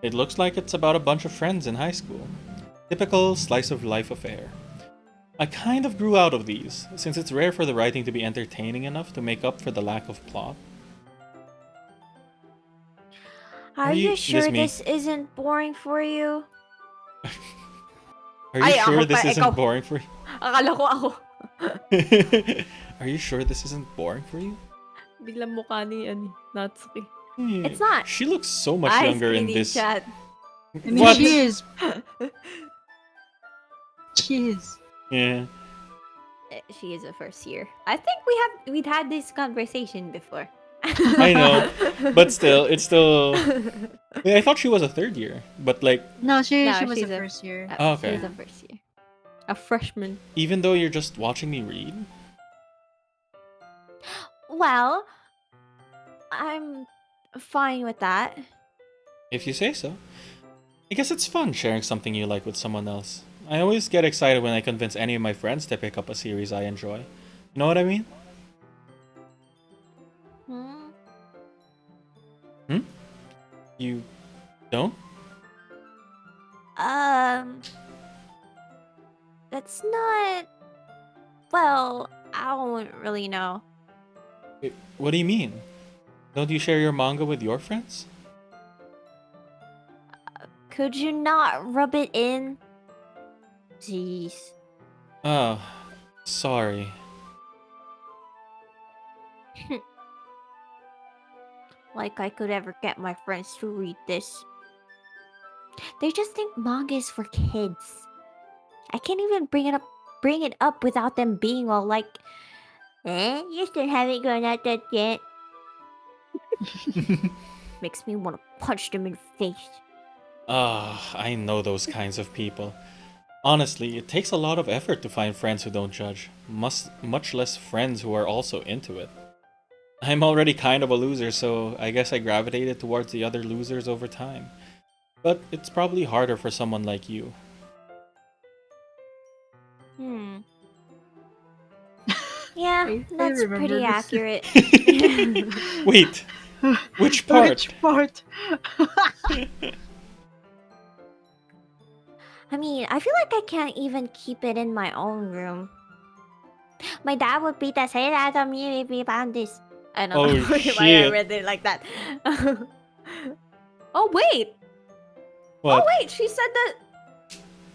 It looks like it's about a bunch of friends in high school. Typical slice of life affair. I kind of grew out of these, since it's rare for the writing to be entertaining enough to make up for the lack of plot. Are you sure This me. this isn't boring for you? Are you Ay, sure ako this pa, isn't ikaw. boring for you? Akala ko ako. Are you sure this isn't boring for you? Biglang mukha ni Natsuki. It's not. She looks so much Ay, younger in skinny this. Chat. I mean, What? she is. She is. Yeah. She is a first year. I think we'd had this conversation before. I know, but still, it's still. I thought she was a third year, but like, No, she No, was the she's a- first year. Oh, okay. She's a first year. A freshman. even though you're just watching me read, Well, I'm fine with that. if you say so. I guess it's fun sharing something you like with someone else. I always get excited when I convince any of my friends to pick up a series I enjoy. You know what I mean? Hmm? You don't? That's not. Well, I don't really know. What do you mean? Don't you share your manga with your friends? Could you not rub it in? Jeez. Oh, sorry. Like I could ever get my friends to read this. They just think manga is for kids. I can't even bring it up without them being all like, you still haven't grown out that yet. Makes me want to punch them in the face. Ah, I know those kinds of people. Honestly, it takes a lot of effort to find friends who don't judge, much less friends who are also into it. I'm already kind of a loser, so I guess I gravitated towards the other losers over time. But it's probably harder for someone like you. Yeah, I that's remember pretty this. accurate. Wait, which part? Which part? I mean, I feel like I can't even keep it in my own room. My dad would beat the shit out of me if we found this. I don't Oh, know why I shit. read it like that. Oh wait! What? Oh wait! She said that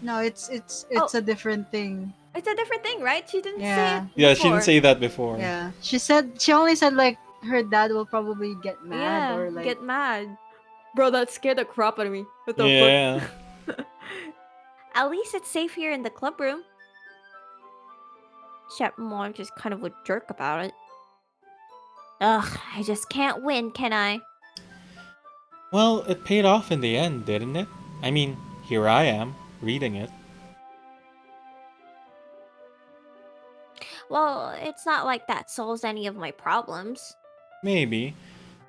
No, it's Oh. a different thing. it's a different thing, right? She didn't say Yeah. it Yeah, she didn't before. say that before. Yeah. She only said like her dad will probably get mad Yeah, or like get mad. Bro, that scared the crap out of me. What the Yeah. fuck? At least it's safe here in the club room. Except Mom just kind of a jerk about it. Ugh, I just can't win, can I? Well, it paid off in the end, didn't it? I mean, here I am, reading it. Well, it's not like that solves any of my problems. Maybe.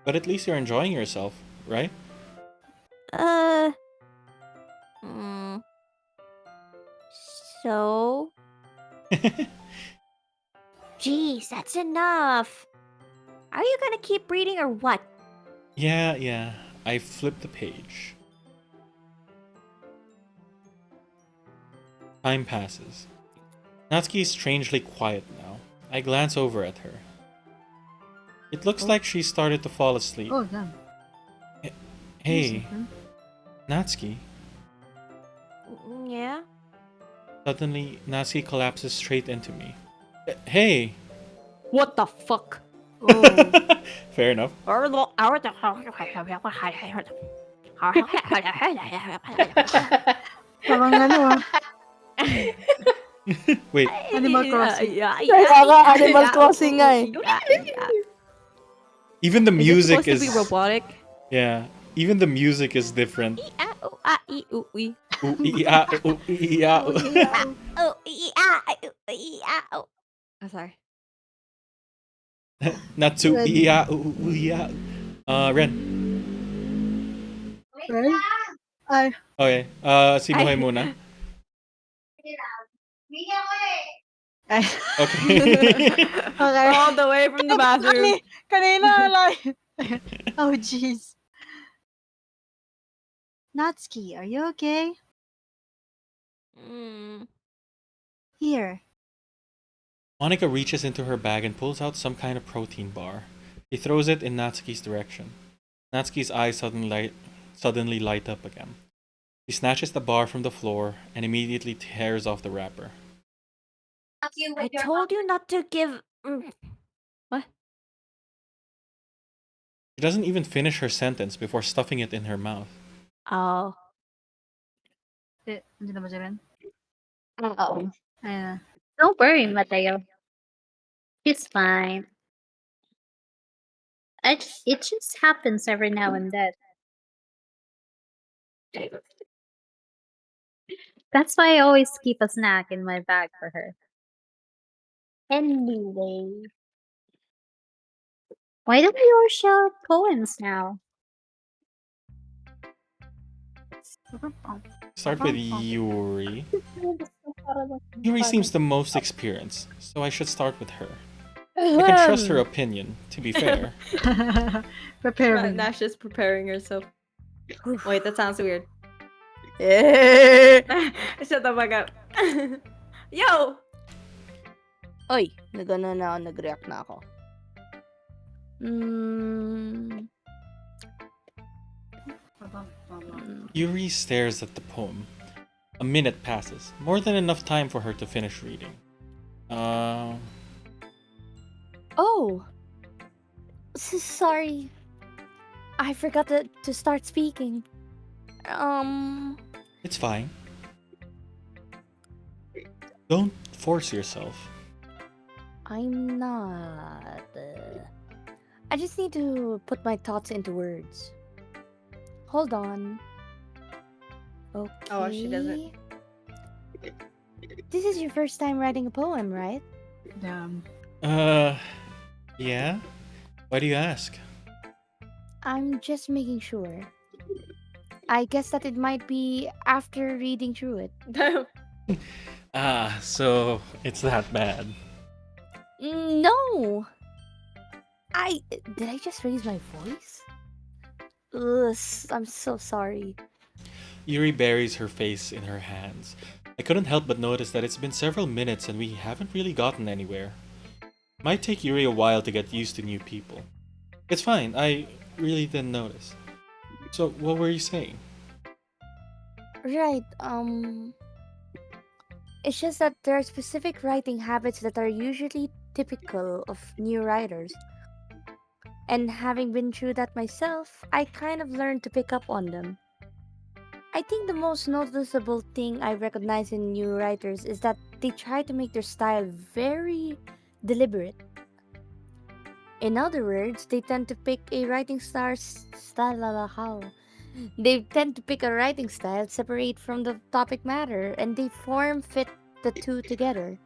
But at least you're enjoying yourself, right? Hmm. So? Jeez, that's enough. Are you gonna keep reading or what? Yeah. I flipped the page. Time passes. Natsuki is strangely quiet now. I glance over at her. It looks like she started to fall asleep. oh damn. Hey, Natsuki. Yeah? Suddenly, Natsuki collapses straight into me. Hey! What the fuck? Oh. Fair enough. Parang ano ah. Wait, Animal Crossing. Animal Crossing nga eh. even the music supposed to be robotic? Yeah, even the music is different. Ooh, ee, ah, ooh, ee, ah, ooh. Oh, sorry. Natsu, Ren. ee, ah, ooh, ee, ah. Ren. Right? Ay. Okay, si Muhay muna. Ay. Okay. Okay. All the way from the bathroom. Kanina like. Oh jeez. Natsuki, are you okay? Here. Monica reaches into her bag and pulls out some kind of protein bar. She throws it in Natsuki's direction. Natsuki's eyes suddenly light up again. She snatches the bar from the floor and immediately tears off the wrapper. I told you not to give. What? She doesn't even finish her sentence before stuffing it in her mouth. Oh. Hindi na ba siya, Ren? Oh. Ayun na. Don't worry, Mateo. He's fine. It just happens every now and then. That's why I always keep a snack in my bag for her. Anyway, why don't we all share poems now? Start with Yuri. Yuri seems the most experienced, so I should start with her. I can trust her opinion, to be fair. Prepare me. Nash is preparing herself. Wait, that sounds weird. Shut the fuck up. Yo! Oy, nag-react na ako. Yuri stares at the poem. A minute passes, more than enough time for her to finish reading. Oh! Sorry. I forgot to start speaking. It's fine. Don't force yourself. I'm not. I just need to put my thoughts into words. Hold on. Okay. Oh, she doesn't. This is your first time writing a poem, right? Damn. Yeah? Why do you ask? I'm just making sure. I guess that it might be after reading through it. Ah, so it's that bad. No! I. Did I just raise my voice? Ugh, I'm so sorry. Yuri buries her face in her hands. I couldn't help but notice that it's been several minutes and we haven't really gotten anywhere. Might take Yuri a while to get used to new people. It's fine, I really didn't notice. So, what were you saying? Right, it's just that there are specific writing habits that are usually typical of new writers. And having been through that myself, I kind of learned to pick up on them. I think the most noticeable thing I recognize in new writers is that they try to make their style very deliberate. In other words, they tend to pick a writing style. How? They tend to pick a writing style separate from the topic matter, and they form fit the two together.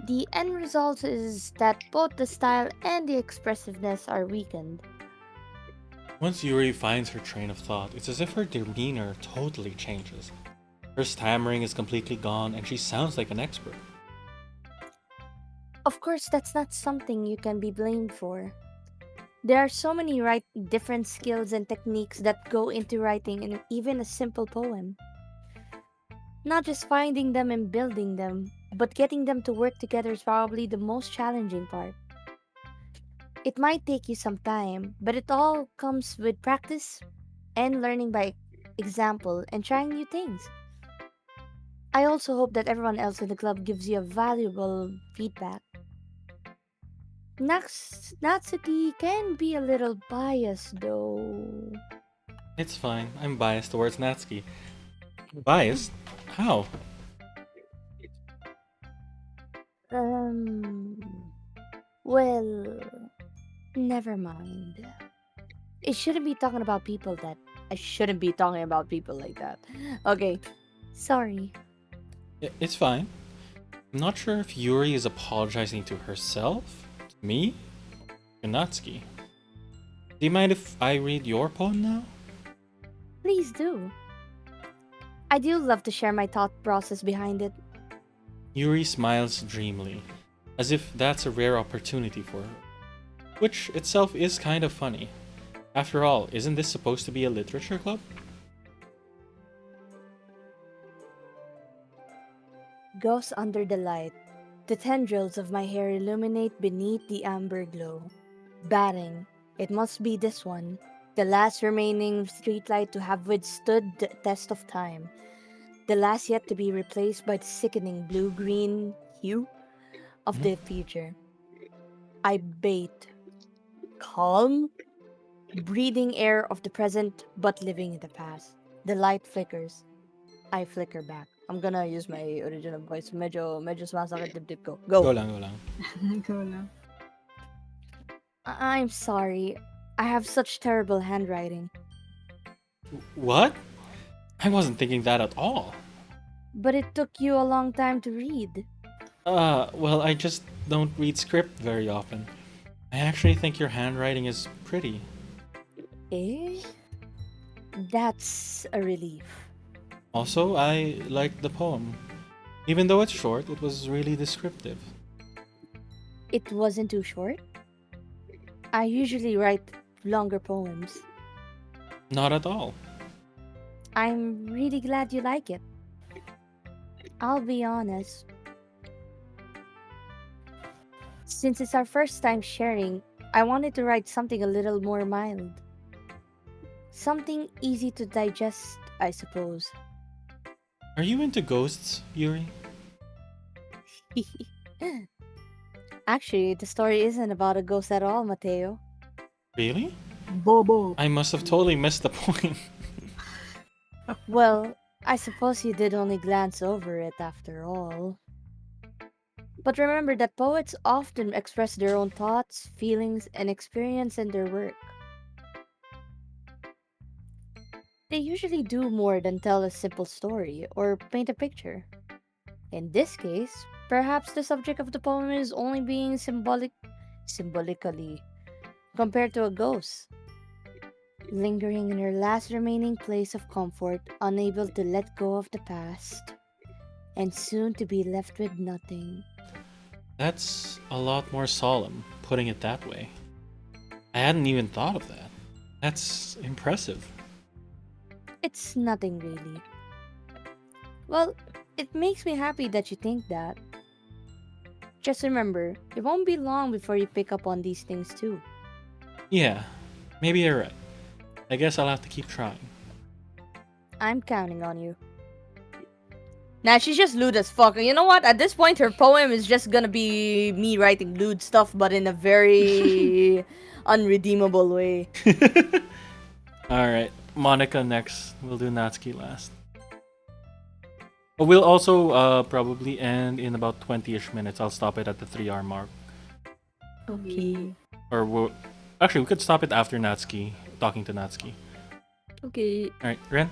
The end result is that both the style and the expressiveness are weakened. Once Yuri finds her train of thought, it's as if her demeanor totally changes. Her stammering is completely gone and she sounds like an expert. Of course, that's not something you can be blamed for. There are so many different skills and techniques that go into writing in even a simple poem. Not just finding them and building them, but getting them to work together is probably the most challenging part. It might take you some time, but it all comes with practice and learning by example and trying new things. I also hope that everyone else in the club gives you a valuable feedback. Natsuki can be a little biased though. It's fine, I'm biased towards Natsuki. Biased? How? Um, well, never mind. It shouldn't be talking about people that. I shouldn't be talking about people like that. Okay, sorry. It's fine. I'm not sure if Yuri is apologizing to herself, to me, to Natsuki. Do you mind if I read your poem now? Please do. I do love to share my thought process behind it. Yuri smiles dreamily, as if that's a rare opportunity for her. Which itself is kind of funny. After all, isn't this supposed to be a literature club? Goes under the light. The tendrils of my hair illuminate beneath the amber glow. Batting. It must be this one. The last remaining streetlight to have withstood the test of time. The last yet to be replaced by the sickening blue-green hue of the future. I bait. Calm, breathing air of the present but living in the past. The light flickers. I flicker back. I'm gonna use my original voice. Medyo sumasakit dibdib ko. Go Go! lang, go lang. Go lang. I'm sorry. I have such terrible handwriting. What? I wasn't thinking that at all. But it took you a long time to read. Well, I just don't read script very often. I actually think your handwriting is pretty. Eh? That's a relief. Also, I liked the poem. Even though it's short, it was really descriptive. It wasn't too short. I usually write longer poems. Not at all. I'm really glad you like it. I'll be honest. Since it's our first time sharing, I wanted to write something a little more mild. Something easy to digest, I suppose. Are you into ghosts, Yuri? Actually, the story isn't about a ghost at all, Mateo. Really? Bobo. I must have totally missed the point. Well, I suppose you did only glance over it after all. But remember that poets often express their own thoughts, feelings, and experience in their work. They usually do more than tell a simple story or paint a picture. In this case, perhaps the subject of the poem is only being symbolically compared to a ghost, lingering in her last remaining place of comfort, unable to let go of the past, and soon to be left with nothing. That's a lot more solemn, putting it that way. I hadn't even thought of that. That's impressive. It's nothing really. Well, it makes me happy that you think that. Just remember, it won't be long before you pick up on these things too. Yeah, maybe you're right. I guess I'll have to keep trying. I'm counting on you. Nah, she's just lewd as fuck. You know what? At this point, her poem is just gonna be me writing lewd stuff, but in a very unredeemable way. Alright, Monica next. We'll do Natsuki last. But we'll also probably end in about 20-ish minutes. I'll stop it at the 3 hour mark. Okay. Or we'll... Actually, we could stop it after Natsuki, talking to Natsuki. Okay. Alright, Ren?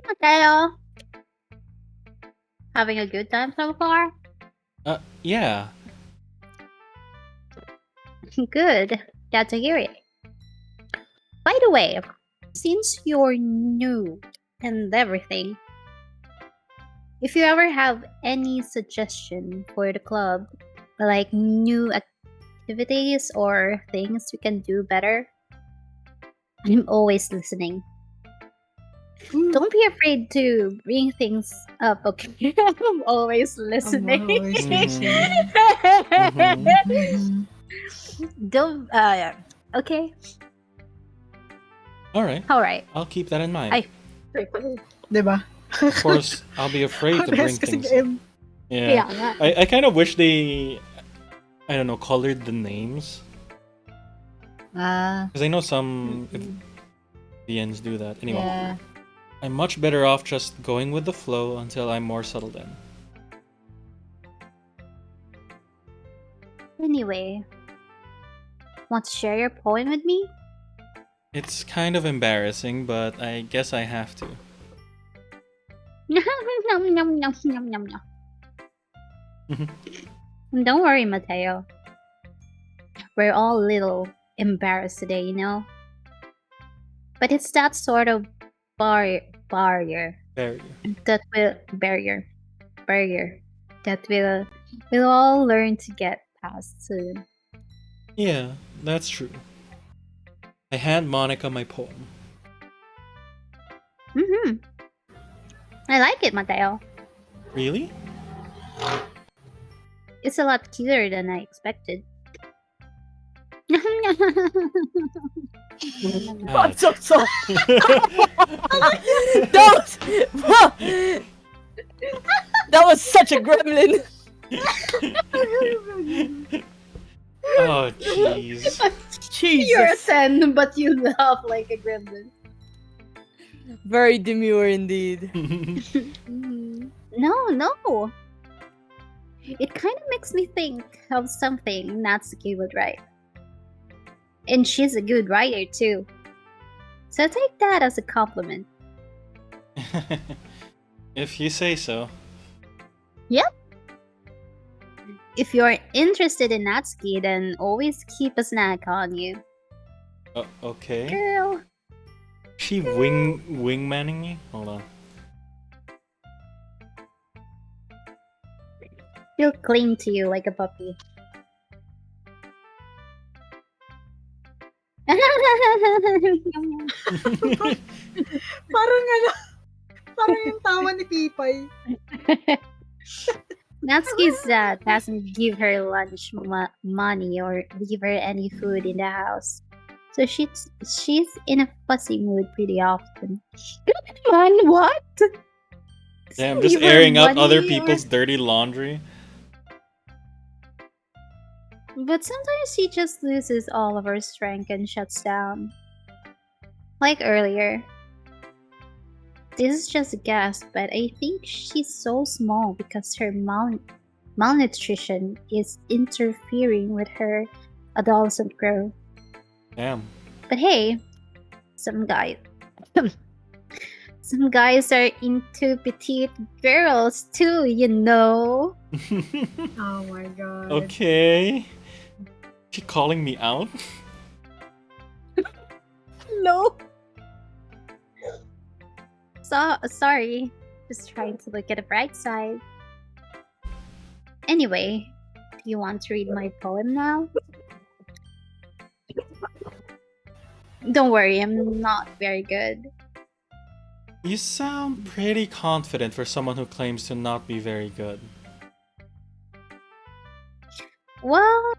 Mateo. Having a good time so far? Yeah. Good. Glad to hear it. By the way, since you're new and everything, if you ever have any suggestion for the club, like new activities or things we can do better, I'm always listening. Don't be afraid to bring things up, okay? I'm always listening. always listening. Mhm. Don't, okay? Alright, Alright. I'll keep that in mind. Ay. Diba? Of course, I'll be afraid to bring Parehas kasing things. M. Yeah. Kaya nga. I kind of wish they, I don't know, colored the names. Ah, Because I know some VNs do that. Anyway, yeah. I'm much better off just going with the flow until I'm more settled in. Anyway, want to share your poem with me? It's kind of embarrassing, but I guess I have to. Nom, nom, nom, nom, nom, nom. Don't worry, Mateo. We're all a little embarrassed today, you know? But it's that sort of barrier Barrier. that will that we'll all learn to get past soon. Yeah, that's true. I hand Monica my poem. I like it, Mateo. Really? It's a lot cuter than I expected. Ah, So. That was such a gremlin. oh, jeez. You're a Jesus. 10, but you laugh like a gremlin. Very demure indeed. No. It kind of makes me think of something Natsuki would write. And she's a good writer too. So take that as a compliment. If you say so. If you're interested in Natsuki, then always keep a snack on you. Okay. Girl. She wingmanning me? Hold on. She'll cling to you like a puppy. Parang ano, parang yung tawa ni Pipay. Natsuki's dad doesn't give her lunch money or leave her any food in the house. So she's in a fussy mood pretty often. Come on, what? Damn, just Leave her airing out money other or- people's dirty laundry. But sometimes she just loses all of her strength and shuts down. Like earlier. This is just a guess, but I think she's so small because her malnutrition is interfering with her adolescent growth. Damn. But hey, some guys are into petite girls too, you know. Oh my god. Okay. She calling me out? No. Sorry. Just trying to look at the bright side. Anyway, do you want to read my poem now? Don't worry, I'm not very good. You sound pretty confident for someone who claims to not be very good. Well,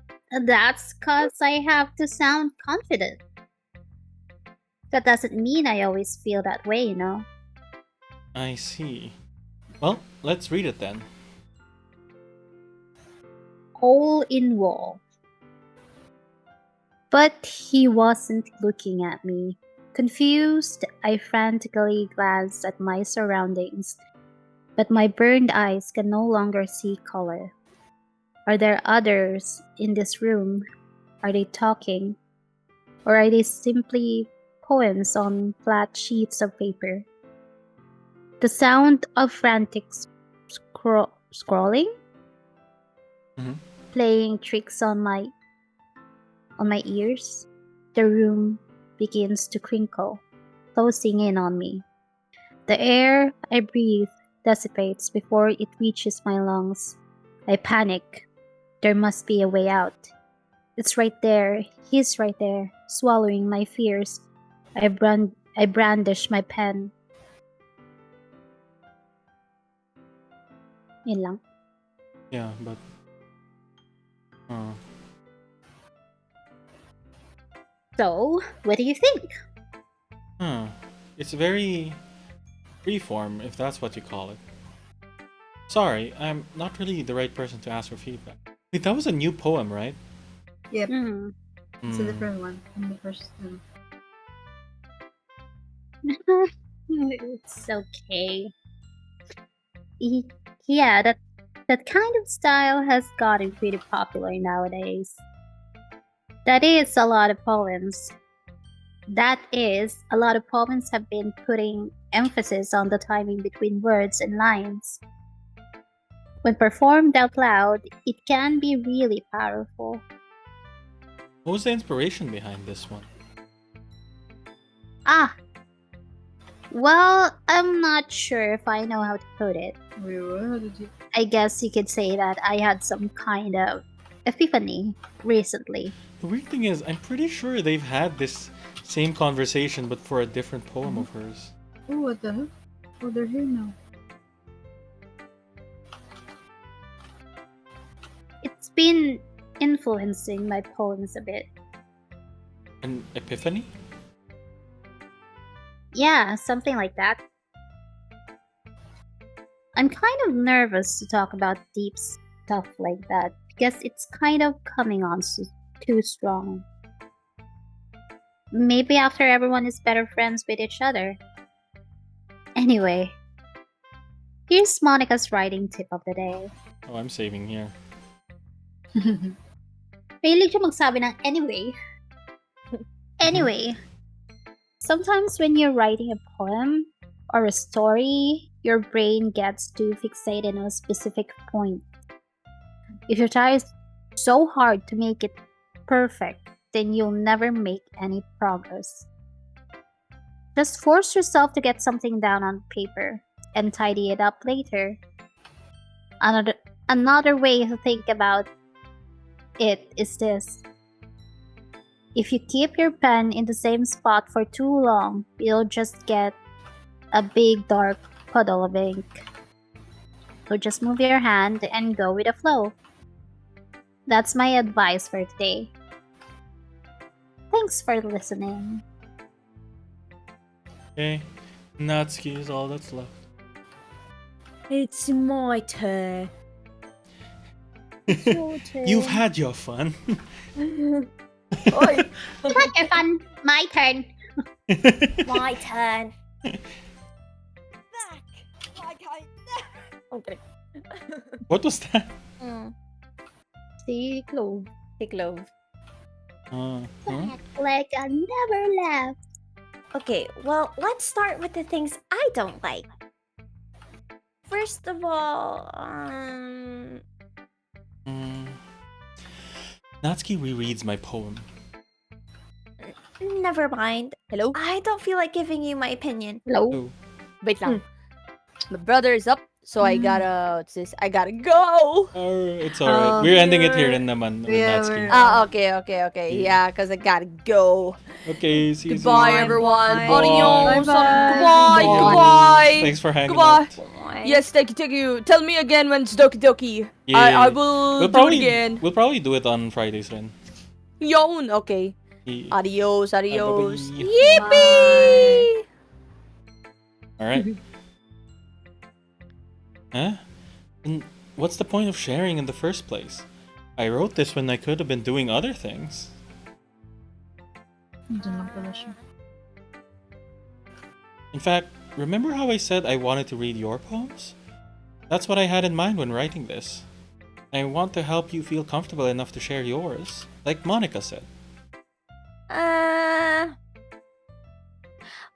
that's cause I have to sound confident. That doesn't mean I always feel that way, you know? I see. Well, let's read it then. Hole in wall. But he wasn't looking at me. Confused, I frantically glanced at my surroundings, but my burned eyes can no longer see color. Are there others in this room? Are they talking? Or are they simply poems on flat sheets of paper? The sound of frantic scrolling? Mhm. Playing tricks on my ears. The room begins to crinkle, closing in on me. The air I breathe dissipates before it reaches my lungs. I panic. There must be a way out. It's right there. He's right there, swallowing my fears. I brandish my pen. Yun lang. Yeah, but... So, what do you think? It's very freeform, if that's what you call it. Sorry, I'm not really the right person to ask for feedback. Wait, that was a new poem, right? Yep, Hmm. it's a different one from the first one. It's okay. Yeah, that kind of style has gotten pretty popular nowadays. That is, a lot of poems have been putting emphasis on the timing between words and lines. When performed out loud, it can be really powerful. What was the inspiration behind this one? Ah, well, I'm not sure if I know how to put it. Wait, what? How did you? I guess you could say that I had some kind of epiphany recently. The weird thing is, I'm pretty sure they've had this same conversation, but for a different poem of hers. Oh, what the hell? Oh, they're here now. It's been influencing my poems a bit. An epiphany? Yeah, something like that. I'm kind of nervous to talk about deep stuff like that because it's kind of coming on too strong. Maybe after everyone is better friends with each other. Anyway, here's Monica's writing tip of the day. Oh, I'm saving here. Mahilig siya magsabi ng anyway. Anyway, sometimes when you're writing a poem or a story, your brain gets too fixated on a specific point. If you try so hard to make it perfect, then you'll never make any progress. Just force yourself to get something down on paper and tidy it up later. Another way to think about it is this. If you keep your pen in the same spot for too long, you'll just get a big dark puddle of ink. So just move your hand and go with the flow. That's my advice for today. Thanks for listening. Okay, Natsuki is all that's left. It's my turn. You've had your fun. Oi, Okay, fun. My turn. my turn. Back. My kind. Okay. What was that? See, Clove. Take love. Huh? Like I never left. Okay, well, let's start with the things I don't like. First of all, Natsuki rereads my poem. Never mind. Hello? I don't feel like giving you my opinion. Hello? Oh, Wait lang. My brother is up, so I gotta, what's this? I gotta go! it's alright. We're ending it here You're- in naman with Yeah, Natsuki. Okay. Yeah. Yeah, because I gotta go. Okay, see you Goodbye, soon. everyone. Goodbye. Adios. Bye-bye. Goodbye. Thanks for hanging Goodbye. out. Yes, thank you. Tell me again when it's Doki Doki. Yeah. I will do it again. We'll probably do it on Fridays then. Yon. Okay. Yeah. Adios. Bye-bye. Yippee! Alright. Huh? And what's the point of sharing in the first place? I wrote this when I could have been doing other things. Diyan lang pala siya. In fact, remember how I said I wanted to read your poems? That's what I had in mind when writing this. I want to help you feel comfortable enough to share yours, like Monica said.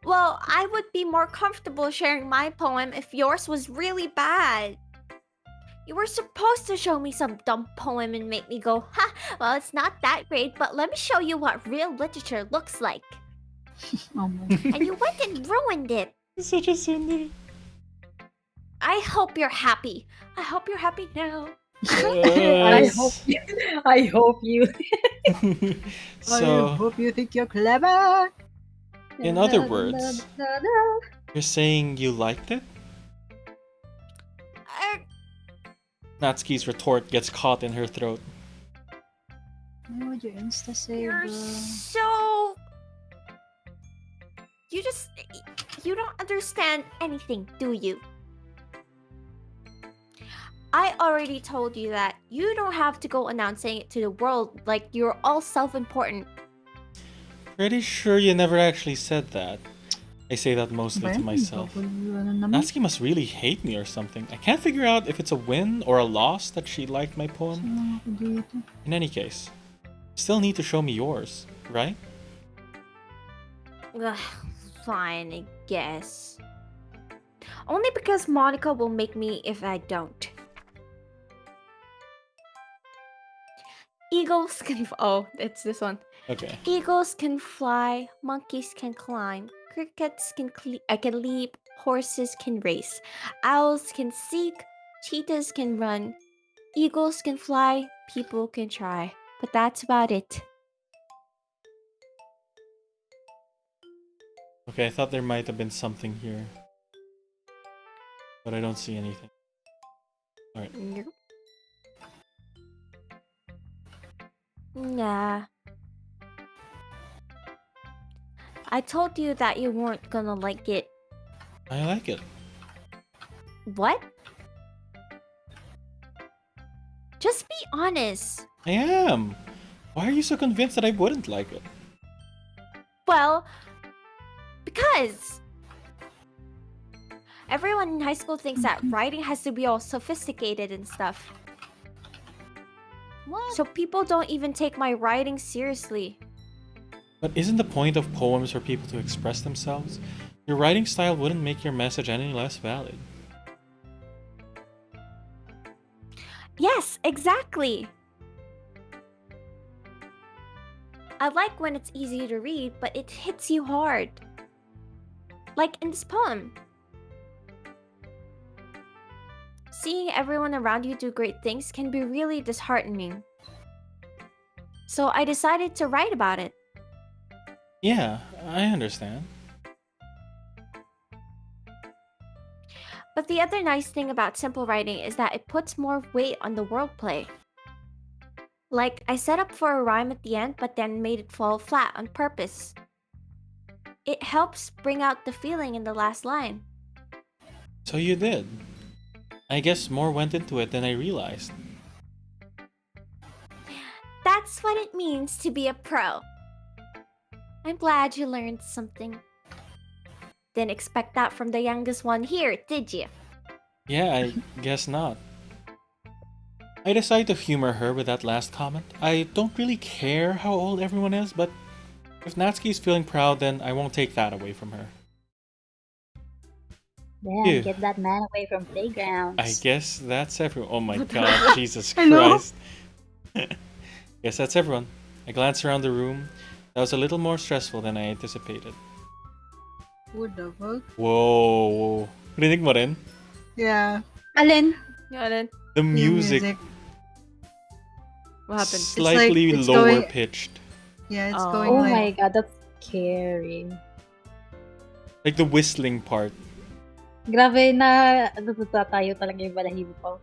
Well, I would be more comfortable sharing my poem if yours was really bad. You were supposed to show me some dumb poem and make me go, ha, well, it's not that great, but let me show you what real literature looks like. Oh my. And you went and ruined it. Such a tsundere. I hope you're happy. I hope you're happy now. I hope you. I So, hope you think you're clever. in other words, you're saying you liked it? Uh, Natsuki's retort gets caught in her throat. What would your Insta say, you're bro? so... You don't understand anything, do you? I already told you that you don't have to go announcing it to the world like you're all self-important. Pretty sure you never actually said that. I say that mostly to myself. Natsuki must really hate me or something. I can't figure out if it's a win or a loss that she liked my poem. In any case, still need to show me yours, right? Ugh, fine, I guess. Only because Monica will make me if I don't. Eagles can... Oh, it's this one. Okay. Eagles can fly, monkeys can climb, crickets can can leap, horses can race, owls can seek, cheetahs can run, eagles can fly, people can try. But that's about it. Okay, I thought there might have been something here. But I don't see anything. Alright. Nope. Nah. I told you that you weren't gonna like it. I like it. What? Just be honest. I am! Why are you so convinced that I wouldn't like it? Well, because everyone in high school thinks that writing has to be all sophisticated and stuff. What? So people don't even take my writing seriously. But isn't the point of poems for people to express themselves? Your writing style wouldn't make your message any less valid. Yes, exactly. I like when it's easy to read, but it hits you hard. Like in this poem. Seeing everyone around you do great things can be really disheartening. So I decided to write about it. Yeah, I understand. But the other nice thing about simple writing is that it puts more weight on the wordplay. Like, I set up for a rhyme at the end, but then made it fall flat on purpose. It helps bring out the feeling in the last line. So you did. I guess more went into it than I realized. That's what it means to be a pro. I'm glad you learned something. Didn't expect that from the youngest one here, did you? Yeah, I guess not. I decided to humor her with that last comment. I don't really care how old everyone is, but if Natsuki's feeling proud, then I won't take that away from her. Damn, Ew. get that man away from playgrounds. I guess that's everyone. Oh my god, Jesus Christ. Yeah, Guess that's everyone. I glanced around the room. That was a little more stressful than I anticipated. What the fuck? Whoa. Rinig mo rin? Yeah. Alin? Yeah, then The Yung music. what happened? Slightly it's lower going- pitched. Yeah, it's Oh. going Oh like my god, that's scary. Like the whistling part. Grabe na natutuwa tayo talaga yung balahibo ko.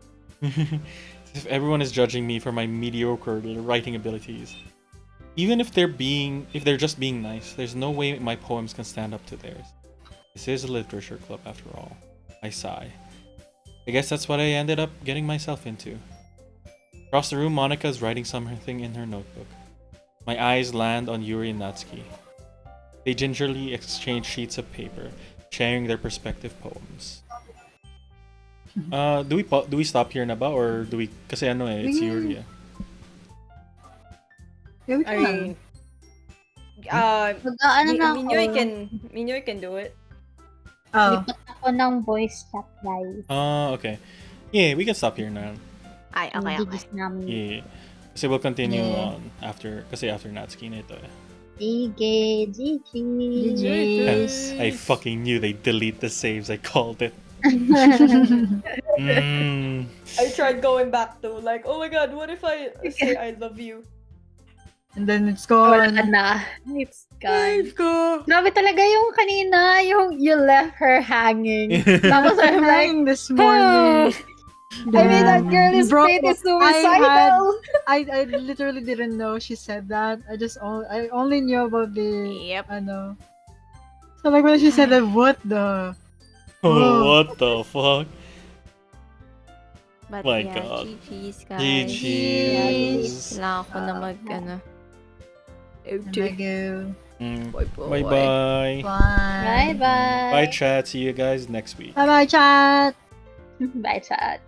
As if everyone is judging me for my mediocre writing abilities. Even if they're just being nice, there's no way my poems can stand up to theirs. This is a literature club after all. I sigh. I guess that's what I ended up getting myself into. Across the room, Monica is writing something in her notebook. My eyes land on Yuri and Natsuki. They gingerly exchange sheets of paper, sharing their perspective poems. Do we stop here na ba or do we kasi ano eh, it's Yuri. Eh. Yeah, we I can. mean, Mag-aano na ako. Minyoy can do it. Oh. Lipat ako ng voice chat, guys. Okay. Yeah, we can stop here now. Ay, Yung okay. gigis namin. Yeah. Kasi we'll continue Yeah. on after Natsuki na ito eh. Sige, GG. GG's. I fucking knew they delete the saves. I called it. Mm. I tried going back to like, oh my god, what if I say I love you? And then it's Wala gone. na. It's gone. Grabe talaga yung kanina, yung you left her hanging. Tapos I'm like, Crying this morning. I mean, that girl is Bro, pretty suicidal. I literally didn't know she said that. I only knew about the Yep. ano. So like when she said that, what the? Oh, what the fuck? But My yeah, God. GG's guys. GG's. Kailangan ko na mag, ano. And I go. Boy, boy. Bye-bye. Bye. Bye-bye. Bye, chat. See you guys next week. Bye bye, chat. Bye, chat.